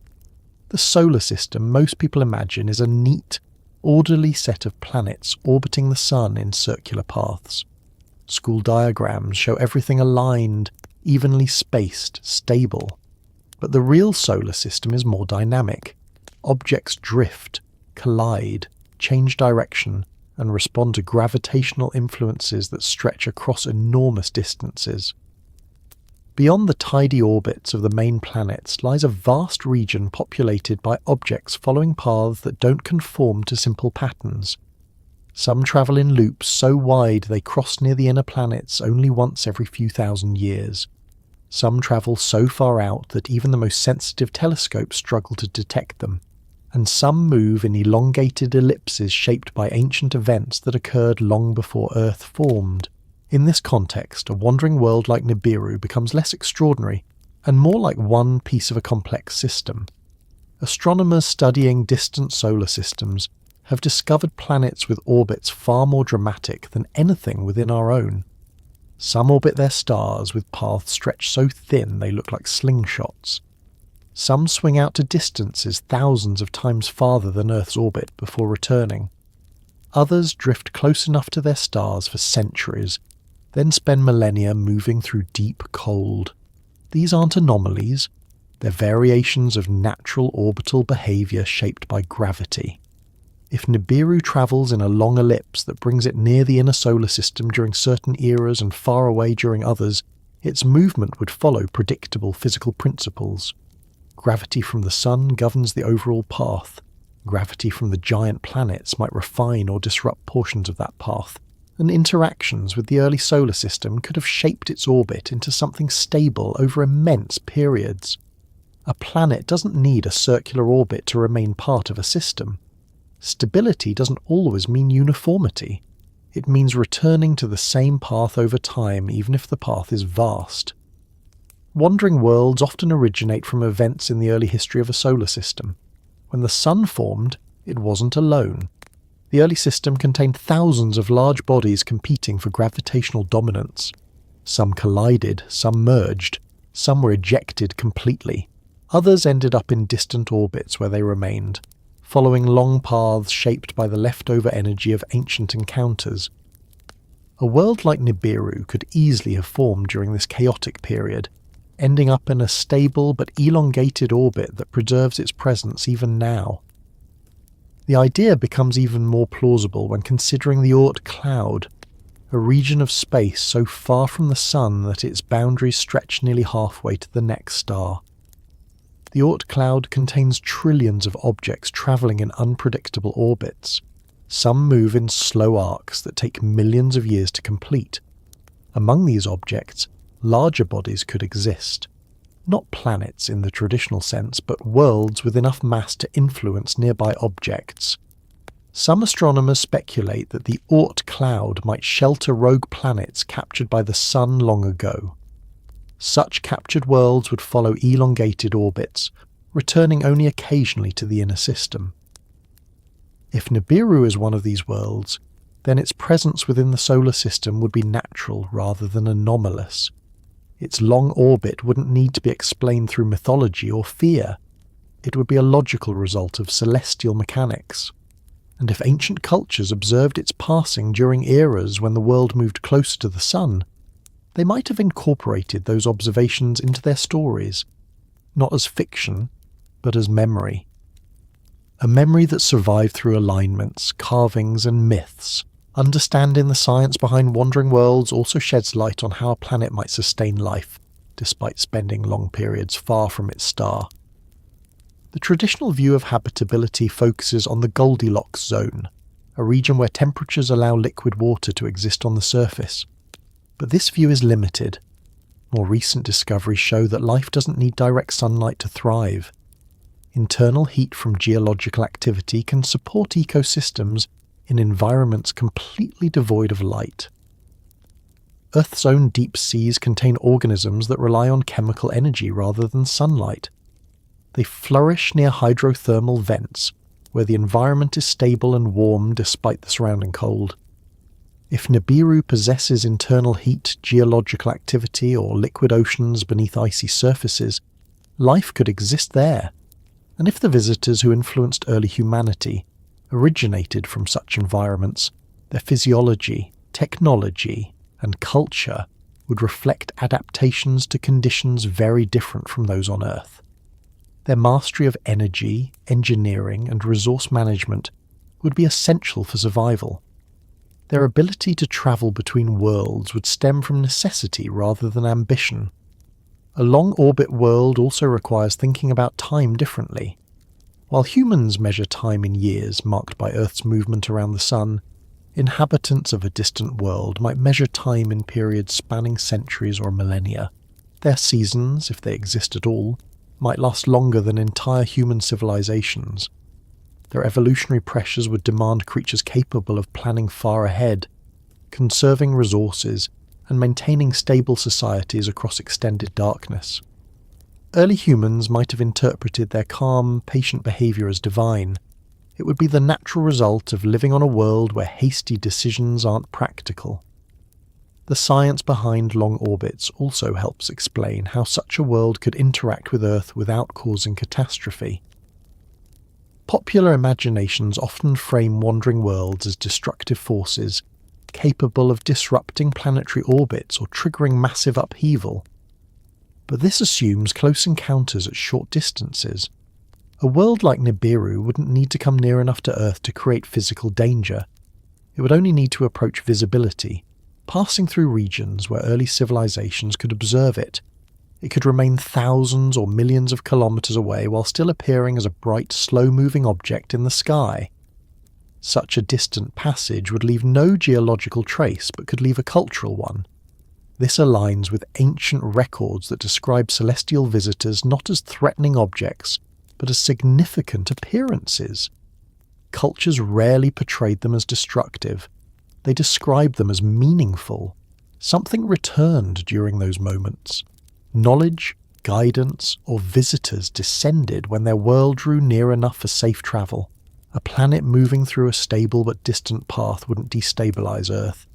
The solar system most people imagine is a neat, orderly set of planets orbiting the sun in circular paths. School diagrams show everything aligned, evenly spaced, stable. But the real solar system is more dynamic. Objects drift, collide, change direction, and respond to gravitational influences that stretch across enormous distances. Beyond the tidy orbits of the main planets lies a vast region populated by objects following paths that don't conform to simple patterns. Some travel in loops so wide they cross near the inner planets only once every few thousand years. Some travel so far out that even the most sensitive telescopes struggle to detect them. And some move in elongated ellipses shaped by ancient events that occurred long before Earth formed. In this context, a wandering world like Nibiru becomes less extraordinary and more like one piece of a complex system. Astronomers studying distant solar systems have discovered planets with orbits far more dramatic than anything within our own. Some orbit their stars with paths stretched so thin they look like slingshots. Some swing out to distances thousands of times farther than Earth's orbit before returning. Others drift close enough to their stars for centuries, then spend millennia moving through deep cold. These aren't anomalies, they're variations of natural orbital behaviour shaped by gravity. If Nibiru travels in a long ellipse that brings it near the inner solar system during certain eras and far away during others, its movement would follow predictable physical principles. Gravity from the sun governs the overall path. Gravity from the giant planets might refine or disrupt portions of that path, and interactions with the early solar system could have shaped its orbit into something stable over immense periods. A planet doesn't need a circular orbit to remain part of a system. Stability doesn't always mean uniformity. It means returning to the same path over time, even if the path is vast. Wandering worlds often originate from events in the early history of a solar system. When the sun formed, it wasn't alone. The early system contained thousands of large bodies competing for gravitational dominance. Some collided, some merged, some were ejected completely. Others ended up in distant orbits where they remained, following long paths shaped by the leftover energy of ancient encounters. A world like Nibiru could easily have formed during this chaotic period, ending up in a stable but elongated orbit that preserves its presence even now. The idea becomes even more plausible when considering the Oort cloud, a region of space so far from the sun that its boundaries stretch nearly halfway to the next star. The Oort cloud contains trillions of objects travelling in unpredictable orbits. Some move in slow arcs that take millions of years to complete. Among these objects, larger bodies could exist. Not planets in the traditional sense, but worlds with enough mass to influence nearby objects. Some astronomers speculate that the Oort cloud might shelter rogue planets captured by the sun long ago. Such captured worlds would follow elongated orbits, returning only occasionally to the inner system. If Nibiru is one of these worlds, then its presence within the solar system would be natural rather than anomalous. Its long orbit wouldn't need to be explained through mythology or fear. It would be a logical result of celestial mechanics. And if ancient cultures observed its passing during eras when the world moved closer to the sun, they might have incorporated those observations into their stories. not as fiction, but as memory. A memory that survived through alignments, carvings, and myths. Understanding the science behind wandering worlds also sheds light on how a planet might sustain life, despite spending long periods far from its star. The traditional view of habitability focuses on the Goldilocks zone, a region where temperatures allow liquid water to exist on the surface. But this view is limited. More recent discoveries show that life doesn't need direct sunlight to thrive. Internal heat from geological activity can support ecosystems in environments completely devoid of light. Earth's own deep seas contain organisms that rely on chemical energy rather than sunlight. They flourish near hydrothermal vents, where the environment is stable and warm despite the surrounding cold. If Nibiru possesses internal heat, geological activity, or liquid oceans beneath icy surfaces, life could exist there. And if the visitors who influenced early humanity originated from such environments, their physiology, technology, and culture would reflect adaptations to conditions very different from those on Earth. Their mastery of energy, engineering, and resource management would be essential for survival. Their ability to travel between worlds would stem from necessity rather than ambition. A long-orbit world also requires thinking about time differently. While humans measure time in years marked by Earth's movement around the Sun, inhabitants of a distant world might measure time in periods spanning centuries or millennia. Their seasons, if they exist at all, might last longer than entire human civilizations. Their evolutionary pressures would demand creatures capable of planning far ahead, conserving resources, and maintaining stable societies across extended darkness. Early humans might have interpreted their calm, patient behavior as divine. It would be the natural result of living on a world where hasty decisions aren't practical. The science behind long orbits also helps explain how such a world could interact with Earth without causing catastrophe. Popular imaginations often frame wandering worlds as destructive forces, capable of disrupting planetary orbits or triggering massive upheaval. But this assumes close encounters at short distances. A world like Nibiru wouldn't need to come near enough to Earth to create physical danger. It would only need to approach visibility, passing through regions where early civilizations could observe it. It could remain thousands or millions of kilometers away while still appearing as a bright, slow-moving object in the sky. Such a distant passage would leave no geological trace but could leave a cultural one. This aligns with ancient records that describe celestial visitors not as threatening objects, but as significant appearances. Cultures rarely portrayed them as destructive. They described them as meaningful. Something returned during those moments. Knowledge, guidance, or visitors descended when their world drew near enough for safe travel. A planet moving through a stable but distant path wouldn't destabilize Earth.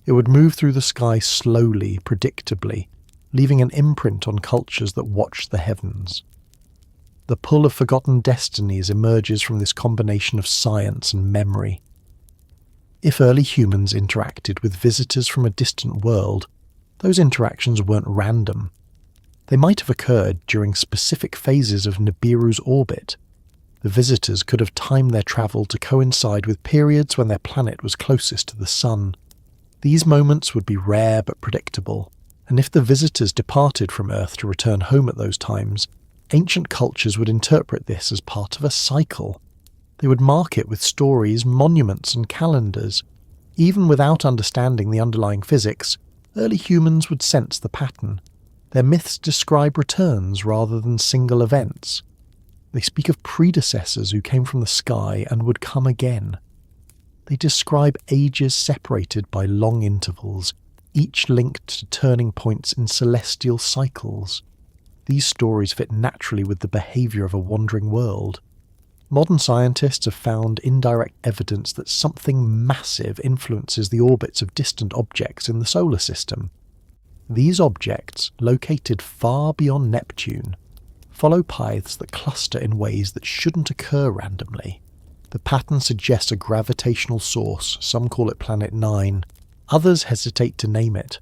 It would move through the sky slowly, predictably, leaving an imprint on cultures that watched the heavens. The pull of forgotten destinies emerges from this combination of science and memory. If early humans interacted with visitors from a distant world, those interactions weren't random. They might have occurred during specific phases of Nibiru's orbit. The visitors could have timed their travel to coincide with periods when their planet was closest to the Sun. These moments would be rare but predictable, and if the visitors departed from Earth to return home at those times, ancient cultures would interpret this as part of a cycle. They would mark it with stories, monuments, and calendars. Even without understanding the underlying physics, early humans would sense the pattern. Their myths describe returns rather than single events. They speak of predecessors who came from the sky and would come again. They describe ages separated by long intervals, each linked to turning points in celestial cycles. These stories fit naturally with the behavior of a wandering world. Modern scientists have found indirect evidence that something massive influences the orbits of distant objects in the solar system. These objects, located far beyond Neptune, follow paths that cluster in ways that shouldn't occur randomly. The pattern suggests a gravitational source, some call it Planet 9, others hesitate to name it,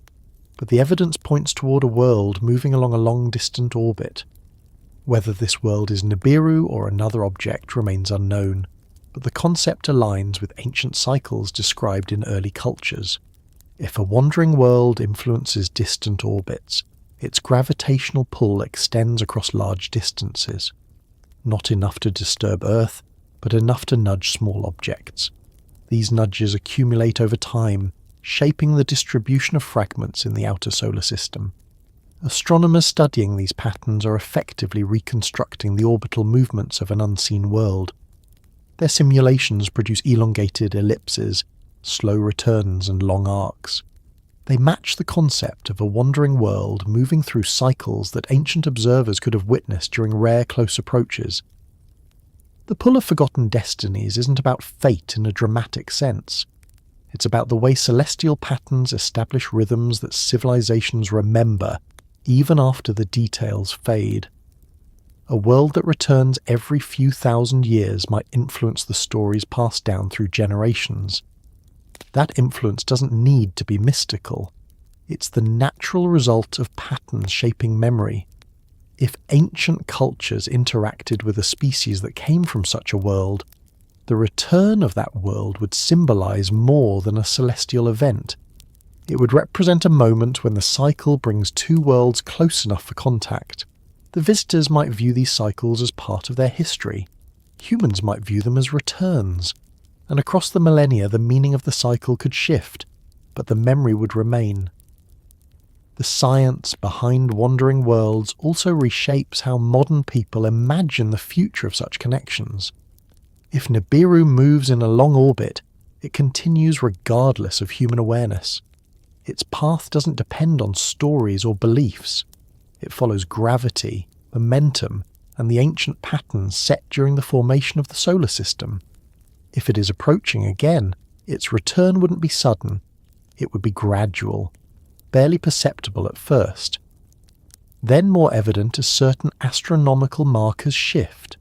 but the evidence points toward a world moving along a long-distant orbit. Whether this world is Nibiru or another object remains unknown, but the concept aligns with ancient cycles described in early cultures. If a wandering world influences distant orbits, its gravitational pull extends across large distances. Not enough to disturb Earth, but enough to nudge small objects. These nudges accumulate over time, shaping the distribution of fragments in the outer solar system. Astronomers studying these patterns are effectively reconstructing the orbital movements of an unseen world. Their simulations produce elongated ellipses, slow returns, and long arcs. They match the concept of a wandering world moving through cycles that ancient observers could have witnessed during rare close approaches. The pull of forgotten destinies isn't about fate in a dramatic sense. It's about the way celestial patterns establish rhythms that civilizations remember even after the details fade. A world that returns every few thousand years might influence the stories passed down through generations. That influence doesn't need to be mystical. It's the natural result of patterns shaping memory. If ancient cultures interacted with a species that came from such a world, the return of that world would symbolize more than a celestial event. It would represent a moment when the cycle brings two worlds close enough for contact. The visitors might view these cycles as part of their history. Humans might view them as returns. And across the millennia the meaning of the cycle could shift, but the memory would remain. The science behind wandering worlds also reshapes how modern people imagine the future of such connections. If Nibiru moves in a long orbit, it continues regardless of human awareness. Its path doesn't depend on stories or beliefs. It follows gravity, momentum, and the ancient patterns set during the formation of the solar system. If it is approaching again, its return wouldn't be sudden. It would be gradual, barely perceptible at first. Then more evident as certain astronomical markers shift.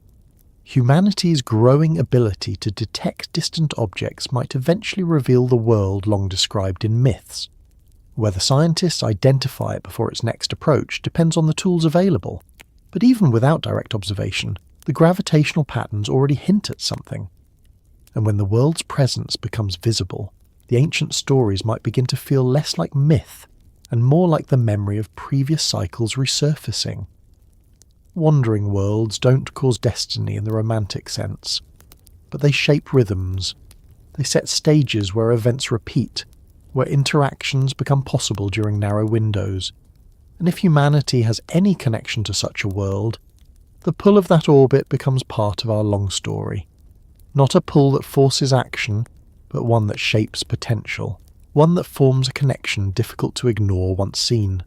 Humanity's growing ability to detect distant objects might eventually reveal the world long described in myths. Whether scientists identify it before its next approach depends on the tools available, but even without direct observation, the gravitational patterns already hint at something. And when the world's presence becomes visible, the ancient stories might begin to feel less like myth and more like the memory of previous cycles resurfacing. Wandering worlds don't cause destiny in the romantic sense, but they shape rhythms. They set stages where events repeat, where interactions become possible during narrow windows. And if humanity has any connection to such a world, the pull of that orbit becomes part of our long story. Not a pull that forces action, but one that shapes potential, one that forms a connection difficult to ignore once seen.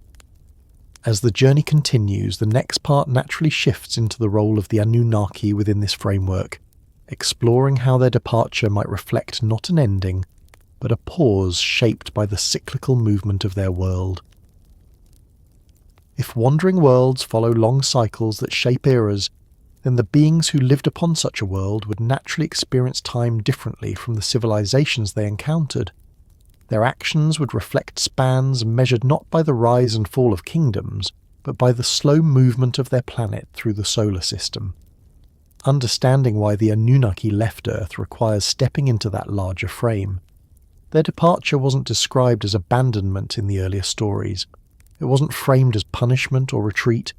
As the journey continues, the next part naturally shifts into the role of the Anunnaki within this framework, exploring how their departure might reflect not an ending, but a pause shaped by the cyclical movement of their world. If wandering worlds follow long cycles that shape eras, then the beings who lived upon such a world would naturally experience time differently from the civilizations they encountered. Their actions would reflect spans measured not by the rise and fall of kingdoms, but by the slow movement of their planet through the solar system. Understanding why the Anunnaki left Earth requires stepping into that larger frame. Their departure wasn't described as abandonment in the earlier stories. It wasn't framed as punishment or retreat.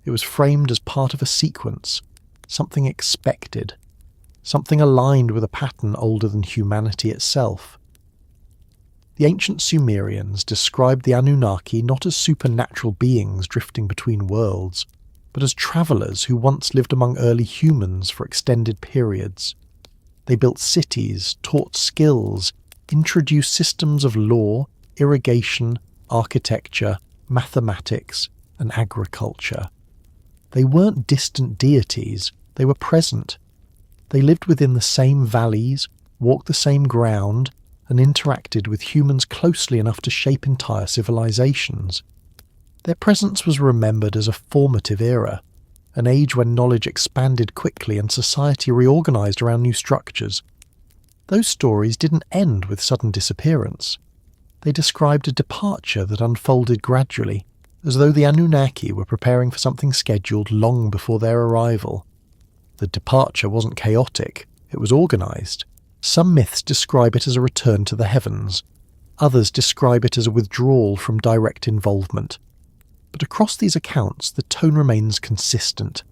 It was framed as part of a sequence, something expected, something aligned with a pattern older than humanity itself. The ancient Sumerians described the Anunnaki not as supernatural beings drifting between worlds, but as travellers who once lived among early humans for extended periods. They built cities, taught skills, introduced systems of law, irrigation, architecture, mathematics, and agriculture. They weren't distant deities, they were present. They lived within the same valleys, walked the same ground, and interacted with humans closely enough to shape entire civilizations. Their presence was remembered as a formative era, an age when knowledge expanded quickly and society reorganized around new structures. Those stories didn't end with sudden disappearance. They described a departure that unfolded gradually, as though the Anunnaki were preparing for something scheduled long before their arrival. The departure wasn't chaotic, it was organised. Some myths describe it as a return to the heavens. Others describe it as a withdrawal from direct involvement. But across these accounts, the tone remains consistent.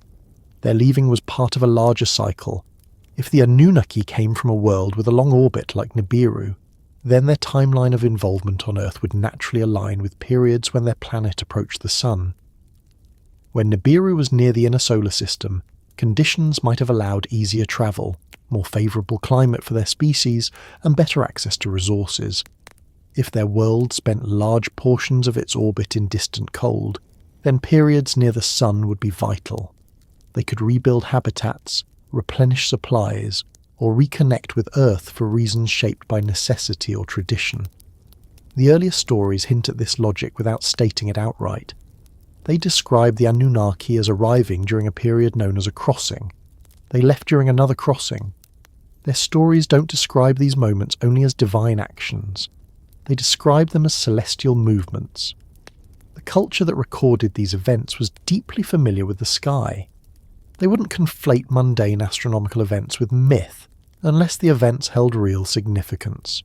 Their leaving was part of a larger cycle. If the Anunnaki came from a world with a long orbit like Nibiru, then their timeline of involvement on Earth would naturally align with periods when their planet approached the Sun. When Nibiru was near the inner solar system, conditions might have allowed easier travel, more favourable climate for their species, and better access to resources. If their world spent large portions of its orbit in distant cold, then periods near the Sun would be vital. They could rebuild habitats, replenish supplies, or reconnect with Earth for reasons shaped by necessity or tradition. The earliest stories hint at this logic without stating it outright. They describe the Anunnaki as arriving during a period known as a crossing. They left during another crossing. Their stories don't describe these moments only as divine actions. They describe them as celestial movements. The culture that recorded these events was deeply familiar with the sky. They wouldn't conflate mundane astronomical events with myth, unless the events held real significance.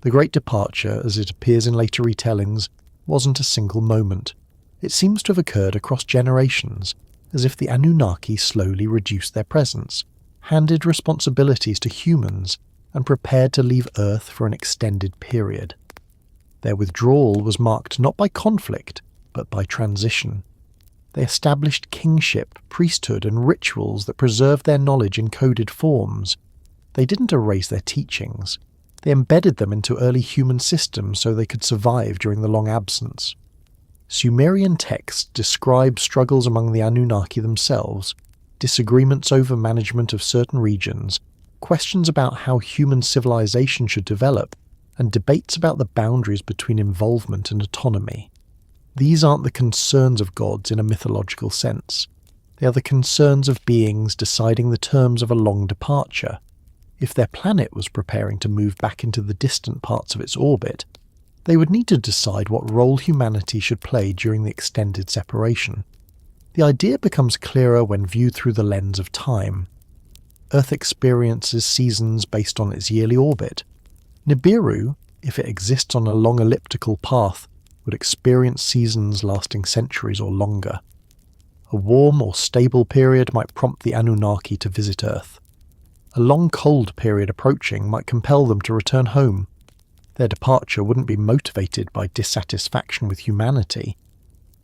The Great Departure, as it appears in later retellings, wasn't a single moment. It seems to have occurred across generations, as if the Anunnaki slowly reduced their presence, handed responsibilities to humans, and prepared to leave Earth for an extended period. Their withdrawal was marked not by conflict, but by transition. They established kingship, priesthood, and rituals that preserved their knowledge in coded forms. They didn't erase their teachings. They embedded them into early human systems so they could survive during the long absence. Sumerian texts describe struggles among the Anunnaki themselves, disagreements over management of certain regions, questions about how human civilization should develop, and debates about the boundaries between involvement and autonomy. These aren't the concerns of gods in a mythological sense. They are the concerns of beings deciding the terms of a long departure. If their planet was preparing to move back into the distant parts of its orbit, they would need to decide what role humanity should play during the extended separation. The idea becomes clearer when viewed through the lens of time. Earth experiences seasons based on its yearly orbit. Nibiru, if it exists on a long elliptical path, would experience seasons lasting centuries or longer. A warm or stable period might prompt the Anunnaki to visit Earth. A long cold period approaching might compel them to return home. Their departure wouldn't be motivated by dissatisfaction with humanity.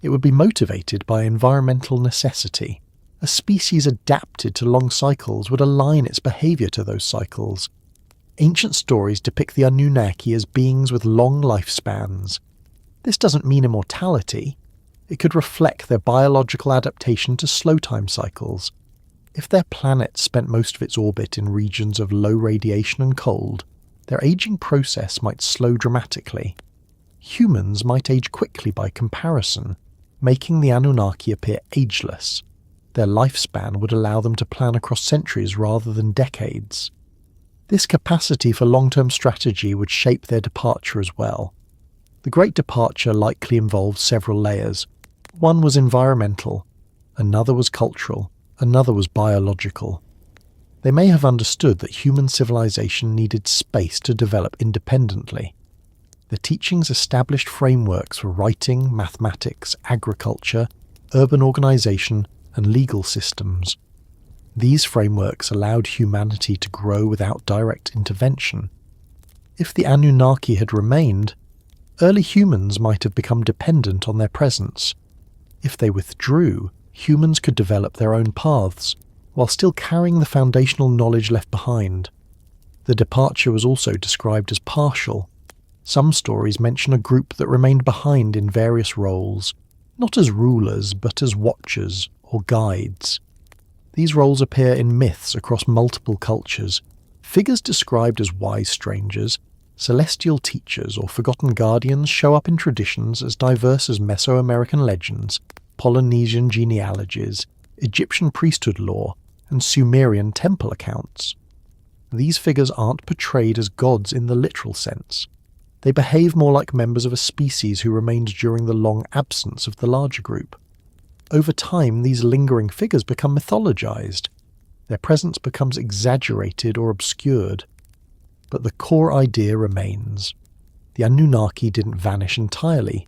It would be motivated by environmental necessity. A species adapted to long cycles would align its behaviour to those cycles. Ancient stories depict the Anunnaki as beings with long lifespans. This doesn't mean immortality. It could reflect their biological adaptation to slow time cycles. If their planet spent most of its orbit in regions of low radiation and cold, their aging process might slow dramatically. Humans might age quickly by comparison, making the Anunnaki appear ageless. Their lifespan would allow them to plan across centuries rather than decades. This capacity for long-term strategy would shape their departure as well. The Great Departure likely involved several layers. One was environmental, another was cultural, another was biological. They may have understood that human civilization needed space to develop independently. The teachings established frameworks for writing, mathematics, agriculture, urban organization, and legal systems. These frameworks allowed humanity to grow without direct intervention. If the Anunnaki had remained, early humans might have become dependent on their presence. If they withdrew, humans could develop their own paths, while still carrying the foundational knowledge left behind. The departure was also described as partial. Some stories mention a group that remained behind in various roles, not as rulers but as watchers or guides. These roles appear in myths across multiple cultures. Figures described as wise strangers, celestial teachers, or forgotten guardians show up in traditions as diverse as Mesoamerican legends, Polynesian genealogies, Egyptian priesthood lore, and Sumerian temple accounts. These figures aren't portrayed as gods in the literal sense. They behave more like members of a species who remained during the long absence of the larger group. Over time, these lingering figures become mythologized. Their presence becomes exaggerated or obscured. But the core idea remains. The Anunnaki didn't vanish entirely.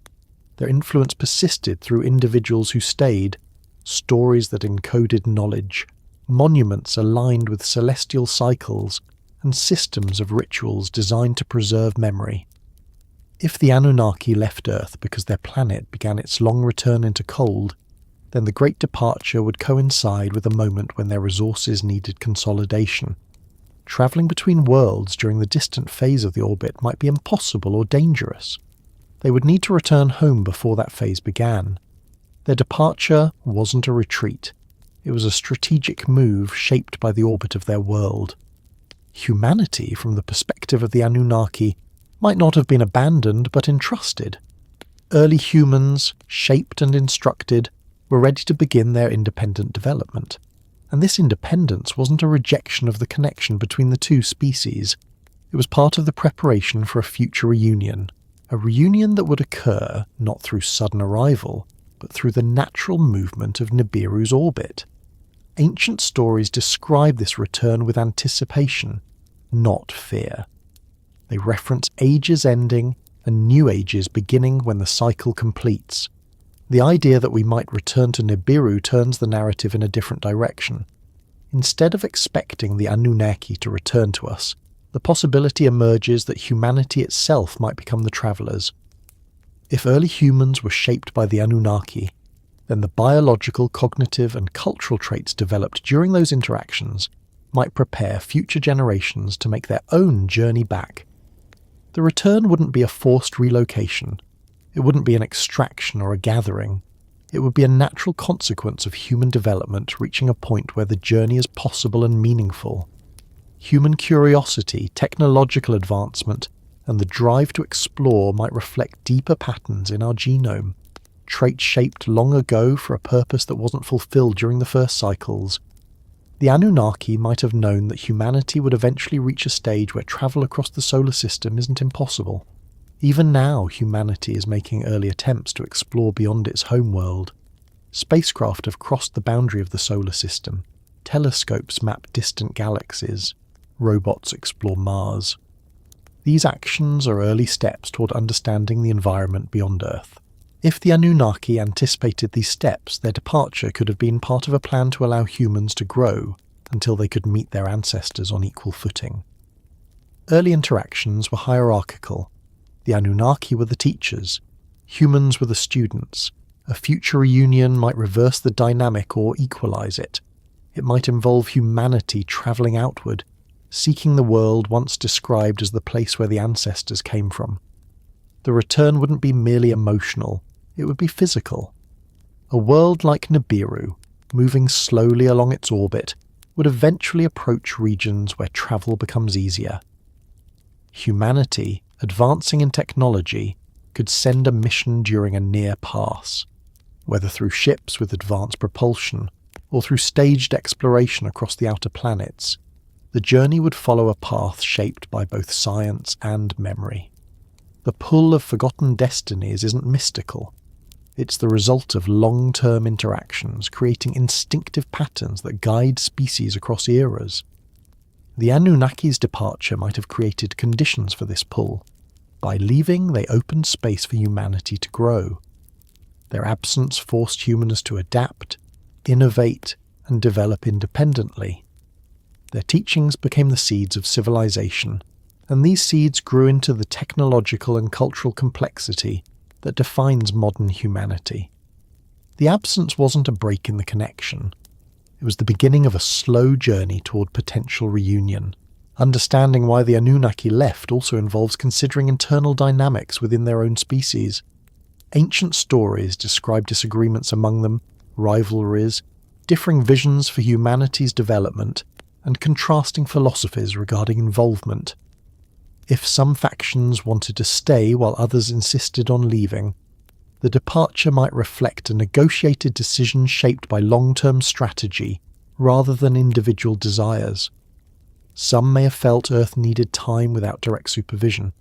Their influence persisted through individuals who stayed, stories that encoded knowledge, monuments aligned with celestial cycles, and systems of rituals designed to preserve memory. If the Anunnaki left Earth because their planet began its long return into cold, then the Great Departure would coincide with a moment when their resources needed consolidation. Travelling between worlds during the distant phase of the orbit might be impossible or dangerous. They would need to return home before that phase began. Their departure wasn't a retreat. It was a strategic move shaped by the orbit of their world. Humanity, from the perspective of the Anunnaki, might not have been abandoned but entrusted. Early humans, shaped and instructed, were ready to begin their independent development. And this independence wasn't a rejection of the connection between the two species. It was part of the preparation for a future reunion, a reunion that would occur not through sudden arrival, but through the natural movement of Nibiru's orbit. Ancient stories describe this return with anticipation, not fear. They reference ages ending and new ages beginning when the cycle completes. The idea that we might return to Nibiru turns the narrative in a different direction. Instead of expecting the Anunnaki to return to us, the possibility emerges that humanity itself might become the travellers. If early humans were shaped by the Anunnaki, then the biological, cognitive, and cultural traits developed during those interactions might prepare future generations to make their own journey back. The return wouldn't be a forced relocation. It wouldn't be an extraction or a gathering. It would be a natural consequence of human development reaching a point where the journey is possible and meaningful. Human curiosity, technological advancement, and the drive to explore might reflect deeper patterns in our genome, traits shaped long ago for a purpose that wasn't fulfilled during the first cycles. The Anunnaki might have known that humanity would eventually reach a stage where travel across the solar system isn't impossible. Even now, humanity is making early attempts to explore beyond its homeworld. Spacecraft have crossed the boundary of the solar system. Telescopes map distant galaxies. Robots explore Mars. These actions are early steps toward understanding the environment beyond Earth. If the Anunnaki anticipated these steps, their departure could have been part of a plan to allow humans to grow until they could meet their ancestors on equal footing. Early interactions were hierarchical. The Anunnaki were the teachers. Humans were the students. A future reunion might reverse the dynamic or equalize it. It might involve humanity travelling outward, seeking the world once described as the place where the ancestors came from. The return wouldn't be merely emotional, it would be physical. A world like Nibiru, moving slowly along its orbit, would eventually approach regions where travel becomes easier. Humanity, advancing in technology, could send a mission during a near pass, whether through ships with advanced propulsion or through staged exploration across the outer planets. The journey would follow a path shaped by both science and memory. The pull of forgotten destinies isn't mystical. It's the result of long-term interactions, creating instinctive patterns that guide species across eras. The Anunnaki's departure might have created conditions for this pull. By leaving, they opened space for humanity to grow. Their absence forced humans to adapt, innovate, and develop independently. Their teachings became the seeds of civilization, and these seeds grew into the technological and cultural complexity that defines modern humanity. The absence wasn't a break in the connection. It was the beginning of a slow journey toward potential reunion. Understanding why the Anunnaki left also involves considering internal dynamics within their own species. Ancient stories describe disagreements among them, rivalries, differing visions for humanity's development, and contrasting philosophies regarding involvement. If some factions wanted to stay while others insisted on leaving, the departure might reflect a negotiated decision shaped by long-term strategy rather than individual desires. Some may have felt Earth needed time without direct supervision.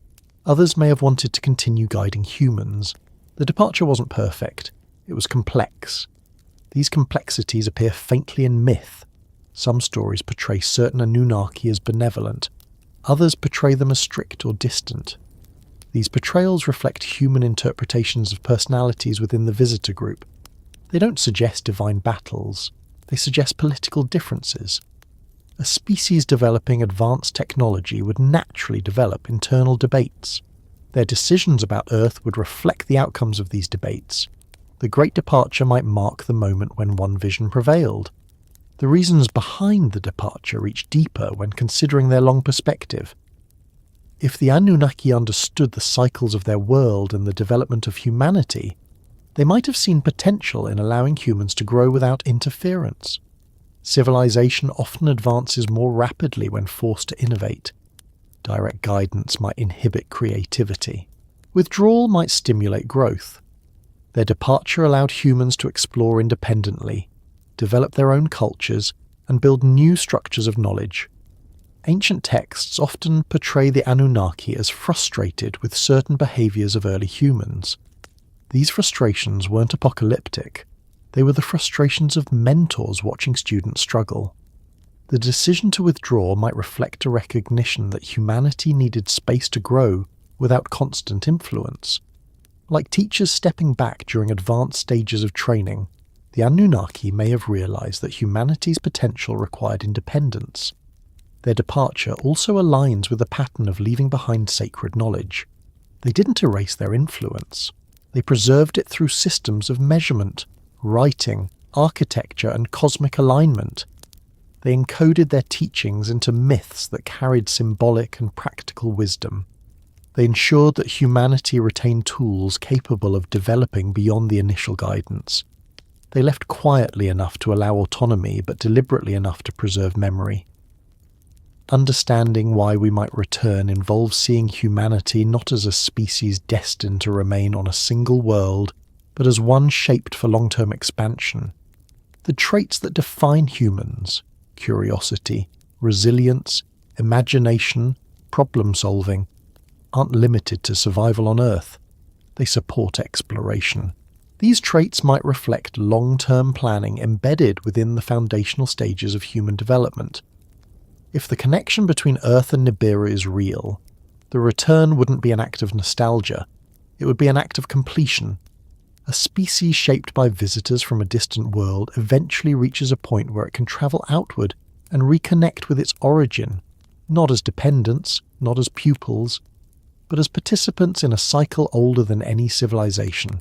Others may have wanted to continue guiding humans. The departure wasn't perfect. It was complex. These complexities appear faintly in myth. Some stories portray certain Anunnaki as benevolent. Others portray them as strict or distant. These portrayals reflect human interpretations of personalities within the visitor group. They don't suggest divine battles. They suggest political differences. A species developing advanced technology would naturally develop internal debates. Their decisions about Earth would reflect the outcomes of these debates. The Great Departure might mark the moment when one vision prevailed. The reasons behind the departure reach deeper when considering their long perspective. If the Anunnaki understood the cycles of their world and the development of humanity, they might have seen potential in allowing humans to grow without interference. Civilization often advances more rapidly when forced to innovate. Direct guidance might inhibit creativity. Withdrawal might stimulate growth. Their departure allowed humans to explore independently, develop their own cultures, and build new structures of knowledge. Ancient texts often portray the Anunnaki as frustrated with certain behaviors of early humans. These frustrations weren't apocalyptic. They were the frustrations of mentors watching students struggle. The decision to withdraw might reflect a recognition that humanity needed space to grow without constant influence. Like teachers stepping back during advanced stages of training, the Anunnaki may have realized that humanity's potential required independence. Their departure also aligns with a pattern of leaving behind sacred knowledge. They didn't erase their influence. They preserved it through systems of measurement, writing, architecture, and cosmic alignment. They encoded their teachings into myths that carried symbolic and practical wisdom. They ensured that humanity retained tools capable of developing beyond the initial guidance. They left quietly enough to allow autonomy, but deliberately enough to preserve memory. Understanding why we might return involves seeing humanity not as a species destined to remain on a single world, but as one shaped for long-term expansion. The traits that define humans — curiosity, resilience, imagination, problem-solving — aren't limited to survival on Earth. They support exploration. These traits might reflect long-term planning embedded within the foundational stages of human development. If the connection between Earth and Nibiru is real, the return wouldn't be an act of nostalgia. It would be an act of completion. A species shaped by visitors from a distant world eventually reaches a point where it can travel outward and reconnect with its origin, not as dependents, not as pupils, but as participants in a cycle older than any civilization.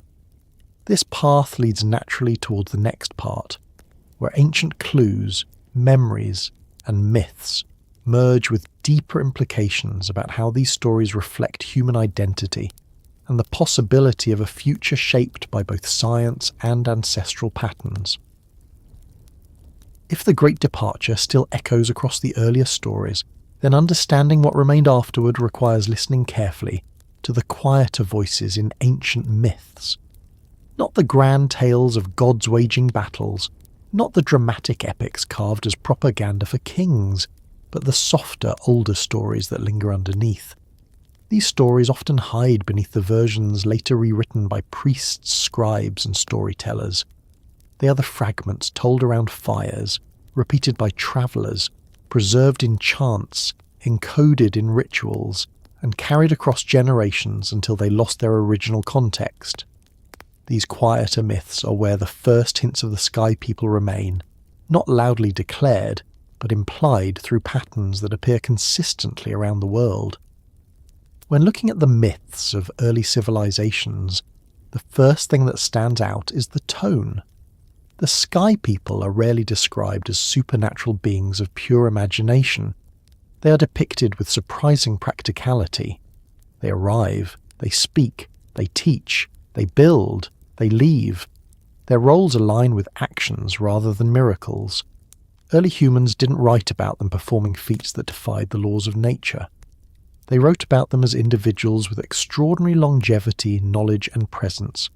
This path leads naturally toward the next part, where ancient clues, memories, and myths merge with deeper implications about how these stories reflect human identity and the possibility of a future shaped by both science and ancestral patterns. If the Great Departure still echoes across the earlier stories, then understanding what remained afterward requires listening carefully to the quieter voices in ancient myths. Not the grand tales of gods waging battles, not the dramatic epics carved as propaganda for kings, but the softer, older stories that linger underneath. These stories often hide beneath the versions later rewritten by priests, scribes, and storytellers. They are the fragments told around fires, repeated by travellers, preserved in chants, encoded in rituals, and carried across generations until they lost their original context. These quieter myths are where the first hints of the Sky People remain, not loudly declared, but implied through patterns that appear consistently around the world. When looking at the myths of early civilizations, the first thing that stands out is the tone. The Sky People are rarely described as supernatural beings of pure imagination. They are depicted with surprising practicality. They arrive, they speak, they teach, they build, they leave. Their roles align with actions rather than miracles. Early humans didn't write about them performing feats that defied the laws of nature. They wrote about them as individuals with extraordinary longevity, knowledge, and presence,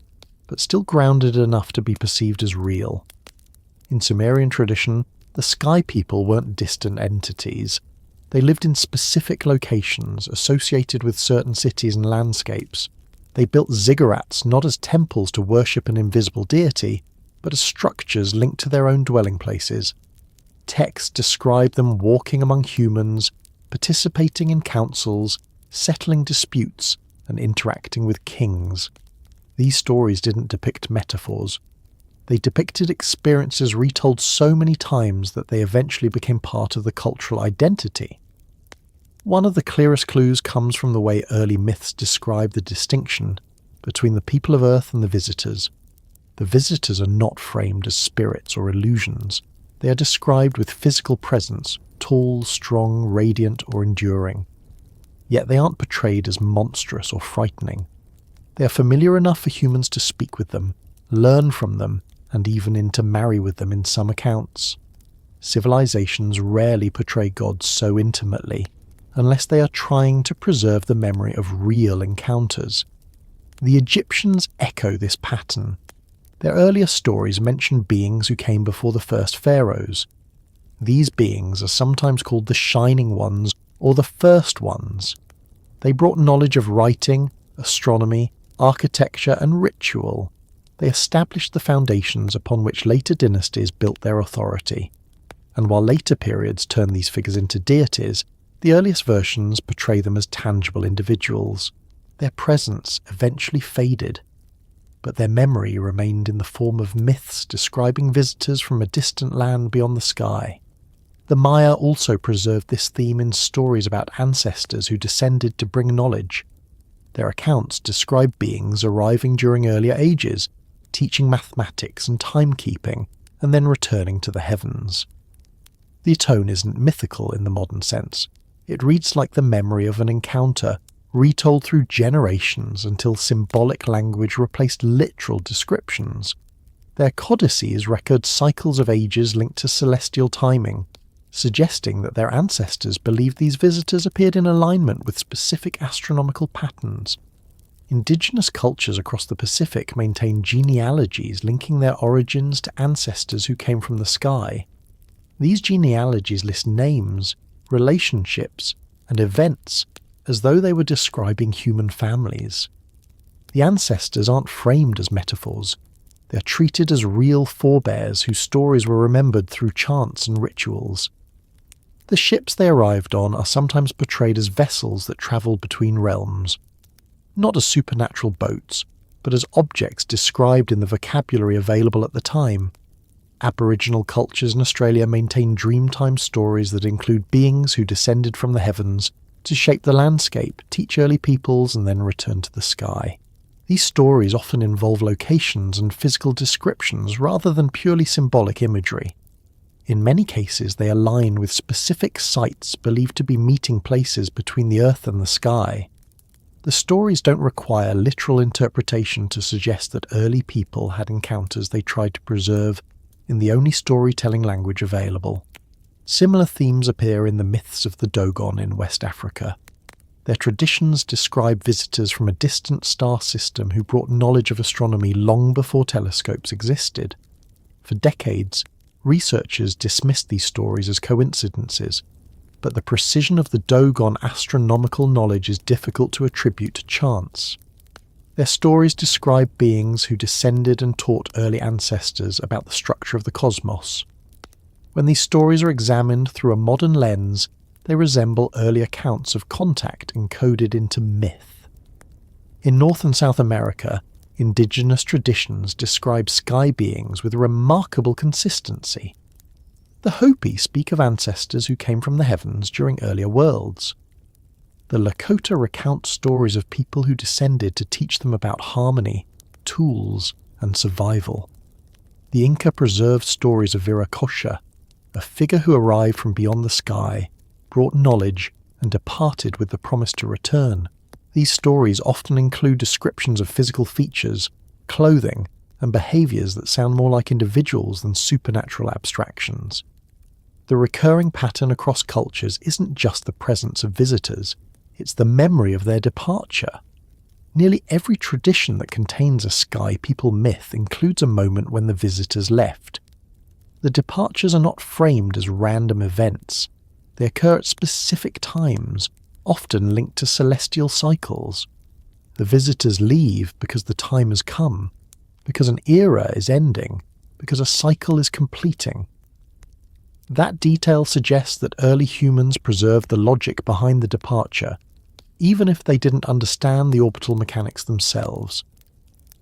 but still grounded enough to be perceived as real. In Sumerian tradition, the Sky People weren't distant entities. They lived in specific locations associated with certain cities and landscapes. They built ziggurats not as temples to worship an invisible deity, but as structures linked to their own dwelling places. Texts describe them walking among humans, participating in councils, settling disputes, and interacting with kings. These stories didn't depict metaphors. They depicted experiences retold so many times that they eventually became part of the cultural identity. One of the clearest clues comes from the way early myths describe the distinction between the people of Earth and the visitors. The visitors are not framed as spirits or illusions. They are described with physical presence, tall, strong, radiant, or enduring. Yet they aren't portrayed as monstrous or frightening. They are familiar enough for humans to speak with them, learn from them, and even intermarry with them in some accounts. Civilizations rarely portray gods so intimately, unless they are trying to preserve the memory of real encounters. The Egyptians echo this pattern. Their earlier stories mention beings who came before the first pharaohs. These beings are sometimes called the Shining Ones or the First Ones. They brought knowledge of writing, astronomy, architecture, and ritual. They established the foundations upon which later dynasties built their authority. And while later periods turn these figures into deities, the earliest versions portray them as tangible individuals. Their presence eventually faded, but their memory remained in the form of myths describing visitors from a distant land beyond the sky. The Maya also preserved this theme in stories about ancestors who descended to bring knowledge. Their accounts describe beings arriving during earlier ages, teaching mathematics and timekeeping, and then returning to the heavens. The tone isn't mythical in the modern sense. It reads like the memory of an encounter, retold through generations until symbolic language replaced literal descriptions. Their codices record cycles of ages linked to celestial timing, suggesting that their ancestors believed these visitors appeared in alignment with specific astronomical patterns. Indigenous cultures across the Pacific maintain genealogies linking their origins to ancestors who came from the sky. These genealogies list names, relationships, and events as though they were describing human families. The ancestors aren't framed as metaphors. They are treated as real forebears whose stories were remembered through chants and rituals. The ships they arrived on are sometimes portrayed as vessels that travelled between realms, not as supernatural boats, but as objects described in the vocabulary available at the time. Aboriginal cultures in Australia maintain dreamtime stories that include beings who descended from the heavens to shape the landscape, teach early peoples, and then return to the sky. These stories often involve locations and physical descriptions rather than purely symbolic imagery. In many cases, they align with specific sites believed to be meeting places between the earth and the sky. The stories don't require literal interpretation to suggest that early people had encounters they tried to preserve in the only storytelling language available. Similar themes appear in the myths of the Dogon in West Africa. Their traditions describe visitors from a distant star system who brought knowledge of astronomy long before telescopes existed. For decades, researchers dismissed these stories as coincidences, but the precision of the Dogon astronomical knowledge is difficult to attribute to chance. Their stories describe beings who descended and taught early ancestors about the structure of the cosmos. When these stories are examined through a modern lens, they resemble early accounts of contact encoded into myth. In North and South America, indigenous traditions describe sky beings with remarkable consistency. The Hopi speak of ancestors who came from the heavens during earlier worlds. The Lakota recount stories of people who descended to teach them about harmony, tools, and survival. The Inca preserved stories of Viracocha, a figure who arrived from beyond the sky, brought knowledge, and departed with the promise to return. These stories often include descriptions of physical features, clothing, and behaviours that sound more like individuals than supernatural abstractions. The recurring pattern across cultures isn't just the presence of visitors, it's the memory of their departure. Nearly every tradition that contains a sky people myth includes a moment when the visitors left. The departures are not framed as random events. They occur at specific times, often linked to celestial cycles. The visitors leave because the time has come, because an era is ending, because a cycle is completing. That detail suggests that early humans preserved the logic behind the departure, even if they didn't understand the orbital mechanics themselves.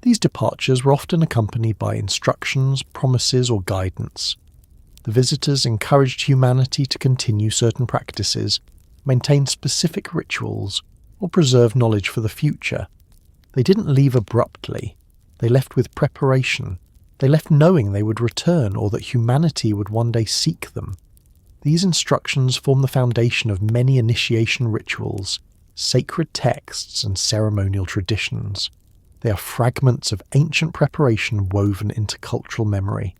These departures were often accompanied by instructions, promises, or guidance. The visitors encouraged humanity to continue certain practices, maintain specific rituals, or preserve knowledge for the future. They didn't leave abruptly. They left with preparation. They left knowing they would return or that humanity would one day seek them. These instructions form the foundation of many initiation rituals, sacred texts, and ceremonial traditions. They are fragments of ancient preparation woven into cultural memory.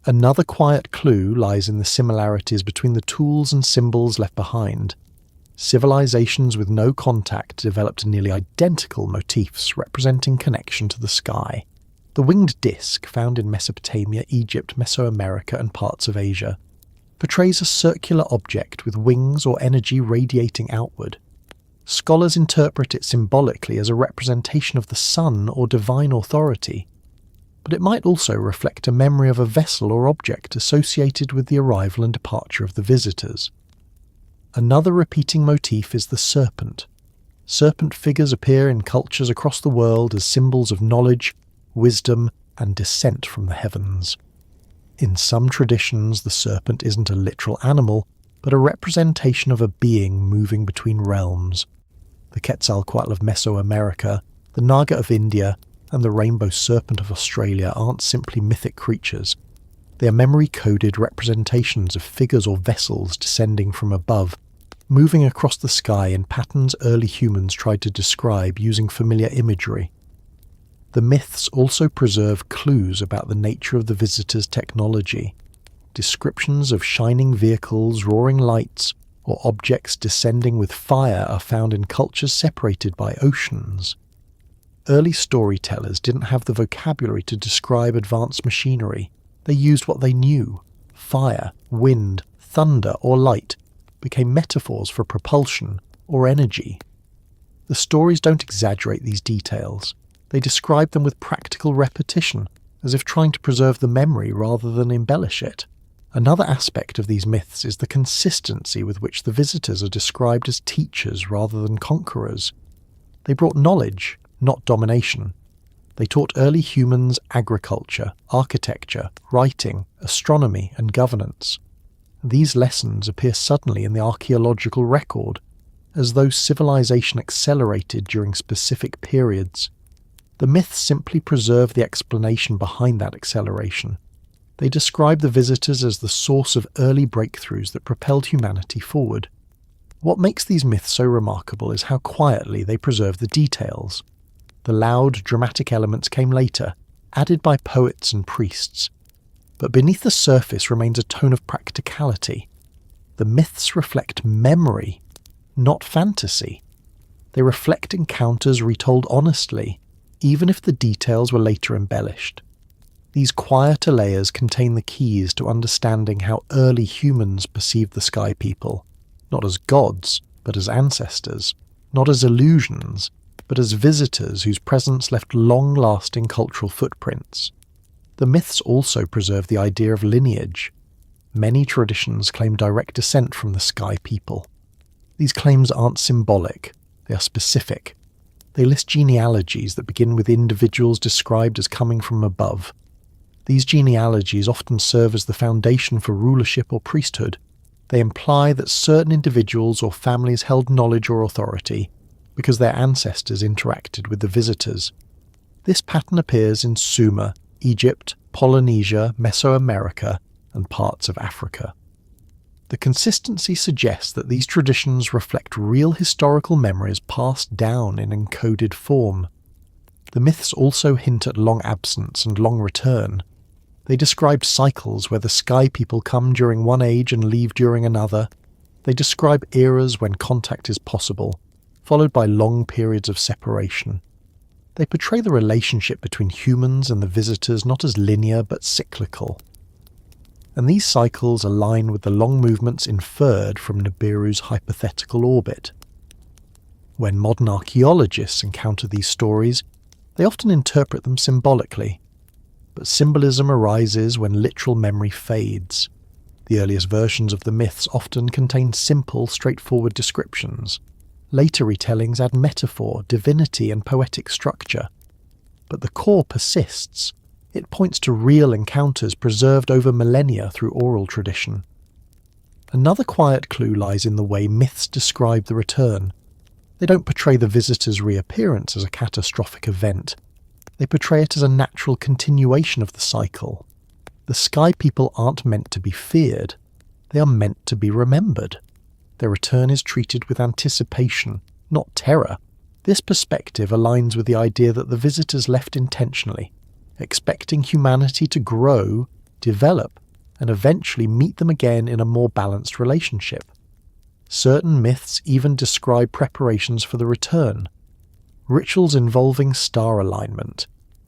Another quiet clue lies in the similarities between the tools and symbols left behind. Civilizations with no contact developed nearly identical motifs representing connection to the sky. The winged disc, found in Mesopotamia, Egypt, Mesoamerica, and parts of Asia, portrays a circular object with wings or energy radiating outward. Scholars interpret it symbolically as a representation of the sun or divine authority, but it might also reflect a memory of a vessel or object associated with the arrival and departure of the visitors. Another repeating motif is the serpent. Serpent figures appear in cultures across the world as symbols of knowledge, wisdom, and descent from the heavens. In some traditions, the serpent isn't a literal animal, but a representation of a being moving between realms. The Quetzalcoatl of Mesoamerica, the Naga of India, and the rainbow serpent of Australia aren't simply mythic creatures. They are memory-coded representations of figures or vessels descending from above, moving across the sky in patterns early humans tried to describe using familiar imagery. The myths also preserve clues about the nature of the visitors' technology. Descriptions of shining vehicles, roaring lights, or objects descending with fire are found in cultures separated by oceans. Early storytellers didn't have the vocabulary to describe advanced machinery. They used what they knew. Fire, wind, thunder, or light became metaphors for propulsion or energy. The stories don't exaggerate these details. They describe them with practical repetition, as if trying to preserve the memory rather than embellish it. Another aspect of these myths is the consistency with which the visitors are described as teachers rather than conquerors. They brought knowledge, not domination. They taught early humans agriculture, architecture, writing, astronomy, and governance. These lessons appear suddenly in the archaeological record, as though civilization accelerated during specific periods. The myths simply preserve the explanation behind that acceleration. They describe the visitors as the source of early breakthroughs that propelled humanity forward. What makes these myths so remarkable is how quietly they preserve the details. The loud, dramatic elements came later, added by poets and priests. But beneath the surface remains a tone of practicality. The myths reflect memory, not fantasy. They reflect encounters retold honestly, even if the details were later embellished. These quieter layers contain the keys to understanding how early humans perceived the sky people, not as gods, but as ancestors, not as illusions, but as visitors whose presence left long-lasting cultural footprints. The myths also preserve the idea of lineage. Many traditions claim direct descent from the sky people. These claims aren't symbolic, they are specific. They list genealogies that begin with individuals described as coming from above. These genealogies often serve as the foundation for rulership or priesthood. They imply that certain individuals or families held knowledge or authority because their ancestors interacted with the visitors. This pattern appears in Sumer, Egypt, Polynesia, Mesoamerica, and parts of Africa. The consistency suggests that these traditions reflect real historical memories passed down in encoded form. The myths also hint at long absence and long return. They describe cycles where the sky people come during one age and leave during another. They describe eras when contact is possible, followed by long periods of separation. They portray the relationship between humans and the visitors not as linear but cyclical. and these cycles align with the long movements inferred from Nibiru's hypothetical orbit. When modern archaeologists encounter these stories, they often interpret them symbolically, but symbolism arises when literal memory fades. The earliest versions of the myths often contain simple, straightforward descriptions. Later retellings add metaphor, divinity, and poetic structure. But the core persists. It points to real encounters preserved over millennia through oral tradition. Another quiet clue lies in the way myths describe the return. They don't portray the visitor's reappearance as a catastrophic event. They portray it as a natural continuation of the cycle. The sky people aren't meant to be feared. They are meant to be remembered. Their return is treated with anticipation, not terror. This perspective aligns with the idea that the visitors left intentionally, expecting humanity to grow, develop, and eventually meet them again in a more balanced relationship. Certain myths even describe preparations for the return. Rituals involving star alignment,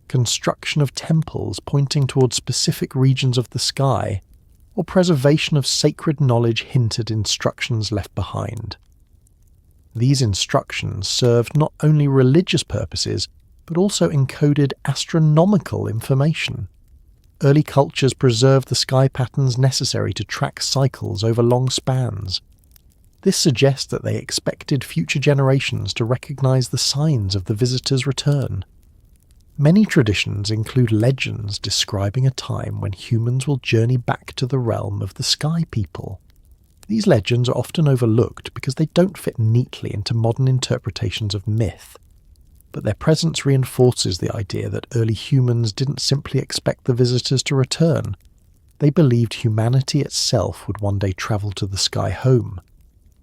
construction of temples pointing towards specific regions of the sky, or preservation of sacred knowledge hinted instructions left behind. These instructions served not only religious purposes, but also encoded astronomical information. Early cultures preserved the sky patterns necessary to track cycles over long spans. This suggests that they expected future generations to recognize the signs of the visitor's return. Many traditions include legends describing a time when humans will journey back to the realm of the sky people. These legends are often overlooked because they don't fit neatly into modern interpretations of myth, but their presence reinforces the idea that early humans didn't simply expect the visitors to return. They believed humanity itself would one day travel to the sky home.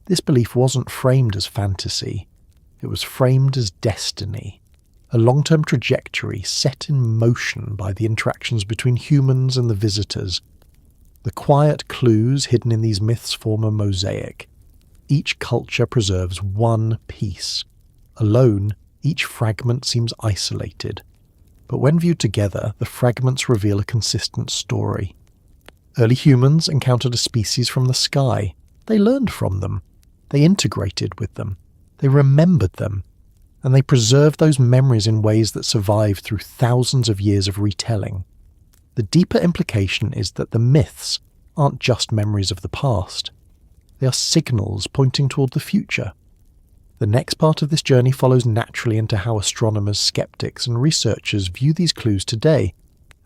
This belief wasn't framed as fantasy. It was framed as destiny, a long-term trajectory set in motion by the interactions between humans and the visitors. The quiet clues hidden in these myths form a mosaic. Each culture preserves one piece. Alone, each fragment seems isolated. But when viewed together, the fragments reveal a consistent story. Early humans encountered a species from the sky. They learned from them. They integrated with them. They remembered them. And they preserved those memories in ways that survive through thousands of years of retelling. The deeper implication is that the myths aren't just memories of the past. They are signals pointing toward the future. The next part of this journey follows naturally into how astronomers, skeptics, and researchers view these clues today,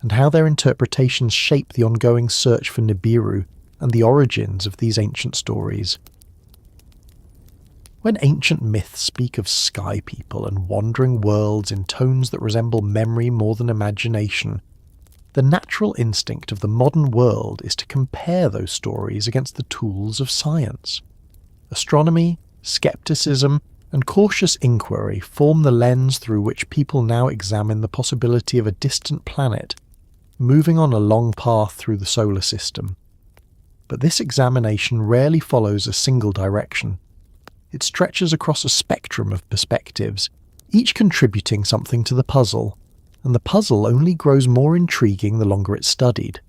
and how their interpretations shape the ongoing search for Nibiru and the origins of these ancient stories. When ancient myths speak of sky people and wandering worlds in tones that resemble memory more than imagination, the natural instinct of the modern world is to compare those stories against the tools of science. Astronomy, skepticism, and cautious inquiry form the lens through which people now examine the possibility of a distant planet moving on a long path through the solar system. But this examination rarely follows a single direction. It stretches across a spectrum of perspectives, each contributing something to the puzzle, and the puzzle only grows more intriguing the longer it's studied.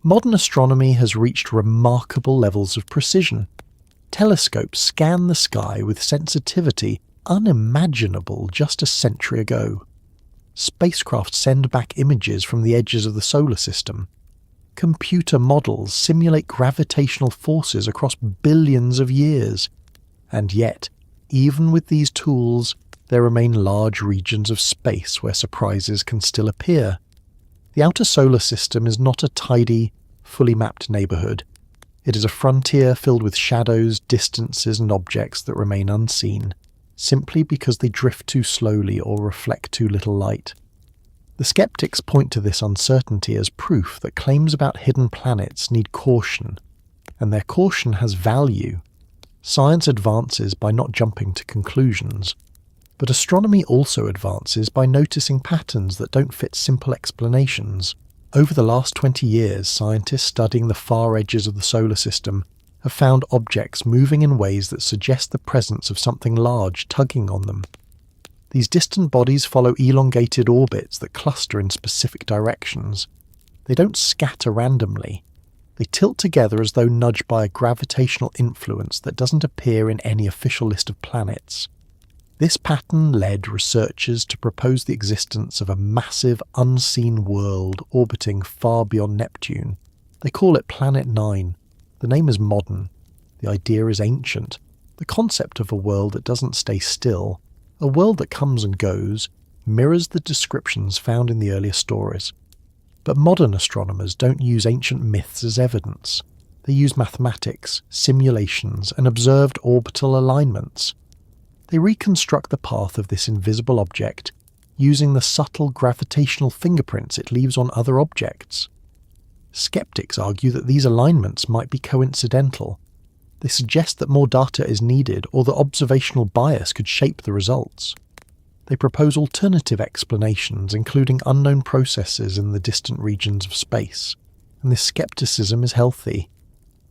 Modern astronomy has reached remarkable levels of precision. Telescopes scan the sky with sensitivity unimaginable just a century ago. Spacecraft send back images from the edges of the solar system. Computer models simulate gravitational forces across billions of years. And yet, even with these tools, there remain large regions of space where surprises can still appear. The outer solar system is not a tidy, fully mapped neighbourhood. It is a frontier filled with shadows, distances, and objects that remain unseen, simply because they drift too slowly or reflect too little light. The skeptics point to this uncertainty as proof that claims about hidden planets need caution, and their caution has value. Science advances by not jumping to conclusions, but astronomy also advances by noticing patterns that don't fit simple explanations. Over the last 20 years, scientists studying the far edges of the solar system have found objects moving in ways that suggest the presence of something large tugging on them. These distant bodies follow elongated orbits that cluster in specific directions. They don't scatter randomly. They tilt together as though nudged by a gravitational influence that doesn't appear in any official list of planets. This pattern led researchers to propose the existence of a massive, unseen world orbiting far beyond Neptune. They call it Planet 9. The name is modern. The idea is ancient. The concept of a world that doesn't stay still, a world that comes and goes, mirrors the descriptions found in the earlier stories. But modern astronomers don't use ancient myths as evidence. They use mathematics, simulations, and observed orbital alignments. They reconstruct the path of this invisible object using the subtle gravitational fingerprints it leaves on other objects. Skeptics argue that these alignments might be coincidental. They suggest that more data is needed or that observational bias could shape the results. They propose alternative explanations, including unknown processes in the distant regions of space. And this skepticism is healthy.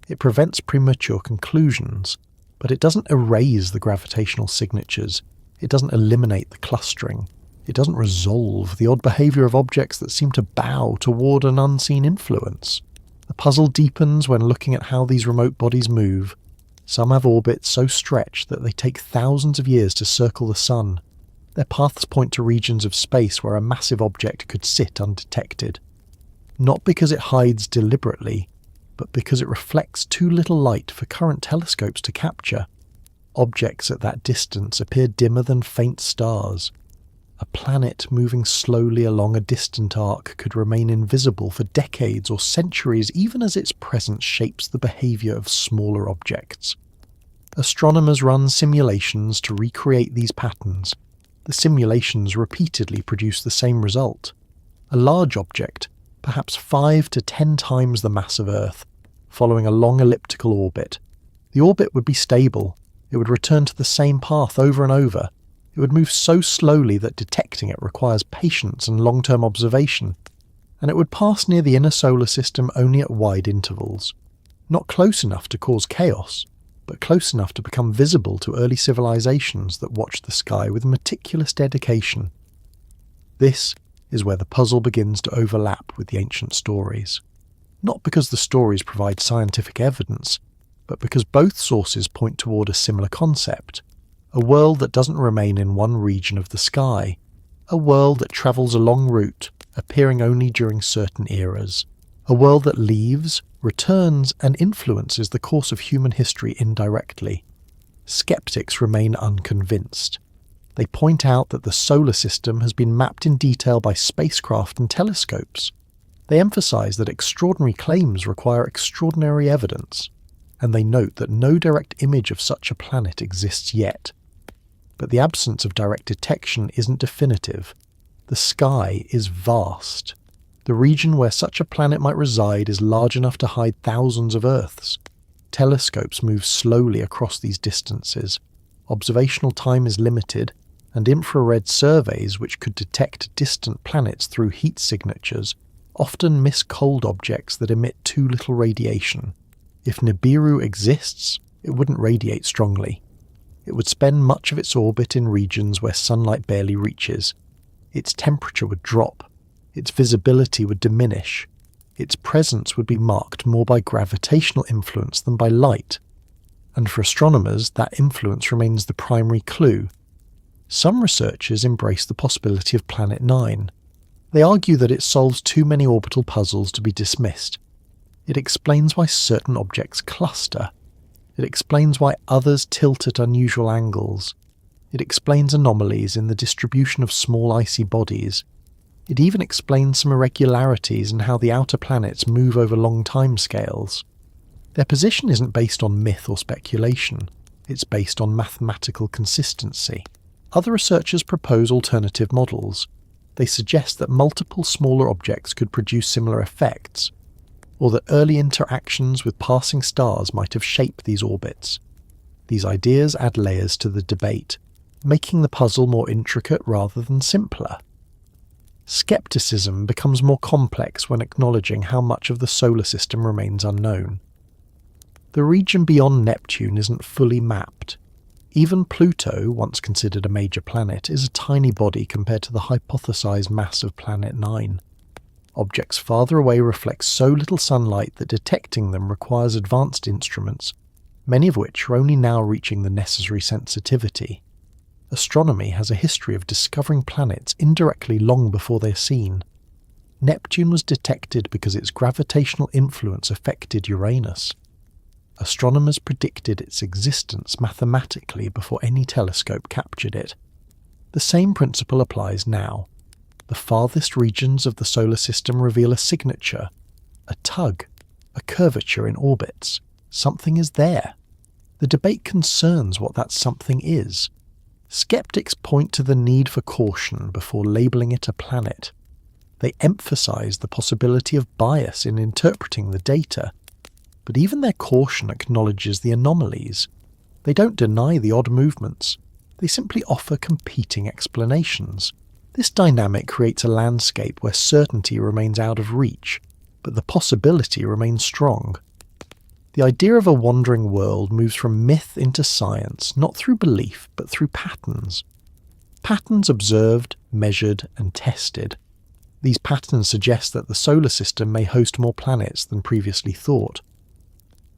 It prevents premature conclusions, but it doesn't erase the gravitational signatures. It doesn't eliminate the clustering. It doesn't resolve the odd behavior of objects that seem to bow toward an unseen influence. The puzzle deepens when looking at how these remote bodies move. Some have orbits so stretched that they take thousands of years to circle the sun. Their paths point to regions of space where a massive object could sit undetected. Not because it hides deliberately, but because it reflects too little light for current telescopes to capture. Objects at that distance appear dimmer than faint stars. A planet moving slowly along a distant arc could remain invisible for decades or centuries, even as its presence shapes the behavior of smaller objects. Astronomers run simulations to recreate these patterns. The simulations repeatedly produce the same result. A large object, perhaps 5 to 10 times the mass of Earth, following a long elliptical orbit. The orbit would be stable. It would return to the same path over and over. It would move so slowly that detecting it requires patience and long-term observation. And it would pass near the inner solar system only at wide intervals. Not close enough to cause chaos, but close enough to become visible to early civilizations that watched the sky with meticulous dedication. This is where the puzzle begins to overlap with the ancient stories. Not because the stories provide scientific evidence, but because both sources point toward a similar concept. A world that doesn't remain in one region of the sky. A world that travels a long route, appearing only during certain eras. A world that leaves, returns, and influences the course of human history indirectly. Skeptics remain unconvinced. They point out that the solar system has been mapped in detail by spacecraft and telescopes. They emphasize that extraordinary claims require extraordinary evidence, and they note that no direct image of such a planet exists yet. But the absence of direct detection isn't definitive. The sky is vast. The region where such a planet might reside is large enough to hide thousands of Earths. Telescopes move slowly across these distances. Observational time is limited, and infrared surveys, which could detect distant planets through heat signatures, often miss cold objects that emit too little radiation. If Nibiru exists, it wouldn't radiate strongly. It would spend much of its orbit in regions where sunlight barely reaches. Its temperature would drop. Its visibility would diminish. Its presence would be marked more by gravitational influence than by light. And for astronomers, that influence remains the primary clue. Some researchers embrace the possibility of Planet 9. They argue that it solves too many orbital puzzles to be dismissed. It explains why certain objects cluster. It explains why others tilt at unusual angles. It explains anomalies in the distribution of small icy bodies. It even explains some irregularities in how the outer planets move over long timescales. Their position isn't based on myth or speculation. It's based on mathematical consistency. Other researchers propose alternative models. They suggest that multiple smaller objects could produce similar effects, or that early interactions with passing stars might have shaped these orbits. These ideas add layers to the debate, making the puzzle more intricate rather than simpler. Skepticism becomes more complex when acknowledging how much of the solar system remains unknown. The region beyond Neptune isn't fully mapped. Even Pluto, once considered a major planet, is a tiny body compared to the hypothesized mass of Planet 9. Objects farther away reflect so little sunlight that detecting them requires advanced instruments, many of which are only now reaching the necessary sensitivity. Astronomy has a history of discovering planets indirectly long before they're seen. Neptune was detected because its gravitational influence affected Uranus. Astronomers predicted its existence mathematically before any telescope captured it. The same principle applies now. The farthest regions of the solar system reveal a signature, a tug, a curvature in orbits. Something is there. The debate concerns what that something is. Skeptics point to the need for caution before labelling it a planet. They emphasise the possibility of bias in interpreting the data. But even their caution acknowledges the anomalies. They don't deny the odd movements. They simply offer competing explanations. This dynamic creates a landscape where certainty remains out of reach, but the possibility remains strong. The idea of a wandering world moves from myth into science, not through belief, but through patterns. Patterns observed, measured, and tested. These patterns suggest that the solar system may host more planets than previously thought.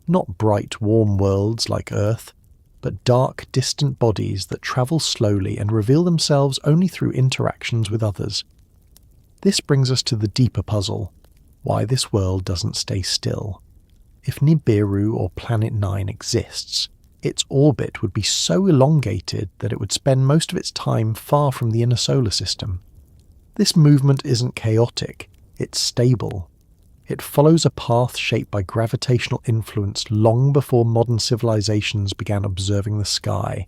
Not bright, warm worlds like Earth, but dark, distant bodies that travel slowly and reveal themselves only through interactions with others. This brings us to the deeper puzzle: why this world doesn't stay still. If Nibiru or Planet 9 exists, its orbit would be so elongated that it would spend most of its time far from the inner solar system. This movement isn't chaotic, it's stable. It follows a path shaped by gravitational influence long before modern civilizations began observing the sky.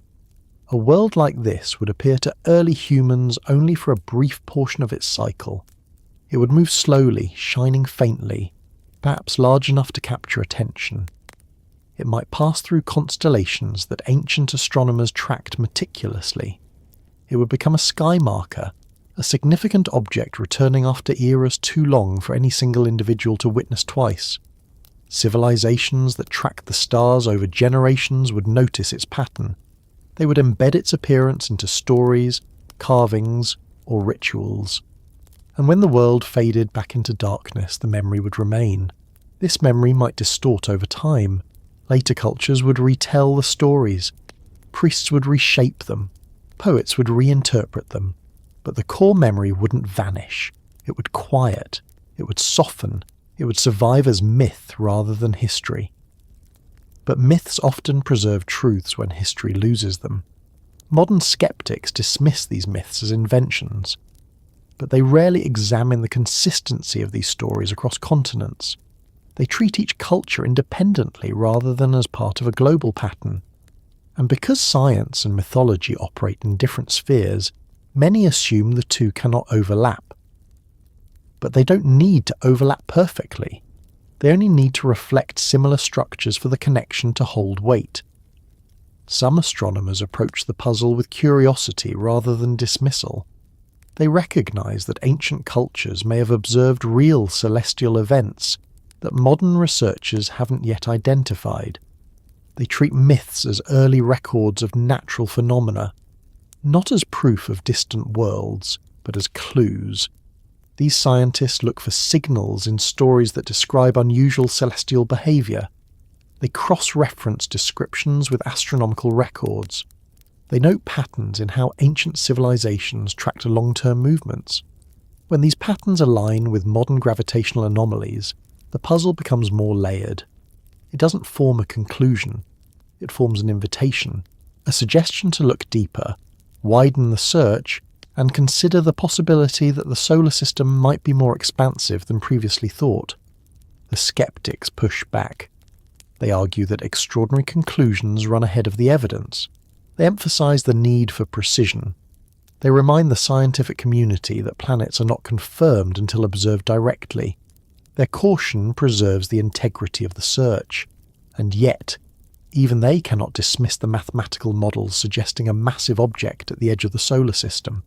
A world like this would appear to early humans only for a brief portion of its cycle. It would move slowly, shining faintly, perhaps large enough to capture attention. It might pass through constellations that ancient astronomers tracked meticulously. It would become a sky marker, a significant object returning after eras too long for any single individual to witness twice. Civilizations that tracked the stars over generations would notice its pattern. They would embed its appearance into stories, carvings, or rituals. And when the world faded back into darkness, the memory would remain. This memory might distort over time. Later cultures would retell the stories. Priests would reshape them. Poets would reinterpret them. But the core memory wouldn't vanish. It would quiet. It would soften. It would survive as myth rather than history. But myths often preserve truths when history loses them. Modern skeptics dismiss these myths as inventions, but they rarely examine the consistency of these stories across continents. They treat each culture independently rather than as part of a global pattern. And because science and mythology operate in different spheres, many assume the two cannot overlap. But they don't need to overlap perfectly. They only need to reflect similar structures for the connection to hold weight. Some astronomers approach the puzzle with curiosity rather than dismissal. They recognize that ancient cultures may have observed real celestial events that modern researchers haven't yet identified. They treat myths as early records of natural phenomena, not as proof of distant worlds, but as clues. These scientists look for signals in stories that describe unusual celestial behaviour. They cross-reference descriptions with astronomical records. They note patterns in how ancient civilizations tracked long-term movements. When these patterns align with modern gravitational anomalies, the puzzle becomes more layered. It doesn't form a conclusion. It forms an invitation, a suggestion to look deeper, widen the search, and consider the possibility that the solar system might be more expansive than previously thought. The skeptics push back. They argue that extraordinary conclusions run ahead of the evidence. They emphasize the need for precision. They remind the scientific community that planets are not confirmed until observed directly. Their caution preserves the integrity of the search. And yet, even they cannot dismiss the mathematical models suggesting a massive object at the edge of the solar system.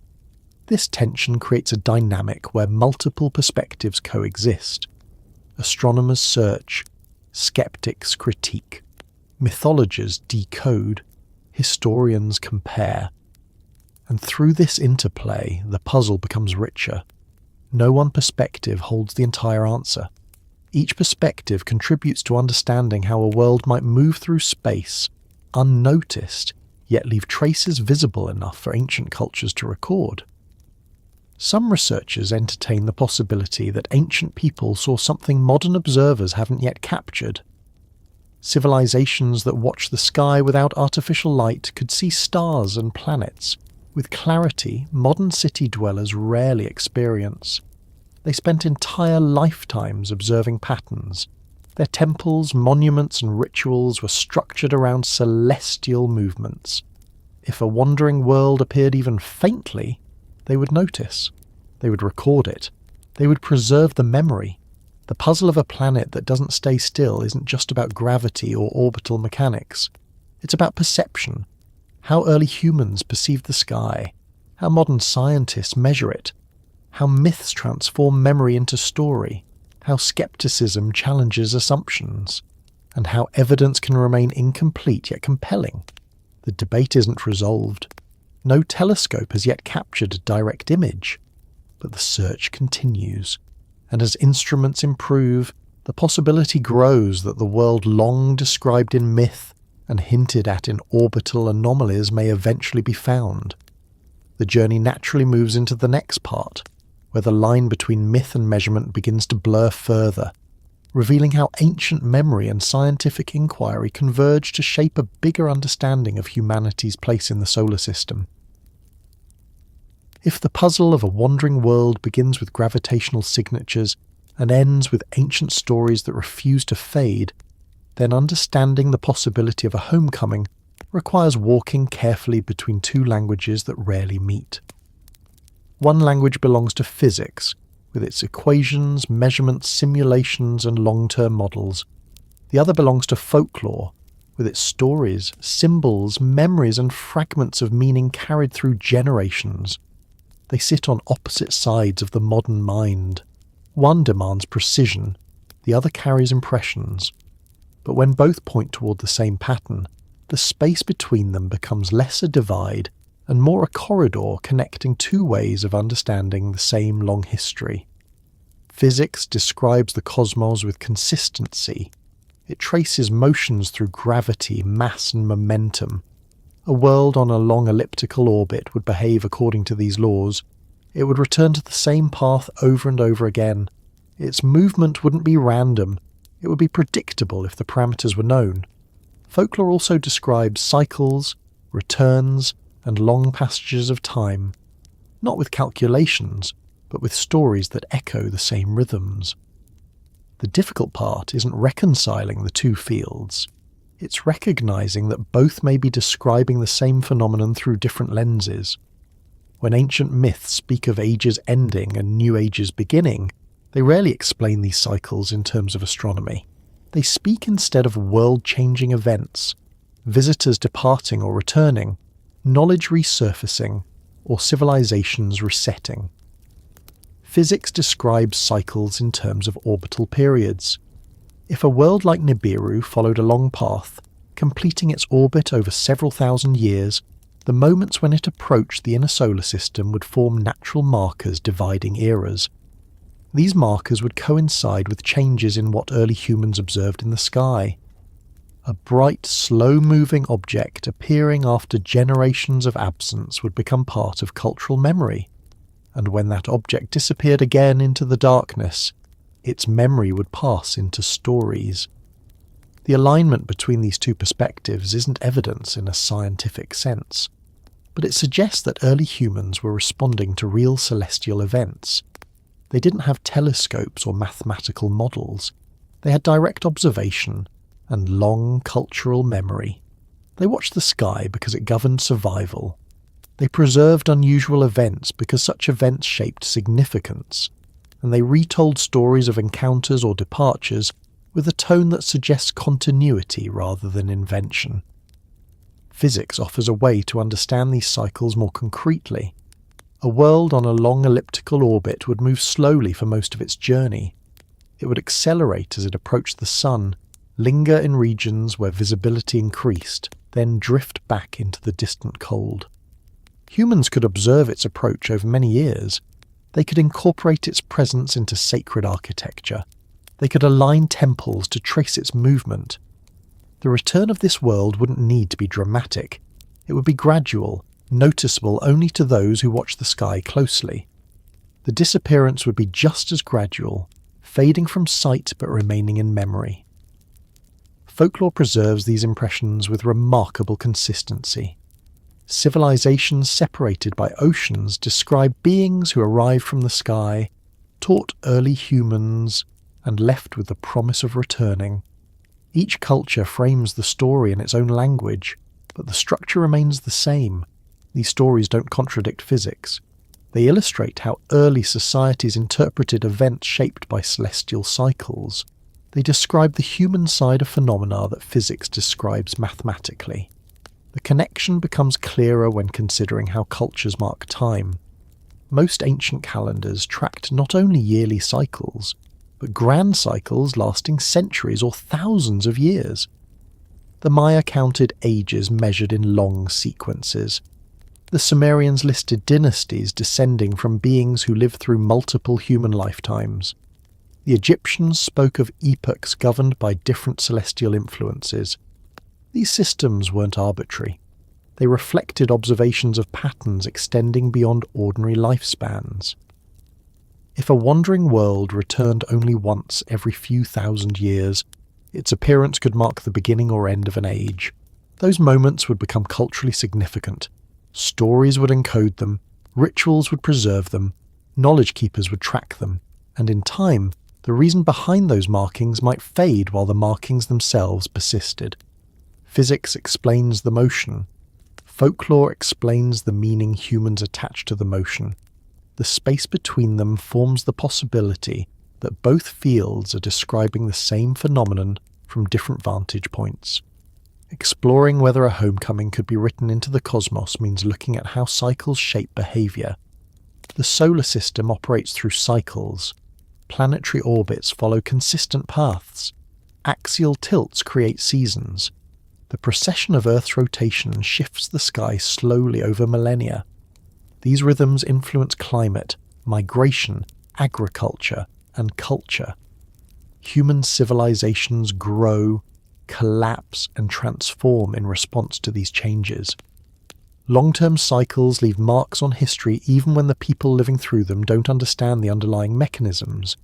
This tension creates a dynamic where multiple perspectives coexist. Astronomers search, skeptics critique, mythologists decode, historians compare. And through this interplay, the puzzle becomes richer. No one perspective holds the entire answer. Each perspective contributes to understanding how a world might move through space, unnoticed, yet leave traces visible enough for ancient cultures to record. Some researchers entertain the possibility that ancient people saw something modern observers haven't yet captured. Civilizations that watch the sky without artificial light could see stars and planets with clarity modern city dwellers rarely experience. They spent entire lifetimes observing patterns. Their temples, monuments, and rituals were structured around celestial movements. If a wandering world appeared even faintly, they would notice. They would record it. They would preserve the memory. The puzzle of a planet that doesn't stay still isn't just about gravity or orbital mechanics. It's about perception. How early humans perceived the sky. How modern scientists measure it. How myths transform memory into story. How skepticism challenges assumptions. And how evidence can remain incomplete yet compelling. The debate isn't resolved. No telescope has yet captured a direct image. But the search continues. And as instruments improve, the possibility grows that the world long described in myth and hinted at in orbital anomalies may eventually be found. The journey naturally moves into the next part, where the line between myth and measurement begins to blur further, revealing how ancient memory and scientific inquiry converge to shape a bigger understanding of humanity's place in the solar system. If the puzzle of a wandering world begins with gravitational signatures and ends with ancient stories that refuse to fade, then understanding the possibility of a homecoming requires walking carefully between two languages that rarely meet. One language belongs to physics, with its equations, measurements, simulations, and long-term models. The other belongs to folklore, with its stories, symbols, memories, and fragments of meaning carried through generations. They sit on opposite sides of the modern mind. One demands precision, the other carries impressions. But when both point toward the same pattern, the space between them becomes less a divide and more a corridor connecting two ways of understanding the same long history. Physics describes the cosmos with consistency. It traces motions through gravity, mass, and momentum. A world on a long elliptical orbit would behave according to these laws. It would return to the same path over and over again. Its movement wouldn't be random. It would be predictable if the parameters were known. Folklore also describes cycles, returns, and long passages of time, not with calculations, but with stories that echo the same rhythms. The difficult part isn't reconciling the two fields. It's recognizing that both may be describing the same phenomenon through different lenses. When ancient myths speak of ages ending and new ages beginning, they rarely explain these cycles in terms of astronomy. They speak instead of world-changing events, visitors departing or returning, knowledge resurfacing, or civilizations resetting. Physics describes cycles in terms of orbital periods. If a world like Nibiru followed a long path, completing its orbit over several thousand years, the moments when it approached the inner solar system would form natural markers dividing eras. These markers would coincide with changes in what early humans observed in the sky. A bright, slow-moving object appearing after generations of absence would become part of cultural memory, and when that object disappeared again into the darkness, its memory would pass into stories. The alignment between these two perspectives isn't evidence in a scientific sense, but it suggests that early humans were responding to real celestial events. They didn't have telescopes or mathematical models. They had direct observation and long cultural memory. They watched the sky because it governed survival. They preserved unusual events because such events shaped significance. And they retold stories of encounters or departures with a tone that suggests continuity rather than invention. Physics offers a way to understand these cycles more concretely. A world on a long elliptical orbit would move slowly for most of its journey. It would accelerate as it approached the sun, linger in regions where visibility increased, then drift back into the distant cold. Humans could observe its approach over many years. They could incorporate its presence into sacred architecture. They could align temples to trace its movement. The return of this world wouldn't need to be dramatic. It would be gradual, noticeable only to those who watch the sky closely. The disappearance would be just as gradual, fading from sight but remaining in memory. Folklore preserves these impressions with remarkable consistency. Civilizations separated by oceans describe beings who arrived from the sky, taught early humans, and left with the promise of returning. Each culture frames the story in its own language, but the structure remains the same. These stories don't contradict physics. They illustrate how early societies interpreted events shaped by celestial cycles. They describe the human side of phenomena that physics describes mathematically. The connection becomes clearer when considering how cultures mark time. Most ancient calendars tracked not only yearly cycles, but grand cycles lasting centuries or thousands of years. The Maya counted ages measured in long sequences. The Sumerians listed dynasties descending from beings who lived through multiple human lifetimes. The Egyptians spoke of epochs governed by different celestial influences. These systems weren't arbitrary. They reflected observations of patterns extending beyond ordinary lifespans. If a wandering world returned only once every few thousand years, its appearance could mark the beginning or end of an age. Those moments would become culturally significant. Stories would encode them, rituals would preserve them, knowledge keepers would track them, and in time, the reason behind those markings might fade while the markings themselves persisted. Physics explains the motion. Folklore explains the meaning humans attach to the motion. The space between them forms the possibility that both fields are describing the same phenomenon from different vantage points. Exploring whether a homecoming could be written into the cosmos means looking at how cycles shape behavior. The solar system operates through cycles. Planetary orbits follow consistent paths. Axial tilts create seasons. The precession of Earth's rotation shifts the sky slowly over millennia. These rhythms influence climate, migration, agriculture, and culture. Human civilizations grow, collapse, and transform in response to these changes. Long-term cycles leave marks on history even when the people living through them don't understand the underlying mechanisms.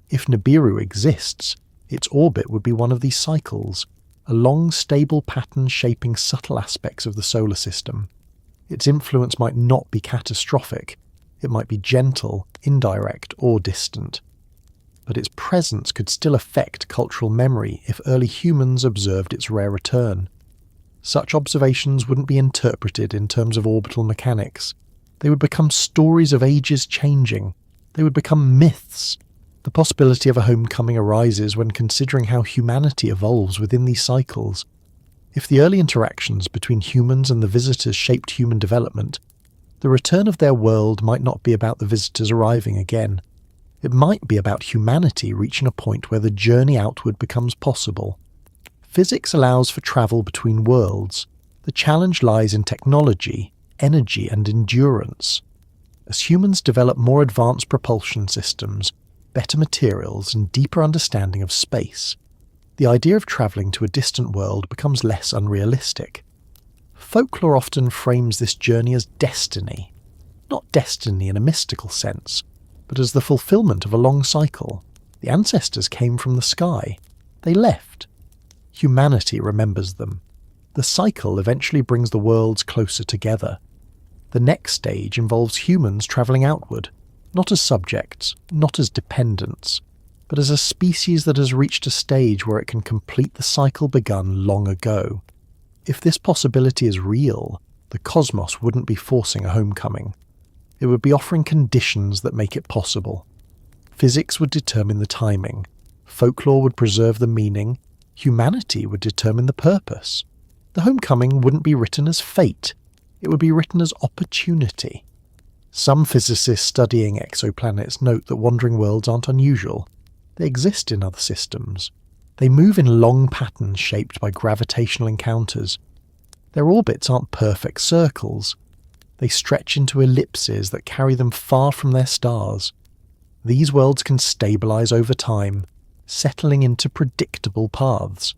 If Nibiru exists, its orbit would be one of these cycles, a long, stable pattern shaping subtle aspects of the solar system. Its influence might not be catastrophic. It might be gentle, indirect, or distant. But its presence could still affect cultural memory if early humans observed its rare return. Such observations wouldn't be interpreted in terms of orbital mechanics. They would become stories of ages changing. They would become myths. The possibility of a homecoming arises when considering how humanity evolves within these cycles. If the early interactions between humans and the visitors shaped human development, the return of their world might not be about the visitors arriving again. It might be about humanity reaching a point where the journey outward becomes possible. Physics allows for travel between worlds. The challenge lies in technology, energy, and endurance. As humans develop more advanced propulsion systems, better materials, and deeper understanding of space, the idea of travelling to a distant world becomes less unrealistic. Folklore often frames this journey as destiny, not destiny in a mystical sense, but as the fulfillment of a long cycle. The ancestors came from the sky. They left. Humanity remembers them. The cycle eventually brings the worlds closer together. The next stage involves humans travelling outward, not as subjects, not as dependents, but as a species that has reached a stage where it can complete the cycle begun long ago. If this possibility is real, the cosmos wouldn't be forcing a homecoming. It would be offering conditions that make it possible. Physics would determine the timing. Folklore would preserve the meaning. Humanity would determine the purpose. The homecoming wouldn't be written as fate. It would be written as opportunity. Some physicists studying exoplanets note that wandering worlds aren't unusual. They exist in other systems. They move in long patterns shaped by gravitational encounters. Their orbits aren't perfect circles. They stretch into ellipses that carry them far from their stars. These worlds can stabilize over time, settling into predictable paths.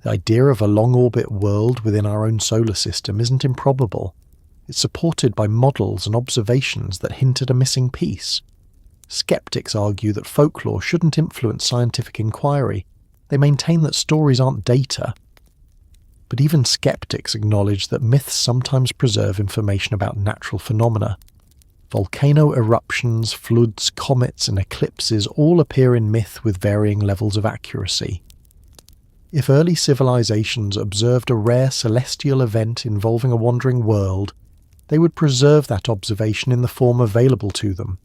The idea of a long-orbit world within our own solar system isn't improbable. It's supported by models and observations that hint at a missing piece. Skeptics argue that folklore shouldn't influence scientific inquiry. They maintain that stories aren't data. But even skeptics acknowledge that myths sometimes preserve information about natural phenomena. Volcano eruptions, floods, comets, and eclipses all appear in myth with varying levels of accuracy. If early civilizations observed a rare celestial event involving a wandering world, they would preserve that observation in the form available to them.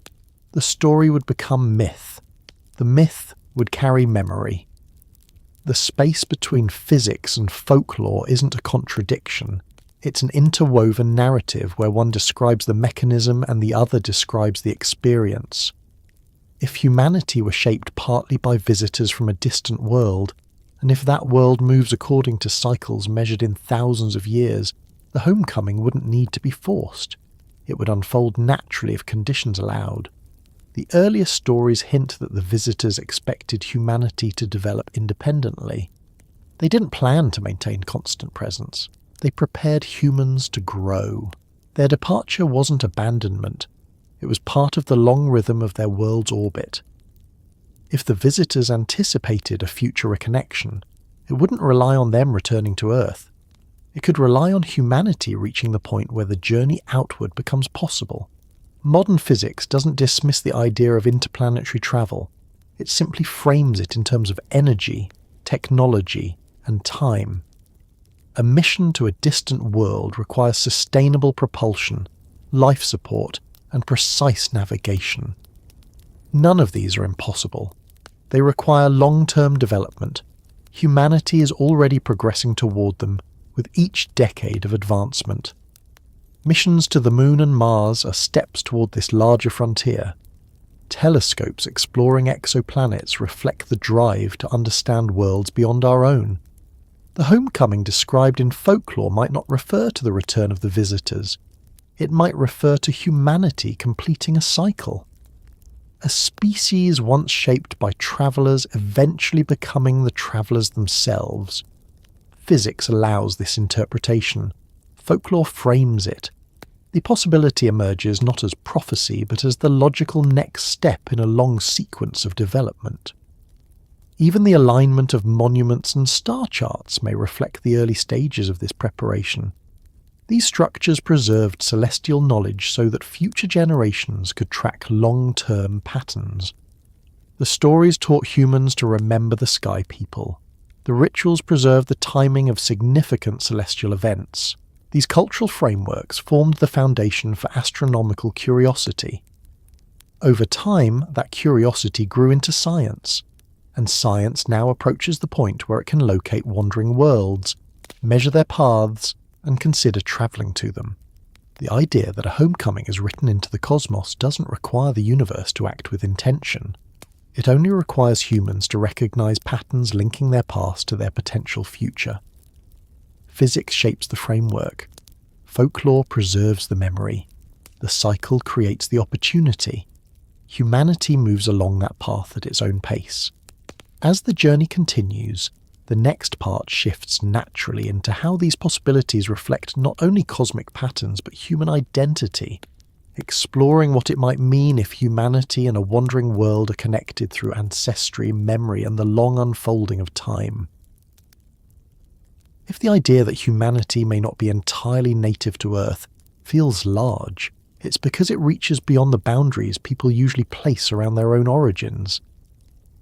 The story would become myth. The myth would carry memory. The space between physics and folklore isn't a contradiction. It's an interwoven narrative where one describes the mechanism and the other describes the experience. If humanity were shaped partly by visitors from a distant world, and if that world moves according to cycles measured in thousands of years, the homecoming wouldn't need to be forced. It would unfold naturally if conditions allowed. The earliest stories hint that the visitors expected humanity to develop independently. They didn't plan to maintain constant presence. They prepared humans to grow. Their departure wasn't abandonment. It was part of the long rhythm of their world's orbit. If the visitors anticipated a future reconnection, it wouldn't rely on them returning to Earth. It could rely on humanity reaching the point where the journey outward becomes possible. Modern physics doesn't dismiss the idea of interplanetary travel. It simply frames it in terms of energy, technology, and time. A mission to a distant world requires sustainable propulsion, life support, and precise navigation. None of these are impossible. They require long-term development. Humanity is already progressing toward them with each decade of advancement. Missions to the Moon and Mars are steps toward this larger frontier. Telescopes exploring exoplanets reflect the drive to understand worlds beyond our own. The homecoming described in folklore might not refer to the return of the visitors. It might refer to humanity completing a cycle. A species once shaped by travellers eventually becoming the travellers themselves. Physics allows this interpretation. Folklore frames it. The possibility emerges not as prophecy but as the logical next step in a long sequence of development. Even the alignment of monuments and star charts may reflect the early stages of this preparation. These structures preserved celestial knowledge so that future generations could track long-term patterns. The stories taught humans to remember the sky people. The rituals preserved the timing of significant celestial events. These cultural frameworks formed the foundation for astronomical curiosity. Over time, that curiosity grew into science, and science now approaches the point where it can locate wandering worlds, measure their paths, and consider travelling to them. The idea that a homecoming is written into the cosmos doesn't require the universe to act with intention. It only requires humans to recognise patterns linking their past to their potential future. Physics shapes the framework. Folklore preserves the memory. The cycle creates the opportunity. Humanity moves along that path at its own pace. As the journey continues, the next part shifts naturally into how these possibilities reflect not only cosmic patterns but human identity, exploring what it might mean if humanity and a wandering world are connected through ancestry, memory, and the long unfolding of time. If the idea that humanity may not be entirely native to Earth feels large, it's because it reaches beyond the boundaries people usually place around their own origins.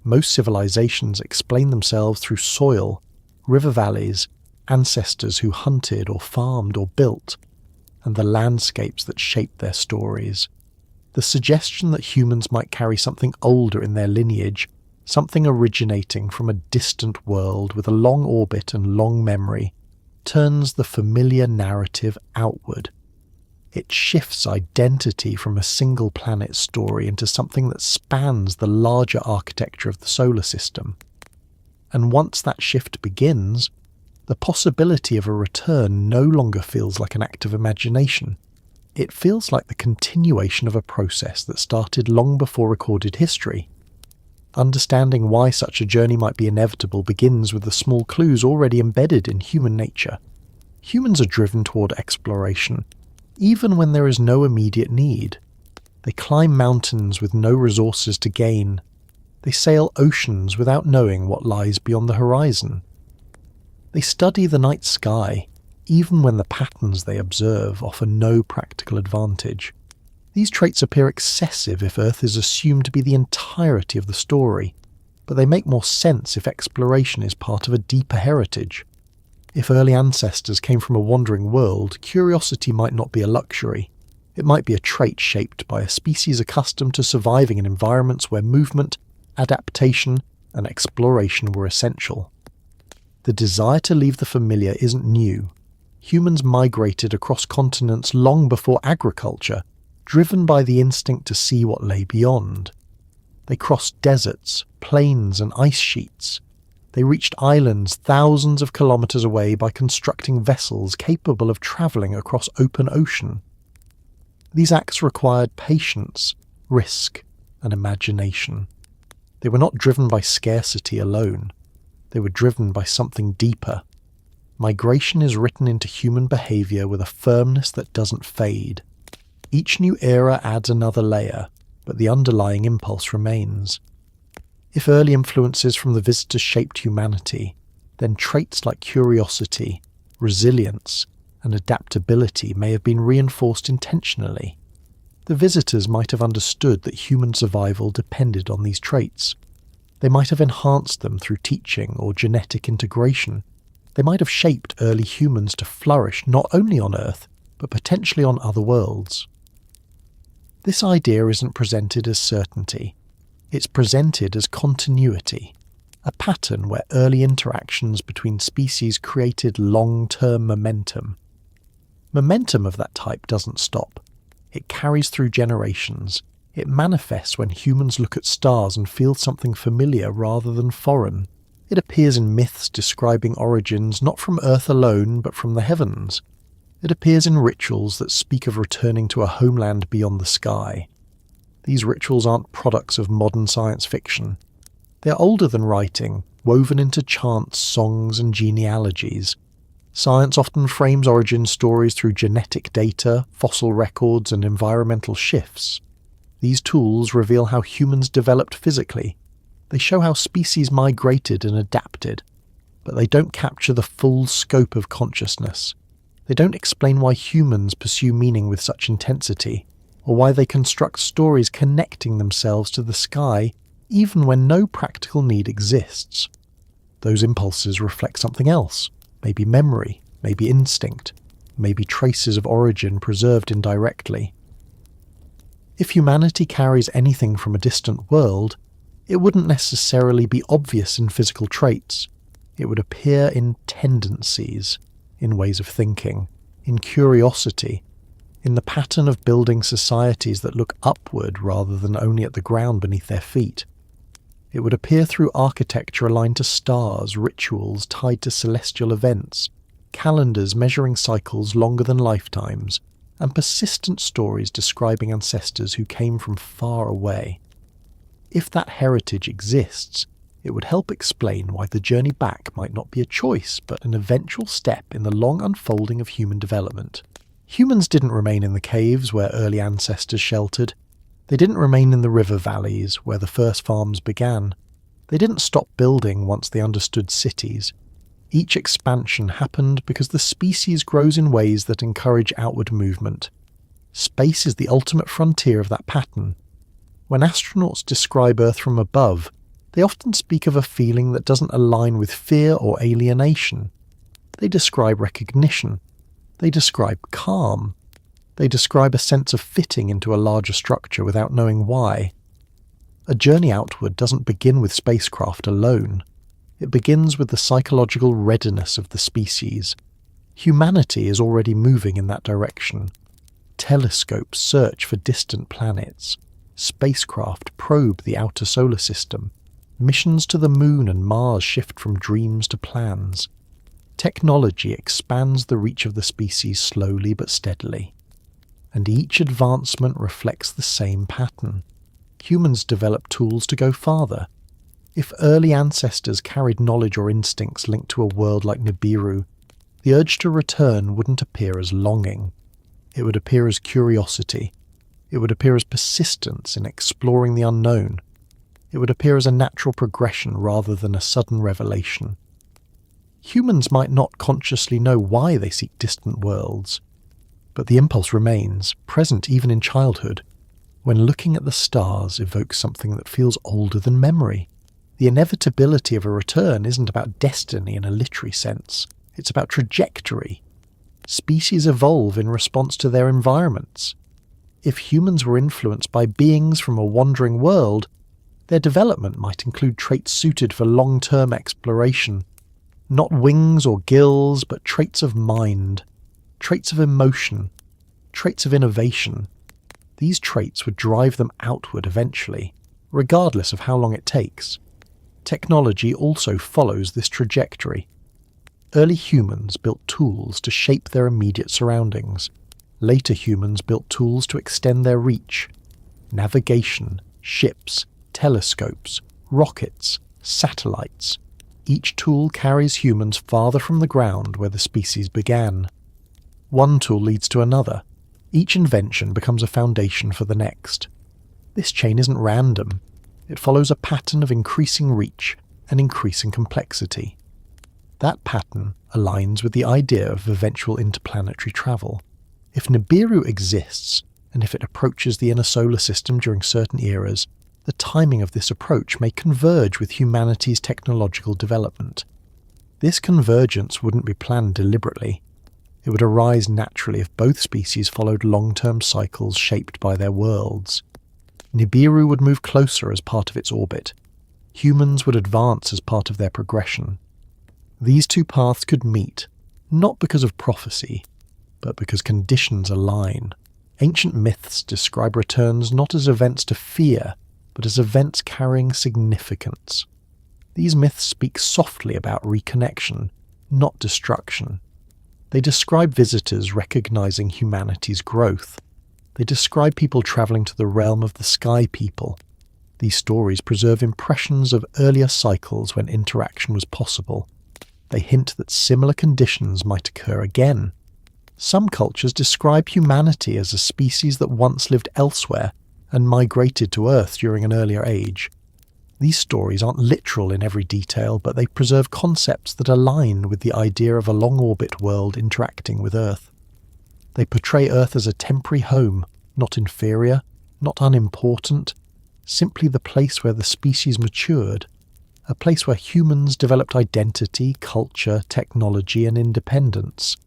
Most civilizations explain themselves through soil, river valleys, ancestors who hunted or farmed or built, and the landscapes that shaped their stories. The suggestion that humans might carry something older in their lineage, something originating from a distant world with a long orbit and long memory, turns the familiar narrative outward. It shifts identity from a single planet story into something that spans the larger architecture of the solar system. And once that shift begins, the possibility of a return no longer feels like an act of imagination. It feels like the continuation of a process that started long before recorded history. Understanding why such a journey might be inevitable begins with the small clues already embedded in human nature. Humans are driven toward exploration, even when there is no immediate need. They climb mountains with no resources to gain. They sail oceans without knowing what lies beyond the horizon. They study the night sky, even when the patterns they observe offer no practical advantage. These traits appear excessive if Earth is assumed to be the entirety of the story, but they make more sense if exploration is part of a deeper heritage. If early ancestors came from a wandering world, curiosity might not be a luxury. It might be a trait shaped by a species accustomed to surviving in environments where movement, adaptation, and exploration were essential. The desire to leave the familiar isn't new. Humans migrated across continents long before agriculture, driven by the instinct to see what lay beyond. They crossed deserts, plains, and ice sheets. They reached islands thousands of kilometers away by constructing vessels capable of traveling across open ocean. These acts required patience, risk, and imagination. They were not driven by scarcity alone. They were driven by something deeper. Migration is written into human behavior with a firmness that doesn't fade. Each new era adds another layer, but the underlying impulse remains. If early influences from the visitors shaped humanity, then traits like curiosity, resilience, and adaptability may have been reinforced intentionally. The visitors might have understood that human survival depended on these traits. They might have enhanced them through teaching or genetic integration. They might have shaped early humans to flourish not only on Earth, but potentially on other worlds. This idea isn't presented as certainty. It's presented as continuity, a pattern where early interactions between species created long-term momentum. Momentum of that type doesn't stop. It carries through generations. It manifests when humans look at stars and feel something familiar rather than foreign. It appears in myths describing origins not from Earth alone, but from the heavens. It appears in rituals that speak of returning to a homeland beyond the sky. These rituals aren't products of modern science fiction. They're older than writing, woven into chants, songs, and genealogies. Science often frames origin stories through genetic data, fossil records, and environmental shifts. These tools reveal how humans developed physically. They show how species migrated and adapted, but they don't capture the full scope of consciousness. They don't explain why humans pursue meaning with such intensity, or why they construct stories connecting themselves to the sky even when no practical need exists. Those impulses reflect something else, maybe memory, maybe instinct, maybe traces of origin preserved indirectly. If humanity carries anything from a distant world, it wouldn't necessarily be obvious in physical traits. It would appear in tendencies, in ways of thinking, in curiosity, in the pattern of building societies that look upward rather than only at the ground beneath their feet. It would appear through architecture aligned to stars, rituals tied to celestial events, calendars measuring cycles longer than lifetimes, and persistent stories describing ancestors who came from far away. If that heritage exists, it would help explain why the journey back might not be a choice, but an eventual step in the long unfolding of human development. Humans didn't remain in the caves where early ancestors sheltered. They didn't remain in the river valleys where the first farms began. They didn't stop building once they understood cities. Each expansion happened because the species grows in ways that encourage outward movement. Space is the ultimate frontier of that pattern. When astronauts describe Earth from above, they often speak of a feeling that doesn't align with fear or alienation. They describe recognition. They describe calm. They describe a sense of fitting into a larger structure without knowing why. A journey outward doesn't begin with spacecraft alone. It begins with the psychological readiness of the species. Humanity is already moving in that direction. Telescopes search for distant planets. Spacecraft probe the outer solar system. Missions to the Moon and Mars shift from dreams to plans. Technology expands the reach of the species slowly but steadily. and each advancement reflects the same pattern. Humans develop tools to go farther. If early ancestors carried knowledge or instincts linked to a world like Nibiru, the urge to return wouldn't appear as longing. It would appear as curiosity. It would appear as persistence in exploring the unknown. It would appear as a natural progression rather than a sudden revelation. Humans might not consciously know why they seek distant worlds, but the impulse remains, present even in childhood, when looking at the stars evokes something that feels older than memory. The inevitability of a return isn't about destiny in a literary sense. It's about trajectory. Species evolve in response to their environments. If humans were influenced by beings from a wandering world, their development might include traits suited for long-term exploration. Not wings or gills, but traits of mind, traits of emotion, traits of innovation. These traits would drive them outward eventually, regardless of how long it takes. Technology also follows this trajectory. Early humans built tools to shape their immediate surroundings. Later humans built tools to extend their reach. Navigation, ships, telescopes, rockets, satellites. Each tool carries humans farther from the ground where the species began. One tool leads to another. Each invention becomes a foundation for the next. This chain isn't random. It follows a pattern of increasing reach and increasing complexity. That pattern aligns with the idea of eventual interplanetary travel. If Nibiru exists, and if it approaches the inner solar system during certain eras, the timing of this approach may converge with humanity's technological development. This convergence wouldn't be planned deliberately. It would arise naturally if both species followed long-term cycles shaped by their worlds. Nibiru would move closer as part of its orbit. Humans would advance as part of their progression. These two paths could meet, not because of prophecy, but because conditions align. Ancient myths describe returns not as events to fear, but as events carrying significance. These myths speak softly about reconnection, not destruction. They describe visitors recognizing humanity's growth. They describe people traveling to the realm of the sky people. These stories preserve impressions of earlier cycles when interaction was possible. They hint that similar conditions might occur again. Some cultures describe humanity as a species that once lived elsewhere and migrated to Earth during an earlier age. These stories aren't literal in every detail, but they preserve concepts that align with the idea of a long-orbit world interacting with Earth. They portray Earth as a temporary home, not inferior, not unimportant, simply the place where the species matured, a place where humans developed identity, culture, technology, and independence.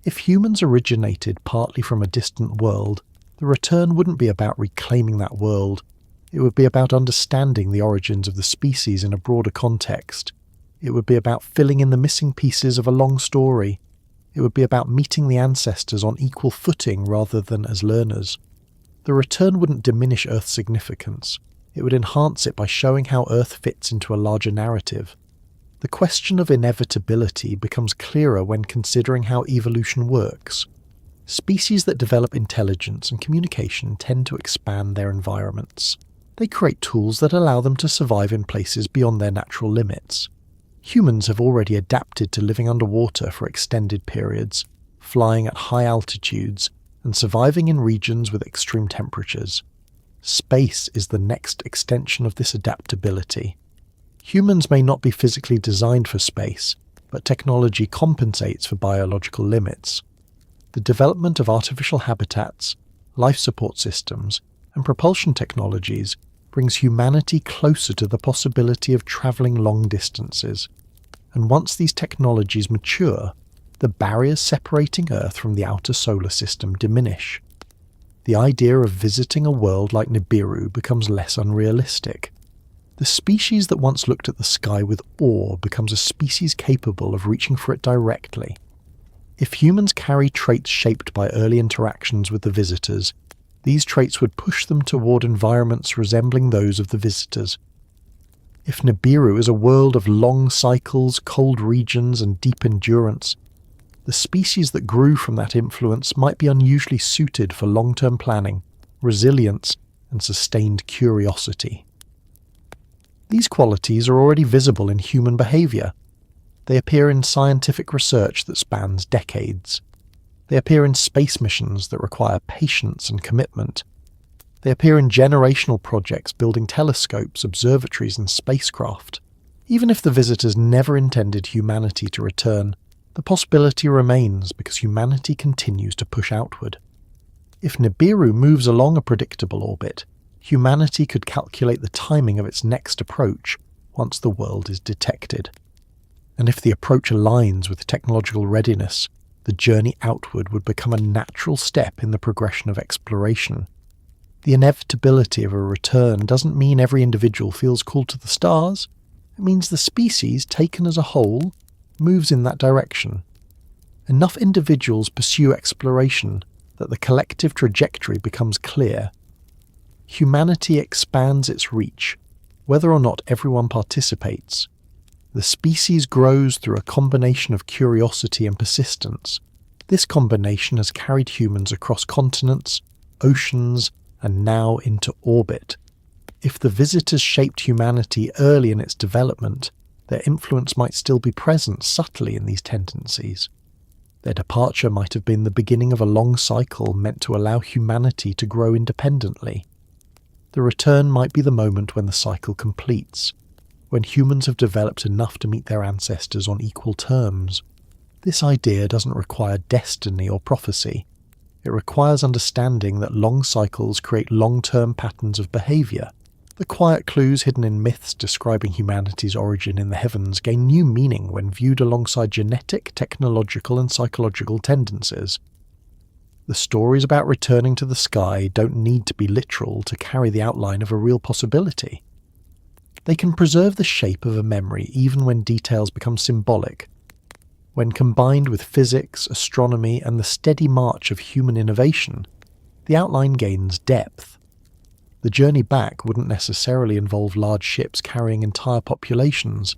If humans originated partly from a distant world, the return wouldn't be about reclaiming that world. It would be about understanding the origins of the species in a broader context. It would be about filling in the missing pieces of a long story. It would be about meeting the ancestors on equal footing rather than as learners. The return wouldn't diminish Earth's significance. It would enhance it by showing how Earth fits into a larger narrative. The question of inevitability becomes clearer when considering how evolution works. Species that develop intelligence and communication tend to expand their environments. They create tools that allow them to survive in places beyond their natural limits. Humans have already adapted to living underwater for extended periods, flying at high altitudes, and surviving in regions with extreme temperatures. Space is the next extension of this adaptability. Humans may not be physically designed for space, but technology compensates for biological limits. The development of artificial habitats, life support systems, and propulsion technologies brings humanity closer to the possibility of travelling long distances. And once these technologies mature, the barriers separating Earth from the outer solar system diminish. The idea of visiting a world like Nibiru becomes less unrealistic. The species that once looked at the sky with awe becomes a species capable of reaching for it directly. If humans carry traits shaped by early interactions with the visitors, these traits would push them toward environments resembling those of the visitors. If Nibiru is a world of long cycles, cold regions, and deep endurance, The species that grew from that influence might be unusually suited for long-term planning, resilience, and sustained curiosity. These qualities are already visible in human behaviour. They appear in scientific research that spans decades. They appear in space missions that require patience and commitment. They appear in generational projects building telescopes, observatories, and spacecraft. Even if the visitors never intended humanity to return, the possibility remains because humanity continues to push outward. If Nibiru moves along a predictable orbit, humanity could calculate the timing of its next approach once the world is detected. And if the approach aligns with technological readiness, the journey outward would become a natural step in the progression of exploration. The inevitability of a return doesn't mean every individual feels called to the stars. It means the species, taken as a whole, moves in that direction. Enough individuals pursue exploration that the collective trajectory becomes clear. Humanity expands its reach, whether or not everyone participates. The species grows through a combination of curiosity and persistence. This combination has carried humans across continents, oceans, and now into orbit. If the visitors shaped humanity early in its development, their influence might still be present subtly in these tendencies. Their departure might have been the beginning of a long cycle meant to allow humanity to grow independently. The return might be the moment when the cycle completes, when humans have developed enough to meet their ancestors on equal terms. This idea doesn't require destiny or prophecy. It requires understanding that long cycles create long-term patterns of behaviour. The quiet clues hidden in myths describing humanity's origin in the heavens gain new meaning when viewed alongside genetic, technological, and psychological tendencies. The stories about returning to the sky don't need to be literal to carry the outline of a real possibility. They can preserve the shape of a memory even when details become symbolic. When combined with physics, astronomy, and the steady march of human innovation, the outline gains depth. The journey back wouldn't necessarily involve large ships carrying entire populations.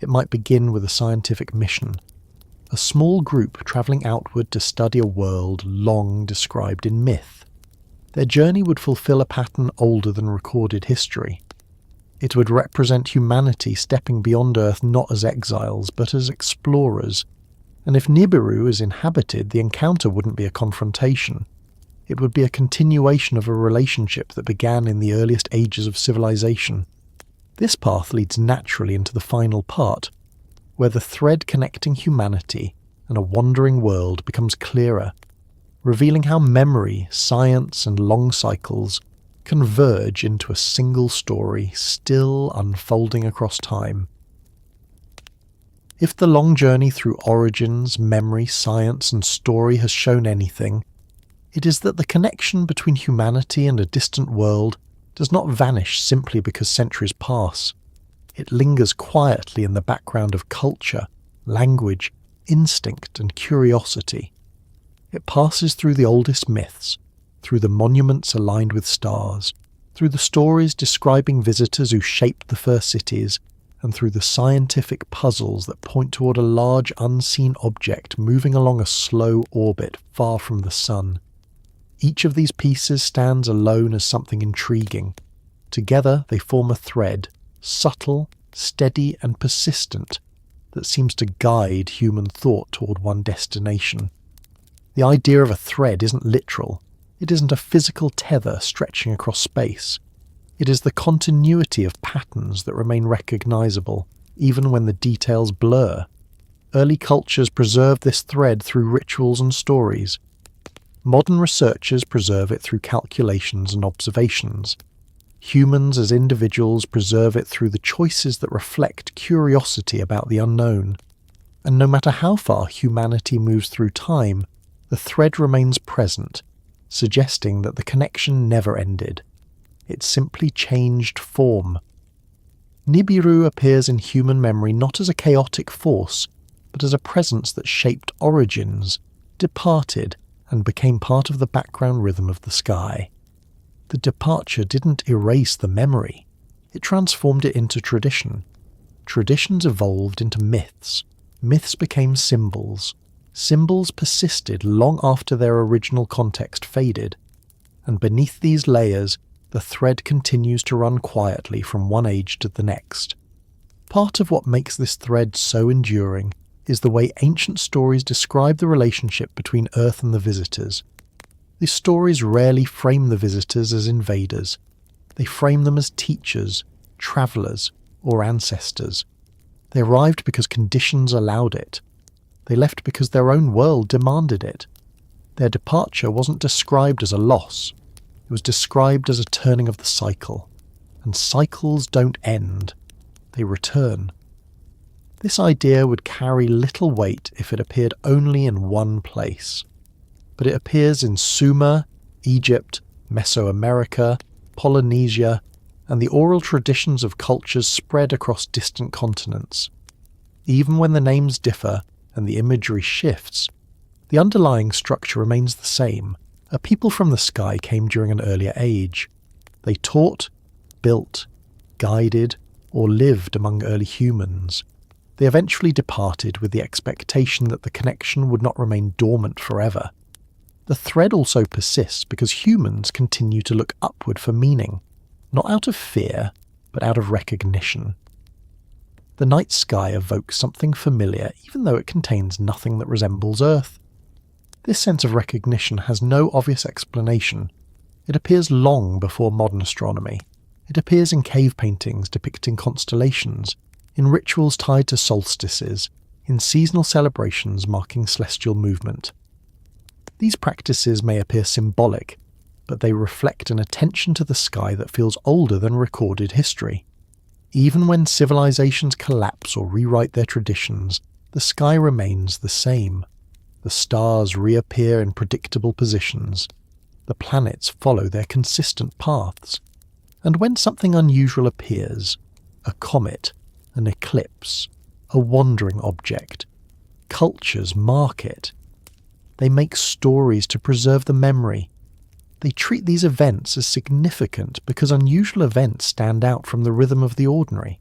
It might begin with a scientific mission, a small group travelling outward to study a world long described in myth. Their journey would fulfill a pattern older than recorded history. It would represent humanity stepping beyond Earth not as exiles, but as explorers. And if Nibiru is inhabited, the encounter wouldn't be a confrontation. It would be a continuation of a relationship that began in the earliest ages of civilization. This path leads naturally into the final part, where the thread connecting humanity and a wandering world becomes clearer, revealing how memory, science, and long cycles converge into a single story still unfolding across time. If the long journey through origins, memory, science, and story has shown anything, it is that the connection between humanity and a distant world does not vanish simply because centuries pass. It lingers quietly in the background of culture, language, instinct, and curiosity. It passes through the oldest myths, through the monuments aligned with stars, through the stories describing visitors who shaped the first cities, and through the scientific puzzles that point toward a large unseen object moving along a slow orbit far from the sun. Each of these pieces stands alone as something intriguing. Together they form a thread, subtle, steady, and persistent, that seems to guide human thought toward one destination. The idea of a thread isn't literal. It isn't a physical tether stretching across space. It is the continuity of patterns that remain recognizable, even when the details blur. Early cultures preserved this thread through rituals and stories. Modern researchers preserve it through calculations and observations. Humans as individuals preserve it through the choices that reflect curiosity about the unknown. And no matter how far humanity moves through time, the thread remains present, suggesting that the connection never ended. It simply changed form. Nibiru appears in human memory not as a chaotic force, but as a presence that shaped origins, departed, and became part of the background rhythm of the sky. The departure didn't erase the memory. It transformed it into tradition. Traditions evolved into myths. Myths became symbols. symbols persisted long after their original context faded, and beneath these layers, the thread continues to run quietly from one age to the next. Part of what makes this thread so enduring is the way ancient stories describe the relationship between Earth and the visitors. These stories rarely frame the visitors as invaders. They frame them as teachers, travellers, or ancestors. They arrived because conditions allowed it. They left because their own world demanded it. Their departure wasn't described as a loss. It was described as a turning of the cycle. And cycles don't end. They return. This idea would carry little weight if it appeared only in one place. But it appears in Sumer, Egypt, Mesoamerica, Polynesia, and the oral traditions of cultures spread across distant continents. Even when the names differ and the imagery shifts, the underlying structure remains the same. A people from the sky came during an earlier age. They taught, built, guided, or lived among early humans. They eventually departed with the expectation that the connection would not remain dormant forever. The thread also persists because humans continue to look upward for meaning, not out of fear, but out of recognition. The night sky evokes something familiar even though it contains nothing that resembles Earth. This sense of recognition has no obvious explanation. It appears long before modern astronomy. It appears in cave paintings depicting constellations, in rituals tied to solstices, in seasonal celebrations marking celestial movement. These practices may appear symbolic, but they reflect an attention to the sky that feels older than recorded history. Even when civilizations collapse or rewrite their traditions, the sky remains the same. The stars reappear in predictable positions. The planets follow their consistent paths. And when something unusual appears, a comet, an eclipse, a wandering object, cultures mark it. They make stories to preserve the memory. They treat these events as significant because unusual events stand out from the rhythm of the ordinary.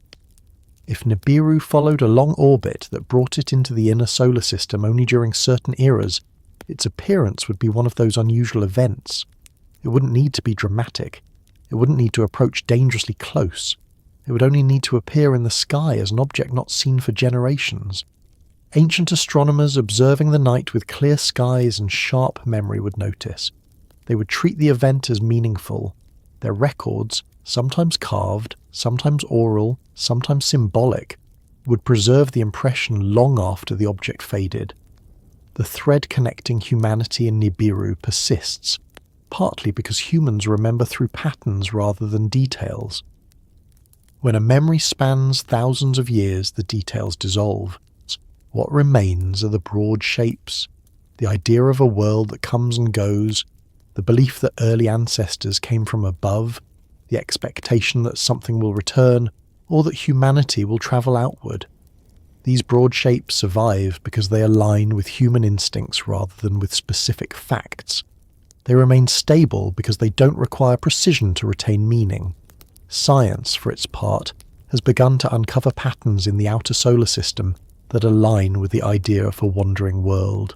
If Nibiru followed a long orbit that brought it into the inner solar system only during certain eras, its appearance would be one of those unusual events. It wouldn't need to be dramatic. It wouldn't need to approach dangerously close. It would only need to appear in the sky as an object not seen for generations. Ancient astronomers observing the night with clear skies and sharp memory would notice. They would treat the event as meaningful. Their records, sometimes carved, sometimes oral, sometimes symbolic, would preserve the impression long after the object faded. The thread connecting humanity and Nibiru persists, partly because humans remember through patterns rather than details. When a memory spans thousands of years, the details dissolve. What remains are the broad shapes, the idea of a world that comes and goes, the belief that early ancestors came from above, the expectation that something will return, or that humanity will travel outward. These broad shapes survive because they align with human instincts rather than with specific facts. They remain stable because they don't require precision to retain meaning. Science, for its part, has begun to uncover patterns in the outer solar system that align with the idea of a wandering world.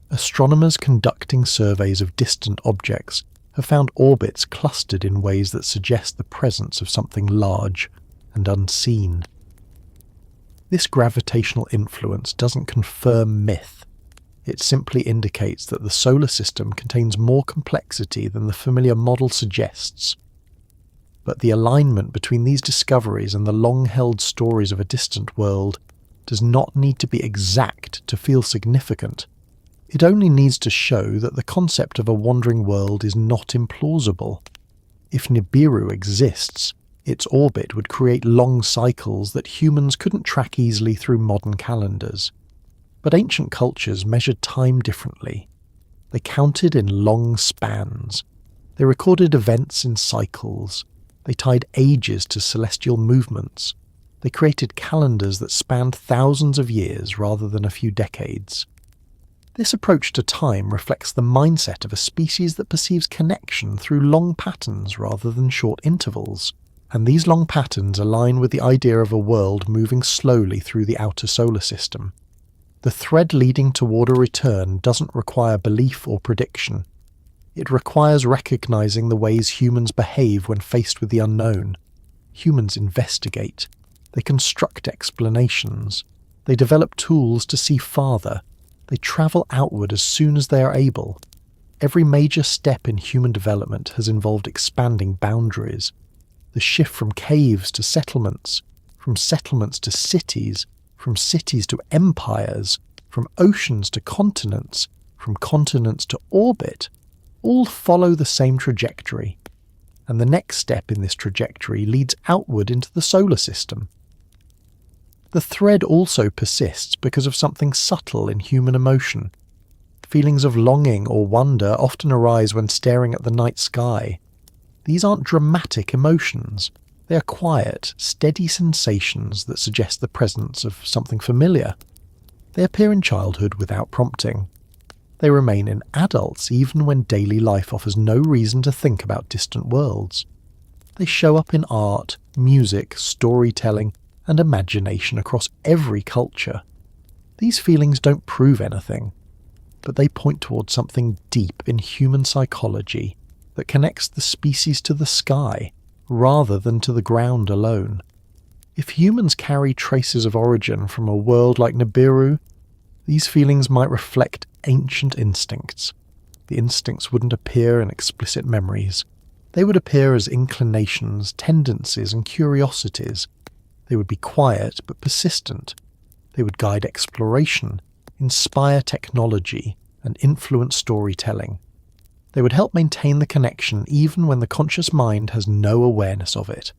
Astronomers conducting surveys of distant objects have found orbits clustered in ways that suggest the presence of something large and unseen. This gravitational influence doesn't confirm myth. It simply indicates that the solar system contains more complexity than the familiar model suggests. But the alignment between these discoveries and the long-held stories of a distant world does not need to be exact to feel significant. It only needs to show that the concept of a wandering world is not implausible. If Nibiru exists, its orbit would create long cycles that humans couldn't track easily through modern calendars. But ancient cultures measured time differently. They counted in long spans. They recorded events in cycles. They tied ages to celestial movements. They created calendars that spanned thousands of years rather than a few decades. This approach to time reflects the mindset of a species that perceives connection through long patterns rather than short intervals, and these long patterns align with the idea of a world moving slowly through the outer solar system. The thread leading toward a return doesn't require belief or prediction. It requires recognizing the ways humans behave when faced with the unknown. Humans investigate. They construct explanations. They develop tools to see farther. They travel outward as soon as they are able. Every major step in human development has involved expanding boundaries. The shift from caves to settlements, from settlements to cities, from cities to empires, from oceans to continents, from continents to orbit, all follow the same trajectory. And the next step in this trajectory leads outward into the solar system. The thread also persists because of something subtle in human emotion. Feelings of longing or wonder often arise when staring at the night sky. These aren't dramatic emotions. They are quiet, steady sensations that suggest the presence of something familiar. They appear in childhood without prompting. They remain in adults even when daily life offers no reason to think about distant worlds. They show up in art, music, storytelling, and imagination across every culture. These feelings don't prove anything, but they point towards something deep in human psychology that connects the species to the sky rather than to the ground alone. If humans carry traces of origin from a world like Nibiru, these feelings might reflect ancient instincts. The instincts wouldn't appear in explicit memories. They would appear as inclinations, tendencies, and curiosities. They would be quiet but persistent. They would guide exploration, inspire technology, and influence storytelling. They would help maintain the connection even when the conscious mind has no awareness of it.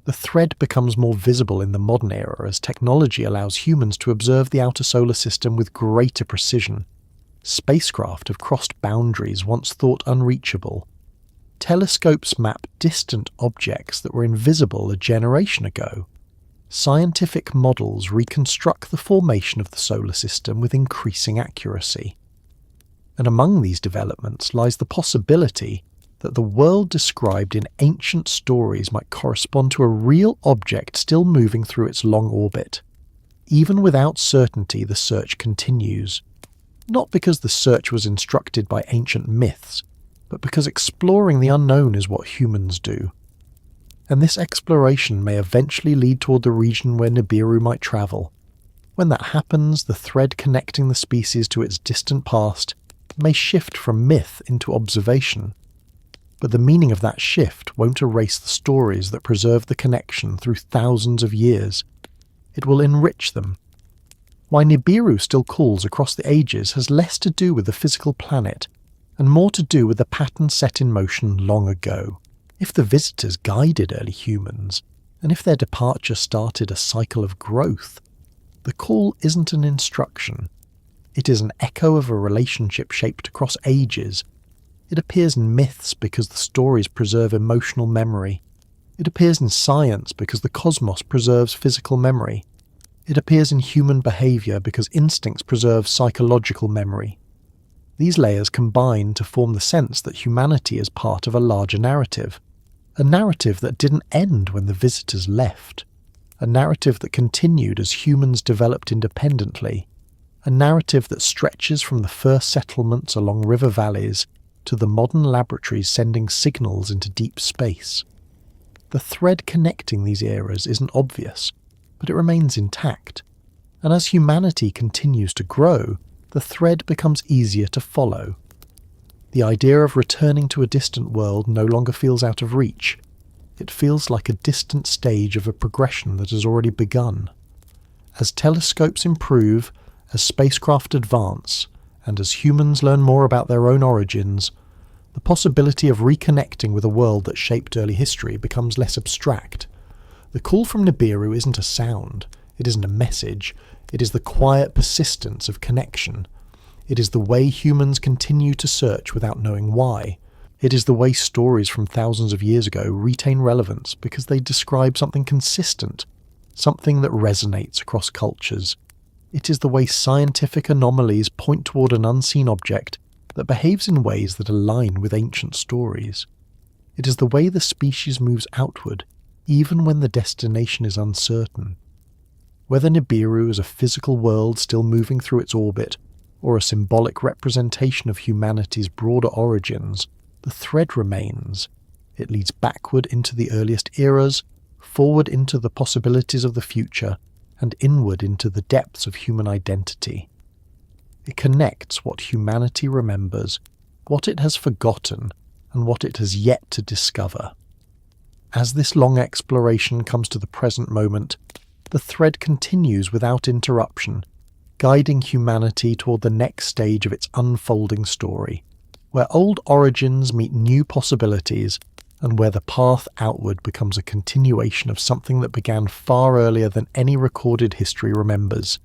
The thread becomes more visible in the modern era as technology allows humans to observe the outer solar system with greater precision. Spacecraft have crossed boundaries once thought unreachable. Telescopes map distant objects that were invisible a generation ago. Scientific models reconstruct the formation of the solar system with increasing accuracy. And among these developments lies the possibility that the world described in ancient stories might correspond to a real object still moving through its long orbit. Even without certainty, the search continues. Not because the search was instructed by ancient myths, but because exploring the unknown is what humans do. And this exploration may eventually lead toward the region where Nibiru might travel. When that happens, the thread connecting the species to its distant past may shift from myth into observation. But the meaning of that shift won't erase the stories that preserve the connection through thousands of years. It will enrich them. Why Nibiru still calls across the ages has less to do with the physical planet, and more to do with the pattern set in motion long ago. If the visitors guided early humans, and if their departure started a cycle of growth, the call isn't an instruction. It is an echo of a relationship shaped across ages. It appears in myths because the stories preserve emotional memory. It appears in science because the cosmos preserves physical memory. It appears in human behavior because instincts preserve psychological memory. These layers combine to form the sense that humanity is part of a larger narrative. A narrative that didn't end when the visitors left. A narrative that continued as humans developed independently. A narrative that stretches from the first settlements along river valleys to the modern laboratories sending signals into deep space. The thread connecting these eras isn't obvious, but it remains intact. And as humanity continues to grow, the thread becomes easier to follow. The idea of returning to a distant world no longer feels out of reach. It feels like a distant stage of a progression that has already begun. As telescopes improve, as spacecraft advance, and as humans learn more about their own origins, the possibility of reconnecting with a world that shaped early history becomes less abstract. The call from Nibiru isn't a sound, it isn't a message, it is the quiet persistence of connection. It is the way humans continue to search without knowing why. It is the way stories from thousands of years ago retain relevance because they describe something consistent, something that resonates across cultures. It is the way scientific anomalies point toward an unseen object that behaves in ways that align with ancient stories. It is the way the species moves outward, even when the destination is uncertain. Whether Nibiru is a physical world still moving through its orbit, or a symbolic representation of humanity's broader origins, the thread remains. It leads backward into the earliest eras, forward into the possibilities of the future, and inward into the depths of human identity. It connects what humanity remembers, what it has forgotten, and what it has yet to discover. As this long exploration comes to the present moment, the thread continues without interruption, guiding humanity toward the next stage of its unfolding story, where old origins meet new possibilities, and where the path outward becomes a continuation of something that began far earlier than any recorded history remembers.